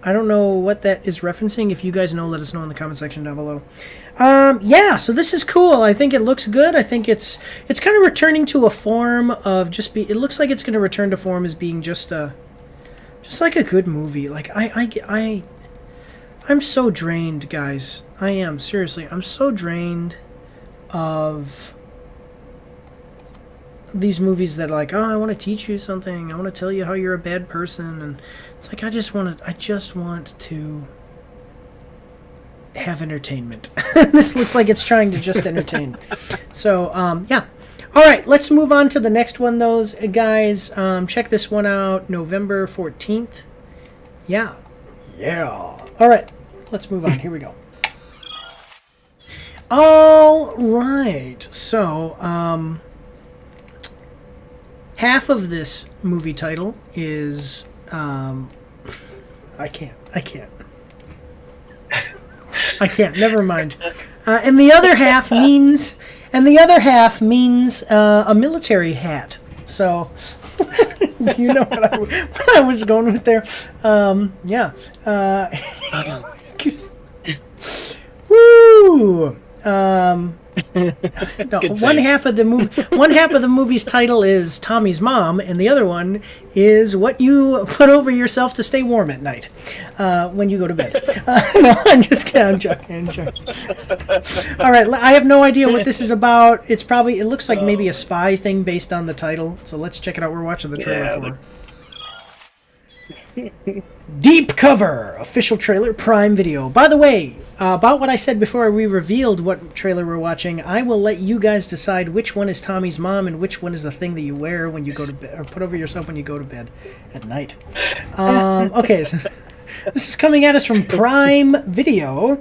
S1: I don't know what that is referencing. If you guys know, let us know in the comment section down below. Yeah, so this is cool. I think it looks good. I think it's kind of returning to a form of it looks like it's going to return to form as being just like a good movie. Like I'm so drained, guys. I am, seriously. I'm so drained of these movies that like, oh, I want to teach you something. I want to tell you how you're a bad person, and it's like I just want to have entertainment. This looks like it's trying to just entertain. So, yeah. All right, let's move on to the next one, those guys. Check this one out, November 14th. Yeah. Yeah. All right, let's move on. Here we go. All right. So, half of this movie title is, I can't. Never mind. And the other half means a military hat. So, do you know what I was going with there? Yeah. Woo. No, one half of the movie's title is Tommy's Mom, and the other one is what you put over yourself to stay warm at night when you go to bed. No, I'm just kidding. I'm joking. All right, I have no idea what this is about. It looks like maybe a spy thing based on the title. So let's check it out. We're watching the trailer for Deep Cover, official trailer, Prime Video. By the way, about what I said before we revealed what trailer we're watching, I will let you guys decide which one is Tommy's mom and which one is the thing that you wear when you go to bed, or put over yourself when you go to bed at night. Okay, so this is coming at us from Prime Video.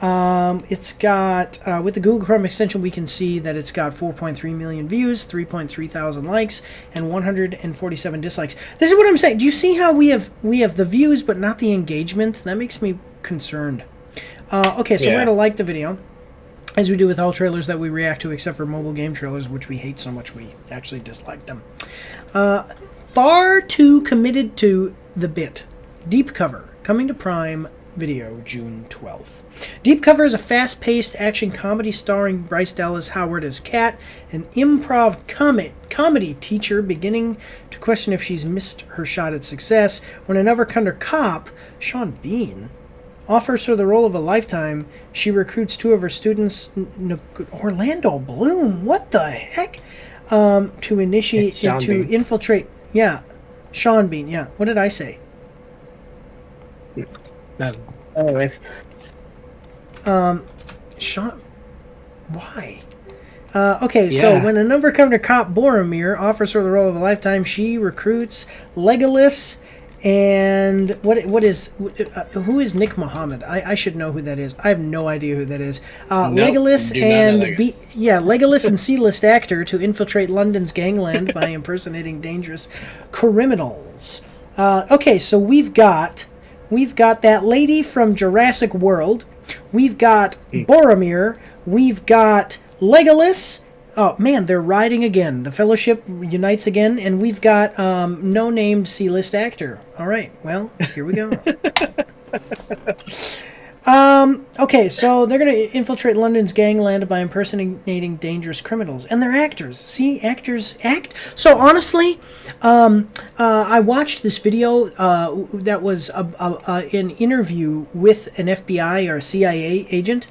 S1: It's got, with the Google Chrome extension, we can see that it's got 4.3 million views, 3.3 thousand likes, and 147 dislikes. This is what I'm saying. Do you see how we have the views but not the engagement? That makes me concerned. Okay, so we're going to like the video, as we do with all trailers that we react to, except for mobile game trailers, which we hate so much we actually dislike them. Far too committed to the bit. Deep Cover, coming to Prime Video June 12th. Deep Cover is a fast-paced action comedy starring Bryce Dallas Howard as Kat, an improv comedy teacher beginning to question if she's missed her shot at success when an undercover cop, Sean Bean, offers her the role of a lifetime. She recruits two of her students, Orlando Bloom, what the heck, to infiltrate. Yeah, Sean Bean. Yeah, what did I say?
S2: Anyways,
S1: Sean, why? Okay, so when an undercover cop, Boromir, offers her the role of a lifetime, she recruits Legolas. And who is Nick Mohammed? I should know who that is. I have no idea who that is. Legolas and C-list actor to infiltrate London's gangland by impersonating dangerous criminals. Okay, so we've got that lady from Jurassic World. We've got Boromir. We've got Legolas. Oh, man, they're riding again. The Fellowship unites again, and we've got no-named C-list actor. All right, well, here we go. Okay, so they're going to infiltrate London's gangland by impersonating dangerous criminals. And they're actors. See, actors act. So, honestly, I watched this video that was an interview with an FBI or a CIA agent.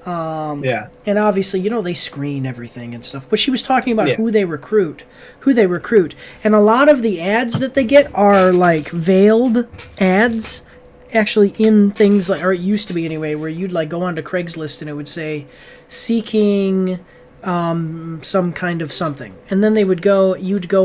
S1: And obviously, they screen everything and stuff. But she was talking about who they recruit. And a lot of the ads that they get are like veiled ads, actually in things like, or it used to be anyway, where you'd like go onto Craigslist and it would say seeking some kind of something, and then you'd go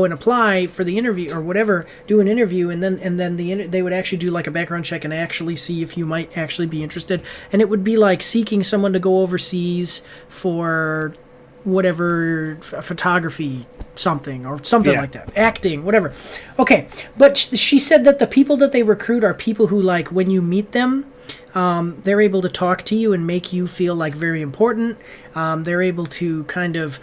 S1: and apply for the interview or whatever, do an interview, and then they would actually do like a background check and actually see if you might actually be interested, and it would be like seeking someone to go overseas for whatever, photography something or something like that, acting, whatever. Okay, but she said that the people that they recruit are people who, like, when you meet them, they're able to talk to you and make you feel like very important. They're able to kind of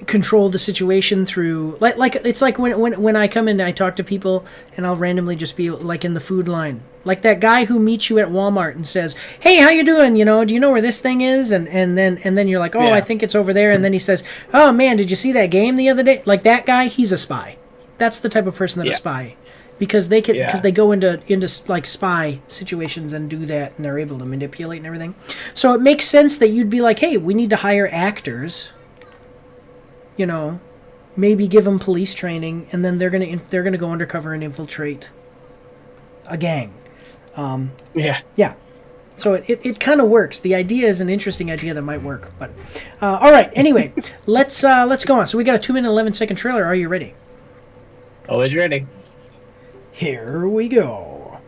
S1: control the situation through like it's like when I come in and I talk to people and I'll randomly just be like in the food line, like that guy who meets you at Walmart and says, "Hey, how you doing? Do you know where this thing is?" And then you're like, "Oh, I think it's over there." And then he says, "Oh man, did you see that game the other day?" Like that guy, he's a spy. That's the type of person that a spy. Because they go into like spy situations and do that, and they're able to manipulate and everything. So it makes sense that you'd be like, hey, we need to hire actors. Maybe give them police training, and then they're gonna go undercover and infiltrate a gang. Yeah. So it kind of works. The idea is an interesting idea that might work. But all right. Anyway, let's go on. So we got a 2-minute 11-second trailer. Are you ready?
S2: Always ready.
S1: Here we go.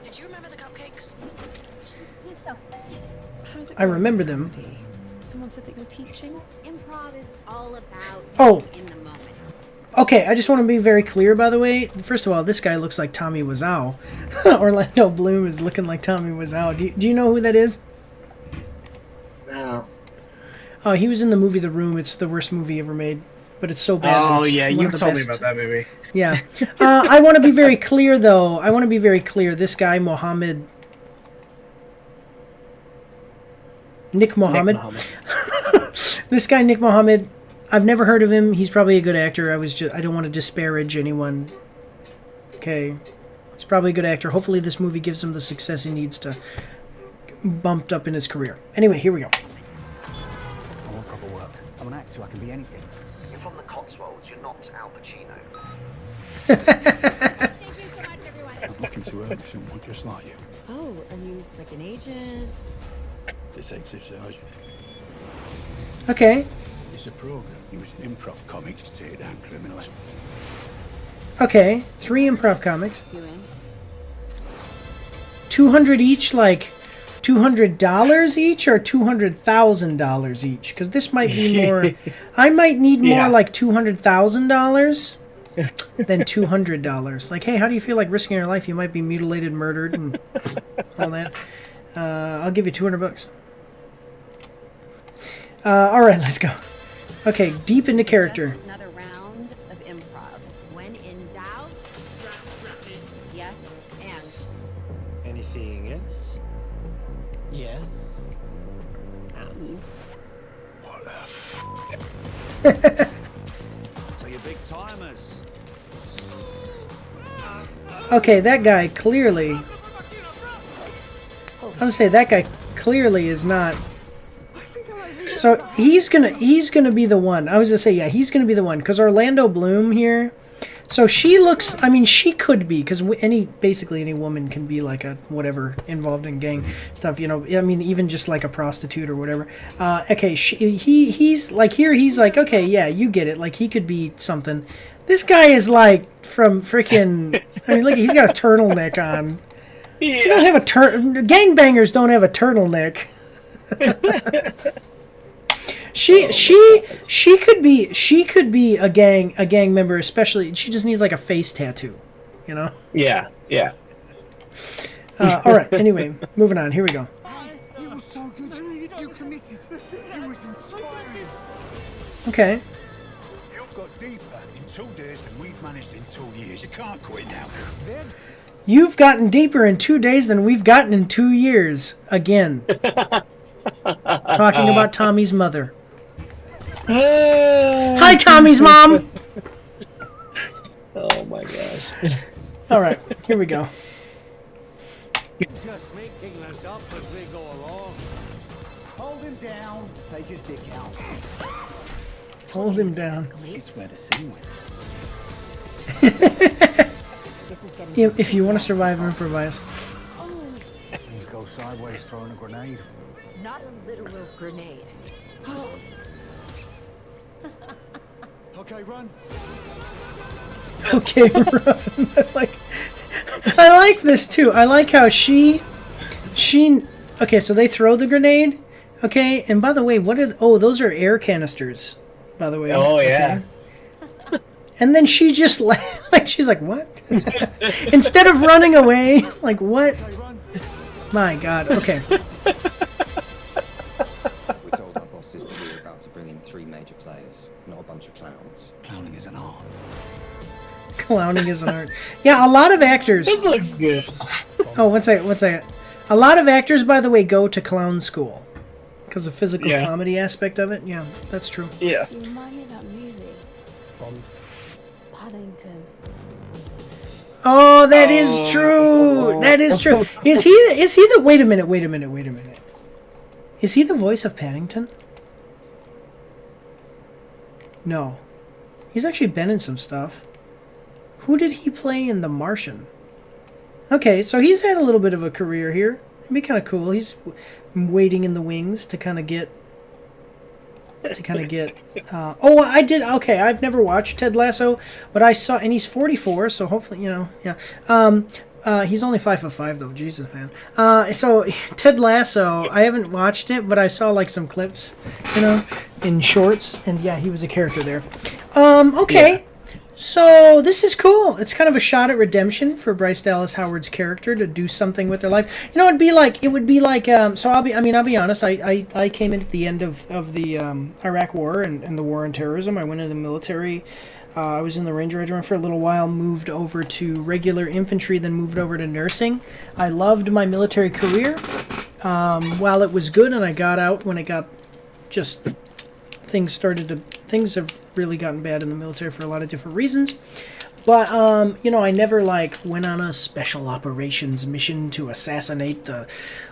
S17: Did you remember the cupcakes?
S15: How does it
S1: I
S15: go?
S1: remember them.
S15: Someone said that you're teaching?
S18: Improv is all about
S1: Oh.
S18: in the moment.
S1: Okay, I just want to be very clear, by the way. First of all, this guy looks like Tommy Wiseau. Orlando Bloom is looking like Tommy Wiseau. Do you know who that is?
S2: No.
S1: Oh, he was in the movie The Room. It's the worst movie ever made, but it's so bad.
S2: Oh
S1: that it's
S2: yeah,
S1: one
S2: you
S1: of the
S2: told me
S1: best.
S2: about that movie.
S1: Yeah. I want to be very clear, though. I want to be very clear. This guy, Nick Mohammed. This guy, Nick Mohammed, I've never heard of him. He's probably a good actor. I don't want to disparage anyone. Okay. He's probably a good actor. Hopefully this movie gives him the success he needs to bumped up in his career. Anyway, here we go.
S19: I want proper work. I'm an actor. I can be anything.
S20: You're from the Cotswolds. You're not Al Pacino.
S6: I'm looking to earn someone just like you.
S18: Oh, are you like an agent?
S6: Detective Sergeant.
S1: Okay.
S6: It's a program using improv comics to take down criminals.
S1: Okay. 3 improv comics.
S18: You in?
S1: 200 each, like $200 each or $200,000 each? Because this might be more. I might need more
S2: Yeah.
S1: like $200,000 than $200. Like, hey, how do you feel like risking your life? You might be mutilated, murdered, and all that. I'll give you $200. All right, let's go. Okay, deep into character.
S18: Another round of improv. When in doubt, yes, and
S14: Anything else? Yes. And?
S6: What the So you're big timers.
S1: Okay, that guy clearly. I was gonna say that guy clearly is not. So he's gonna be the one. I was gonna say yeah, he's gonna be the one because Orlando Bloom here. So she looks. I mean, she could be because basically any woman can be like a whatever involved in gang stuff. You know, I mean, even just like a prostitute or whatever. Okay, he's like here. He's like okay, yeah, you get it. Like he could be something. This guy is like from freaking. I mean, look, he's got a turtleneck on.
S2: Yeah.
S1: You don't have a gangbangers don't have a turtleneck. She could be a gang member, especially she just needs like a face tattoo, you know?
S2: Yeah, yeah.
S1: All right, anyway, moving on. Here we go.
S19: It was so good. You committed. It was inspiring.
S1: Okay.
S6: You've got deeper in 2 days than we've managed in 2 years. You can't quit now. Then
S1: You've gotten deeper in 2 days than we've gotten in 2 years. Again. Talking about Tommy's mother. Hi, Tommy's mom.
S2: Oh my gosh.
S1: All right, here we go.
S19: Just making us up as we go along. Hold him down. Take his dick out.
S1: Hold him down.
S6: it's where the scene went.
S1: If you want to survive, improvise.
S19: Things go sideways throwing a grenade.
S18: not a literal grenade.
S19: Okay, run.
S1: Okay, run. I like this too. I like how she. Okay, so they throw the grenade. Okay, and by the way, those are air canisters. By the way.
S2: Oh yeah.
S1: Okay. And then she just she's like, what? Instead of running away, like what? My God. Okay.
S21: We told our bosses that we were about to bring in 3 major players, not a bunch of clowns.
S6: Clowning is an art.
S1: Clowning is an art. Yeah, a lot of actors.
S2: This looks good.
S1: Oh, one second. A lot of actors, by the way, go to clown school because of physical comedy aspect of it. Yeah, that's true.
S2: Yeah.
S15: You remind me of that movie. Paddington.
S1: Oh, that is true. That is true. Is he the? Wait a minute. Is he the voice of Paddington? No. He's actually been in some stuff. Who did he play in The Martian? Okay, so he's had a little bit of a career here. It'd be kind of cool. He's waiting in the wings to kind of get. Oh, I did. Okay, I've never watched Ted Lasso, but I saw, and he's 44, so hopefully, yeah. He's only 5'5" though. Jesus, man. So Ted Lasso, I haven't watched it, but I saw like some clips, in shorts, and yeah, he was a character there. Okay. Yeah. So this is cool. It's kind of a shot at redemption for Bryce Dallas Howard's character to do something with their life. It would be like. So I'll be honest. I came into the end of the Iraq War and the war on terrorism. I went into the military. I was in the Ranger Regiment for a little while. Moved over to regular infantry, then moved over to nursing. I loved my military career. While it was good, and I got out when it got just things have really gotten bad in the military for a lot of different reasons. But, I never, went on a special operations mission to assassinate the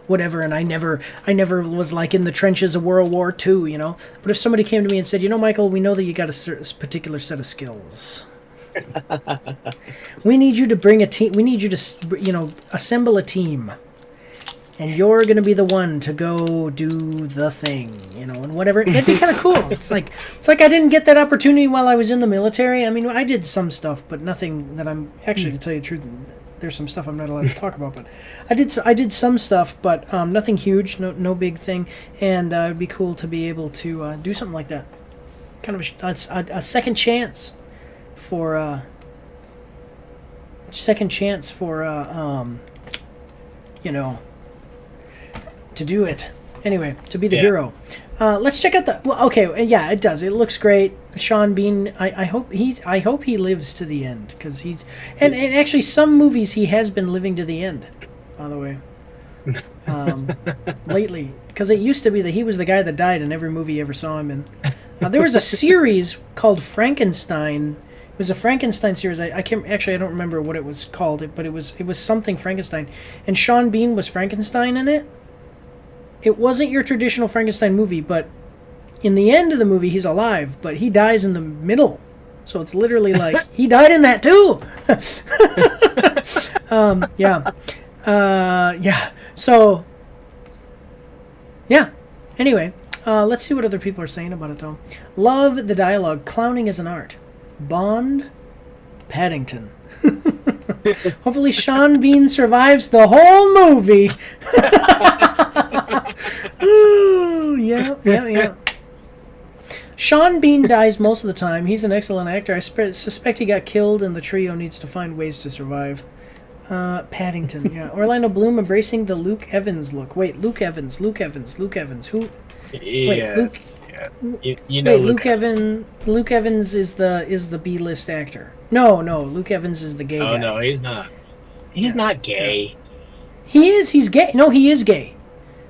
S1: whatever, and I never was, in the trenches of World War II, But if somebody came to me and said, Michael, we know that you got a particular set of skills. We need you to bring a team, we need you to, assemble a team. And you're going to be the one to go do the thing, and whatever. That'd be kind of cool. It's like I didn't get that opportunity while I was in the military. I mean, I did some stuff, but nothing that I'm... Actually, to tell you the truth, there's some stuff I'm not allowed to talk about, but I did some stuff, but nothing huge, no big thing. And it'd be cool to be able to do something like that. Kind of a second chance for... to do it. Anyway, to be the hero. Let's check out the... Well, okay, yeah, it does. It looks great. Sean Bean, I hope he lives to the end, because he's... And actually, some movies he has been living to the end, by the way. Lately. Because it used to be that he was the guy that died in every movie you ever saw him in. There was a series called Frankenstein. It was a Frankenstein series. I don't remember what it was called, but it was something Frankenstein. And Sean Bean was Frankenstein in it. It wasn't your traditional Frankenstein movie, but in the end of the movie, he's alive, but he dies in the middle. So it's literally like, he died in that too! Yeah. So, yeah. Anyway, let's see what other people are saying about it, though. Love the dialogue. Clowning is an art. Bond, Paddington. Hopefully Sean Bean survives the whole movie. Ooh, yeah. Sean Bean dies most of the time. He's an excellent actor. I suspect he got killed, and the trio needs to find ways to survive. Paddington, yeah. Orlando Bloom embracing the Luke Evans look. Wait, Luke Evans. Who? Wait, Luke. Yeah. Luke Evans is the B-list actor. No, Luke Evans is the gay guy.
S2: Oh no, he's not. He's not gay.
S1: He is. He's gay. No, he is gay.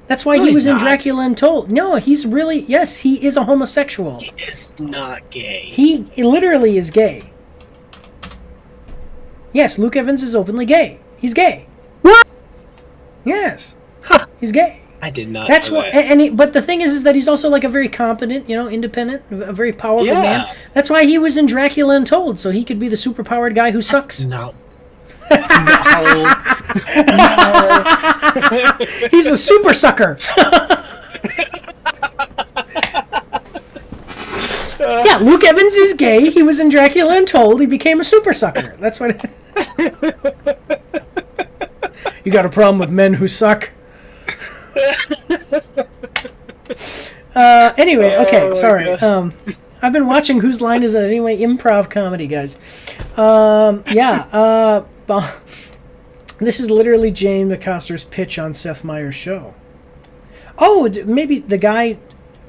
S1: That's why he was in Dracula Untold. No, he's really... Yes, he is a homosexual.
S2: He is not gay.
S1: He literally is gay. Yes, Luke Evans is openly gay. He's gay.
S2: What?
S1: Yes. Huh. He's gay.
S2: I did not.
S1: That's what. But the thing is that he's also like a very competent, independent, a very powerful man. That's why he was in Dracula Untold, so he could be the superpowered guy who sucks.
S2: No.
S1: No. He's a super sucker. Yeah, Luke Evans is gay. He was in Dracula Untold. He became a super sucker. That's what. You got a problem with men who suck? Anyway, okay, sorry. I've been watching Whose Line Is It Anyway? Improv comedy, guys. This is literally Jane McCoster's pitch on Seth Meyers' show. Oh, maybe the guy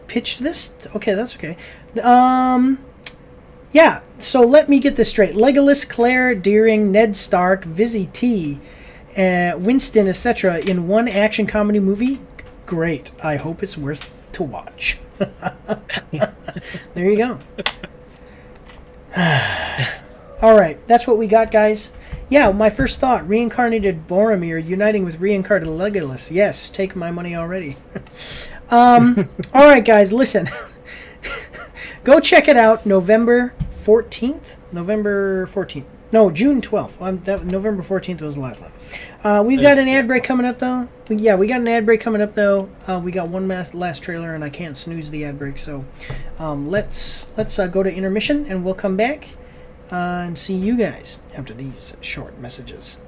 S1: pitched this? Okay, that's okay. Yeah, so let me get this straight. Legolas, Claire Deering, Ned Stark, Vizzy T, Winston, etc. in one action comedy movie? Great. I hope it's worth to watch. There you go. Alright, that's what we got, guys. Yeah, my first thought, reincarnated Boromir uniting with reincarnated Legolas. Yes, take my money already. Alright, guys, listen. Go check it out November 14th. No, June 12th. November 14th was the last one. We've got an ad break coming up, though. Yeah, we got an ad break coming up, though. We got one last trailer, and I can't snooze the ad break. So let's go to intermission, and we'll come back and see you guys after these short messages.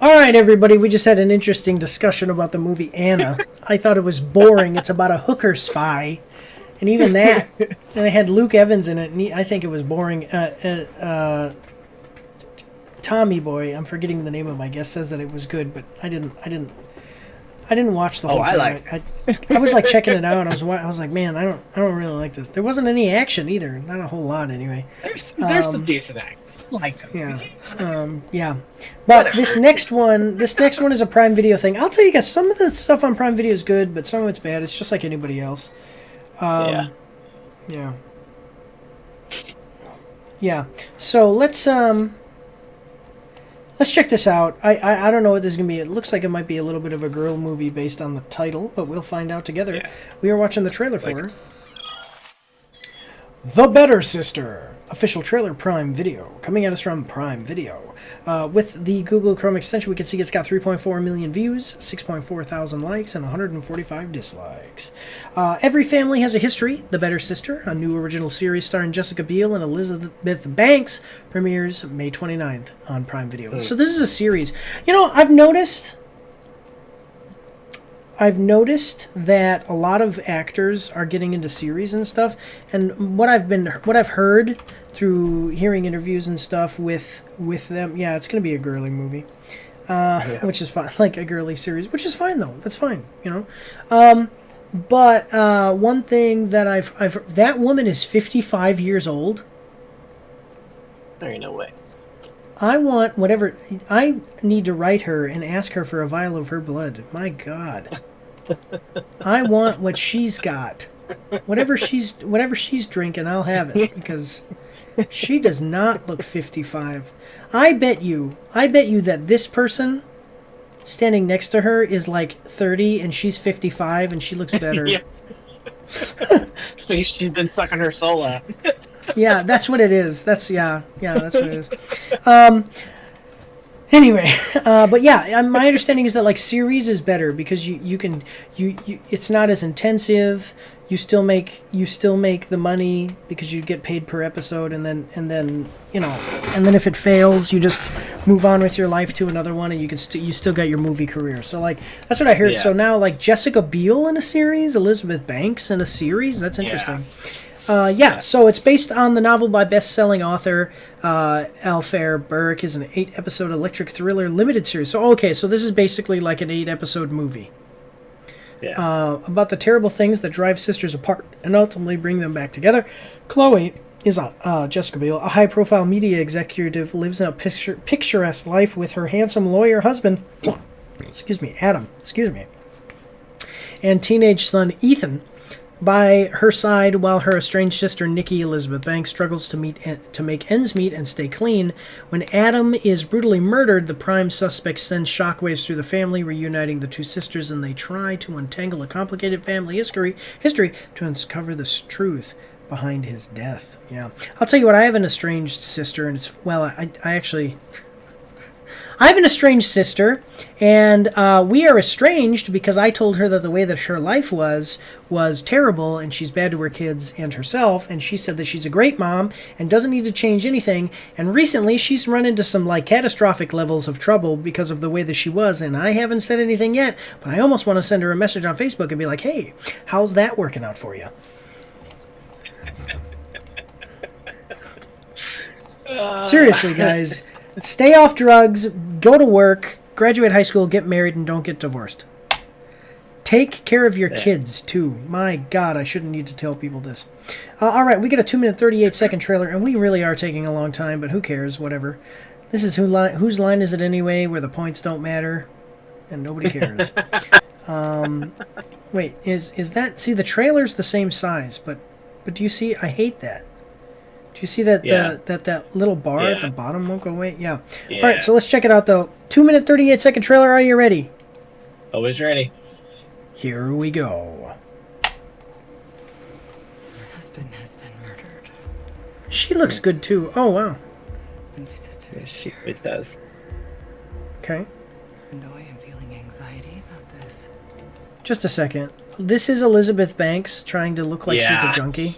S1: All right, everybody, we just had an interesting discussion about the movie Anna. I thought it was boring. It's about a hooker spy. And even that, and it had Luke Evans in it, and I think it was boring. Tommy Boy, I'm forgetting the name of my guest, says that it was good, but I didn't I didn't watch the whole thing. I was like checking it out. I was like, man, I don't really like this. There wasn't any action either. Not a whole lot anyway.
S2: There's some decent action. Like them.
S1: Yeah. Yeah. But this next one is a Prime Video thing. I'll tell you guys, some of the stuff on Prime Video is good, but some of it's bad. It's just like anybody else. Yeah. Yeah. So let's check this out. I don't know what this is gonna be. It looks like it might be a little bit of a girl movie based on the title, but we'll find out together. Yeah. We are watching the trailer for The Better Sister. Official trailer, Prime Video, coming at us from Prime Video. With the Google Chrome extension, we can see it's got 3.4 million views, 6.4 thousand likes, and 145 dislikes. Every Family Has a History, The Better Sister, a new original series starring Jessica Biel and Elizabeth Banks, premieres May 29th on Prime Video. So this is a series. You know, I've noticed that a lot of actors are getting into series and stuff, and what I've heard through hearing interviews and stuff with them, yeah, it's gonna be a girly movie, which is fine, like a girly series, which is fine though. That's fine, you know. But one thing that I've that woman is 55 years old.
S2: There ain't no way.
S1: I want whatever. I need to write her and ask her for a vial of her blood. My God. I want what she's got. Whatever she's drinking, I'll have it, because she does not look 55. I bet you that this person standing next to her is like 30 and she's 55 and she looks better.
S2: Yeah. She's been sucking her soul out.
S1: Yeah, that's what it is. That's what it is. Anyway, but yeah, my understanding is that like series is better because you can it's not as intensive. You still make the money because you get paid per episode, and then you know, and then if it fails, you just move on with your life to another one, and you still got your movie career. So like that's what I heard. Yeah. So now like Jessica Biel in a series, Elizabeth Banks in a series. That's interesting. Yeah. So it's based on the novel by best-selling author Alfair Burke. Is an 8-episode electric thriller limited series. So okay, so this is basically like an 8-episode movie. Yeah. About the terrible things that drive sisters apart and ultimately bring them back together. Chloe is Jessica Biel, a high-profile media executive, lives in a picturesque life with her handsome lawyer husband. Adam. And teenage son Ethan by her side, while her estranged sister Nikki Elizabeth Banks struggles to make ends meet and stay clean. When Adam is brutally murdered, the prime suspect sends shockwaves through the family, reuniting the two sisters, and they try to untangle a complicated family history to uncover the truth behind his death. Yeah, I'll tell you what. I have an estranged sister, and it's I have an estranged sister, and we are estranged because I told her that the way that her life was terrible, and she's bad to her kids and herself, and she said that she's a great mom and doesn't need to change anything, and recently she's run into some like catastrophic levels of trouble because of the way that she was, and I haven't said anything yet, but I almost want to send her a message on Facebook and be like, hey, how's that working out for you? Seriously, guys. Stay off drugs, go to work, graduate high school, get married, and don't get divorced. Take care of your kids, too. My God, I shouldn't need to tell people this. All right, we get a 2-minute, 38-second trailer, and we really are taking a long time, but who cares, whatever. This is whose line is it anyway, where the points don't matter, and nobody cares. Wait, is that... See, the trailer's the same size, but do you see... I hate that. Do you see that that little bar at the bottom won't go away? Yeah. All right, so let's check it out, though. 2-minute, 38-second trailer. Are you ready?
S2: Always ready.
S1: Here we go.
S18: Her husband has been murdered.
S1: She looks good, too. Oh, wow.
S18: And my sister.
S2: She always does.
S1: Okay.
S18: And though I am feeling anxiety about this.
S1: Just a second. This is Elizabeth Banks trying to look like she's a junkie.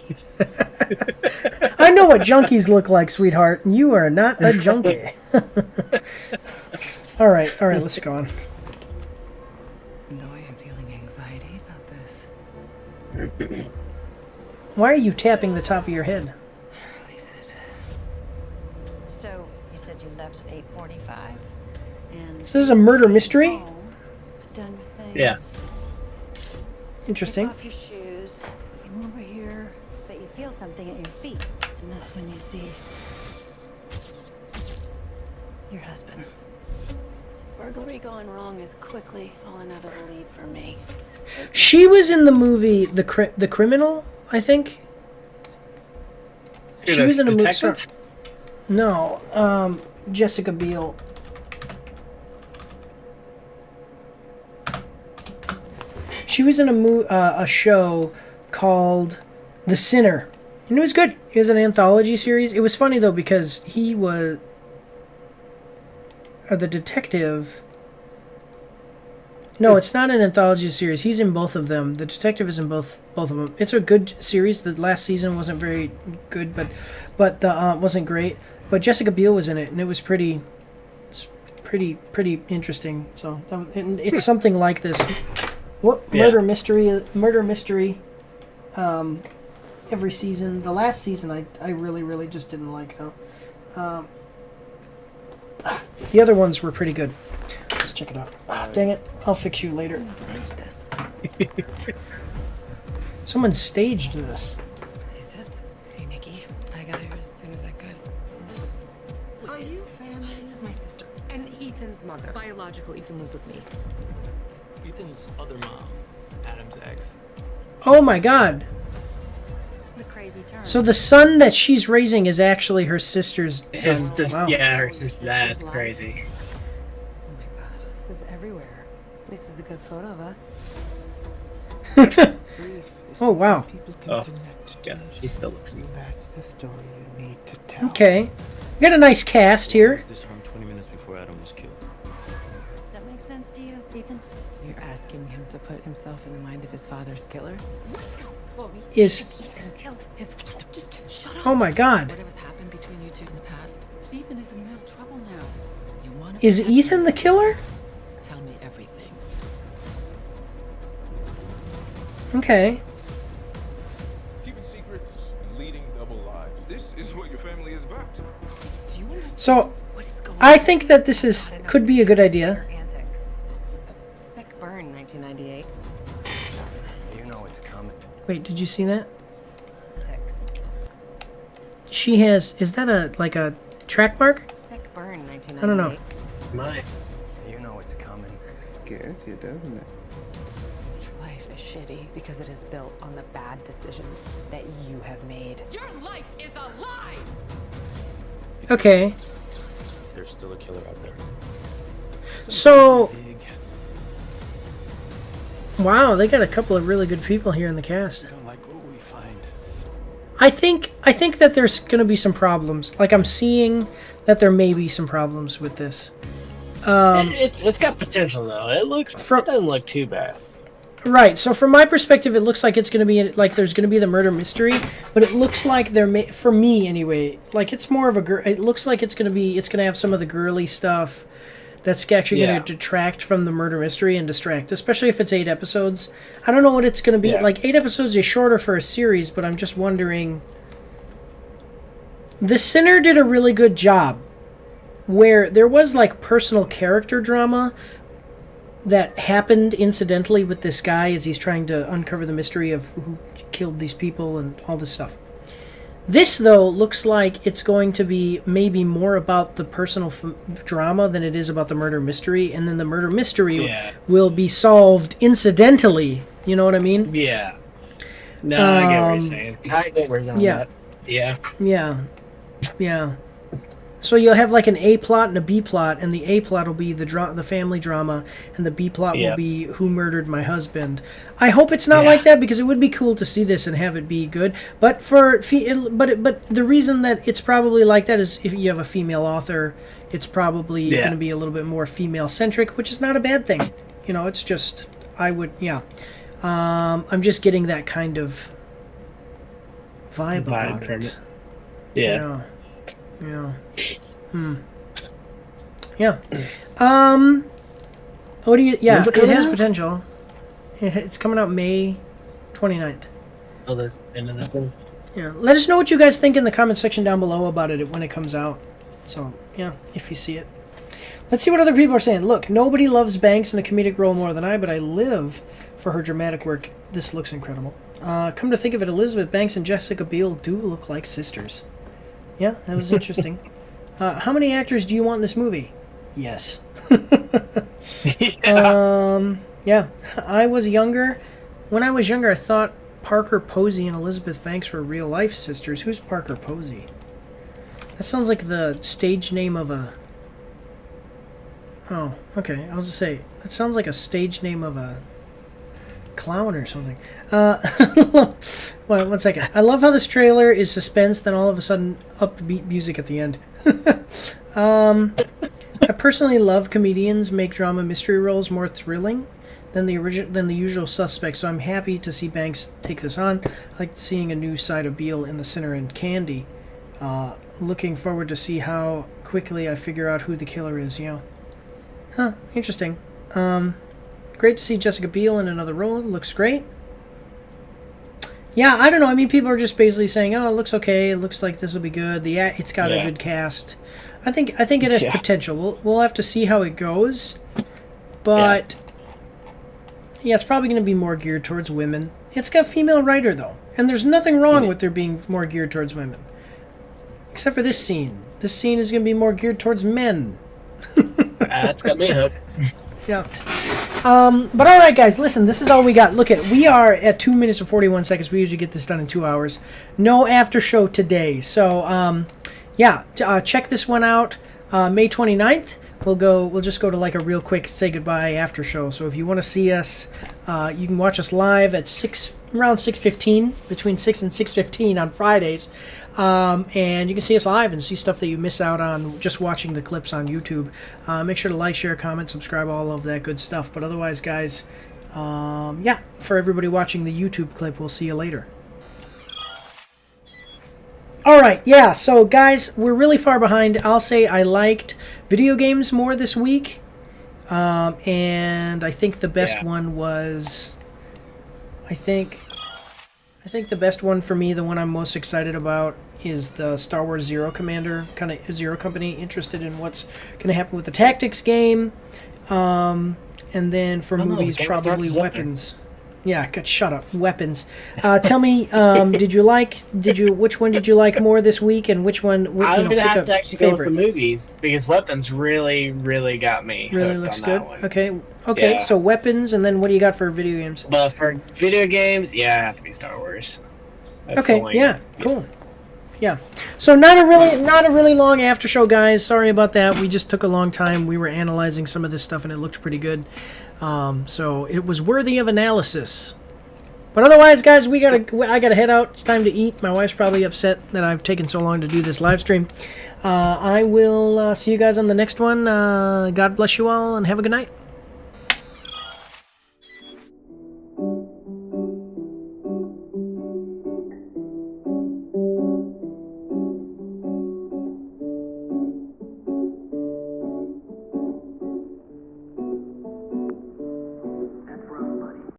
S1: I know what junkies look like, sweetheart. You are not a junkie. All right, let's go on.
S18: And though I am feeling anxiety about this.
S1: Why are you tapping the top of your head?
S10: So, you said you left at 8:45? And
S1: This is a murder mystery?
S10: done your thing.
S2: Yeah.
S1: Interesting.
S10: Take off your shoes. Come over here. But you feel something at your feet. And that's when you see your husband.
S8: Burglary going wrong is quickly all another lead for me.
S1: She was in the movie The Criminal, I think. She was in a movie. No, Jessica Biel. She was in a show called The Sinner, and it was good. It was an anthology series. It was funny though because he was the detective. No, it's not an anthology series. He's in both of them. The detective is in both of them. It's a good series. The last season wasn't very good, but the wasn't great. But Jessica Biel was in it, and it was pretty interesting. So it's something like this. What murder mystery? Every season. The last season, I really just didn't like though. The other ones were pretty good. Let's check it out. Dang it! I'll fix you later. Someone staged this.
S18: Hey, Nikki. I got here as soon as I could. Are you family? This is my sister. And Ethan's mother. Biological Ethan lives with me.
S5: Ethan's other mom, Adam's ex.
S1: Oh my god.
S10: What a crazy turn.
S1: So the son that she's raising is actually her sister's son. Wow.
S2: Yeah, her sister. That's crazy.
S18: This is everywhere. This is a good photo of us.
S1: Oh wow.
S2: Oh, yeah, she still looks.
S22: That's the story you need to tell.
S1: Okay. We got a nice cast here.
S5: This home 20 minutes before Adam was killed.
S10: That makes sense to you, Ethan?
S18: You're asking him to put himself in the mind of his father's killer?
S1: Is
S18: Just shut up.
S1: Oh my god.
S18: Whatever's happened between you two in the past, Ethan is in real trouble now. You want
S1: Is Ethan the killer?
S18: Tell me everything.
S1: Okay.
S23: Keeping secrets and leading double lives. This is what your family is about.
S1: So I think that this could be a good idea.
S18: Sick burn, 1998.
S5: You know it's coming.
S1: Wait, did you see that? She has. Is that a track mark?
S18: Sick burn, 1998.
S1: I don't know.
S2: My.
S5: You know it's coming.
S22: Scares you, doesn't it?
S18: Your life is shitty because it is built on the bad decisions that you have made. Your life is a lie!
S1: Okay.
S5: There's still a killer out there.
S1: So. Wow, they got a couple of really good people here in the cast.
S5: Don't like what we find.
S1: I think that there's going to be some problems. Like I'm seeing that there may be some problems with this.
S2: It's got potential though. It doesn't look too bad.
S1: Right. So from my perspective, it looks like it's going to be like there's going to be the murder mystery, but it looks like for me anyway, like it's more of a. It looks like it's going to have some of the girly stuff. That's actually going to detract from the murder mystery and distract, especially if it's 8 episodes. I don't know what it's going to be. Like 8 episodes is shorter for a series, but I'm just wondering. The Sinner did a really good job where there was like personal character drama that happened incidentally with this guy as he's trying to uncover the mystery of who killed these people and all this stuff. This, though, looks like it's going to be maybe more about the personal drama than it is about the murder mystery, and then the murder mystery will be solved incidentally. You know what I mean?
S2: Yeah. No, I get what you're saying. I get where you're going with that. Yeah.
S1: Yeah. So you'll have like an A plot and a B plot, and the A plot will be the family drama, and the B plot will be who murdered my husband. I hope it's not like that because it would be cool to see this and have it be good. But but the reason that it's probably like that is if you have a female author, it's probably going to be a little bit more female centric, which is not a bad thing. You know, it's just I'm just getting that kind of vibe about it.
S2: Yeah.
S1: Yeah. What do you? Yeah, it has potential. It's coming out May 29th.
S2: Oh, that's the end of that one.
S1: Yeah. Let us know what you guys think in the comment section down below about it when it comes out. So yeah, if you see it. Let's see what other people are saying. Look, nobody loves Banks in a comedic role more than I, but I live for her dramatic work. This looks incredible. Come to think of it, Elizabeth Banks and Jessica Biel do look like sisters. Yeah, that was interesting. How many actors do you want in this movie? Yes. Yeah, I was younger. When I was younger, I thought Parker Posey and Elizabeth Banks were real-life sisters. Who's Parker Posey? That sounds like the stage name of a... Oh, okay. I was to say, that sounds like a stage name of a clown or something. Well, 1 second. I love how this trailer is suspense, then all of a sudden upbeat music at the end. I personally love comedians make drama mystery roles more thrilling than the usual suspects, so I'm happy to see Banks take this on. I like seeing a new side of Beale in The Sinner and Candy. Looking forward to see how quickly I figure out who the killer is, you know. Huh, interesting. Great to see Jessica Biel in another role. It looks great. Yeah, I don't know. I mean, people are just basically saying, "Oh, it looks okay. It looks like this will be good. It's got a good cast." I think it has potential. We'll have to see how it goes, but yeah, it's probably going to be more geared towards women. It's got a female writer though, and there's nothing wrong with there being more geared towards women, except for this scene. This scene is going to be more geared towards men.
S2: That's got me hooked.
S1: Yeah. But all right, guys, listen, this is all we got. Look we are at 2 minutes and 41 seconds. We usually get this done in 2 hours. No after show today. So, yeah, check this one out. May 29th, we'll just go to like a real quick say goodbye after show. So if you want to see us, you can watch us live at around 6:15, between 6 and 6:15 on Fridays. And you can see us live and see stuff that you miss out on just watching the clips on YouTube. Make sure to like, share, comment, subscribe, all of that good stuff. But otherwise, guys, yeah, for everybody watching the YouTube clip, we'll see you later. Alright, yeah, so guys, we're really far behind. I'll say I liked video games more this week. And I think the best one was... I think the best one for me, the one I'm most excited about, is the Star Wars Zero Commander, kind of Zero Company, interested in what's going to happen with the tactics game. And then for movies, probably Weapons. Yeah, shut up. Weapons. Tell me, which one did you like more this week, and which one,
S2: I'm going to have to actually go with the movies, because Weapons really, really got me.
S1: Really looks good? Okay, yeah. So Weapons, and then what do you got for video games?
S2: Well, for video games, yeah, it have to be Star Wars. That's
S1: okay, yeah, cool. Yeah. So not a really long after show, guys. Sorry about that. We just took a long time. We were analyzing some of this stuff, and it looked pretty good. So it was worthy of analysis. But otherwise, guys, I gotta head out. It's time to eat. My wife's probably upset that I've taken so long to do this live stream. I will see you guys on the next one. God bless you all, and have a good night.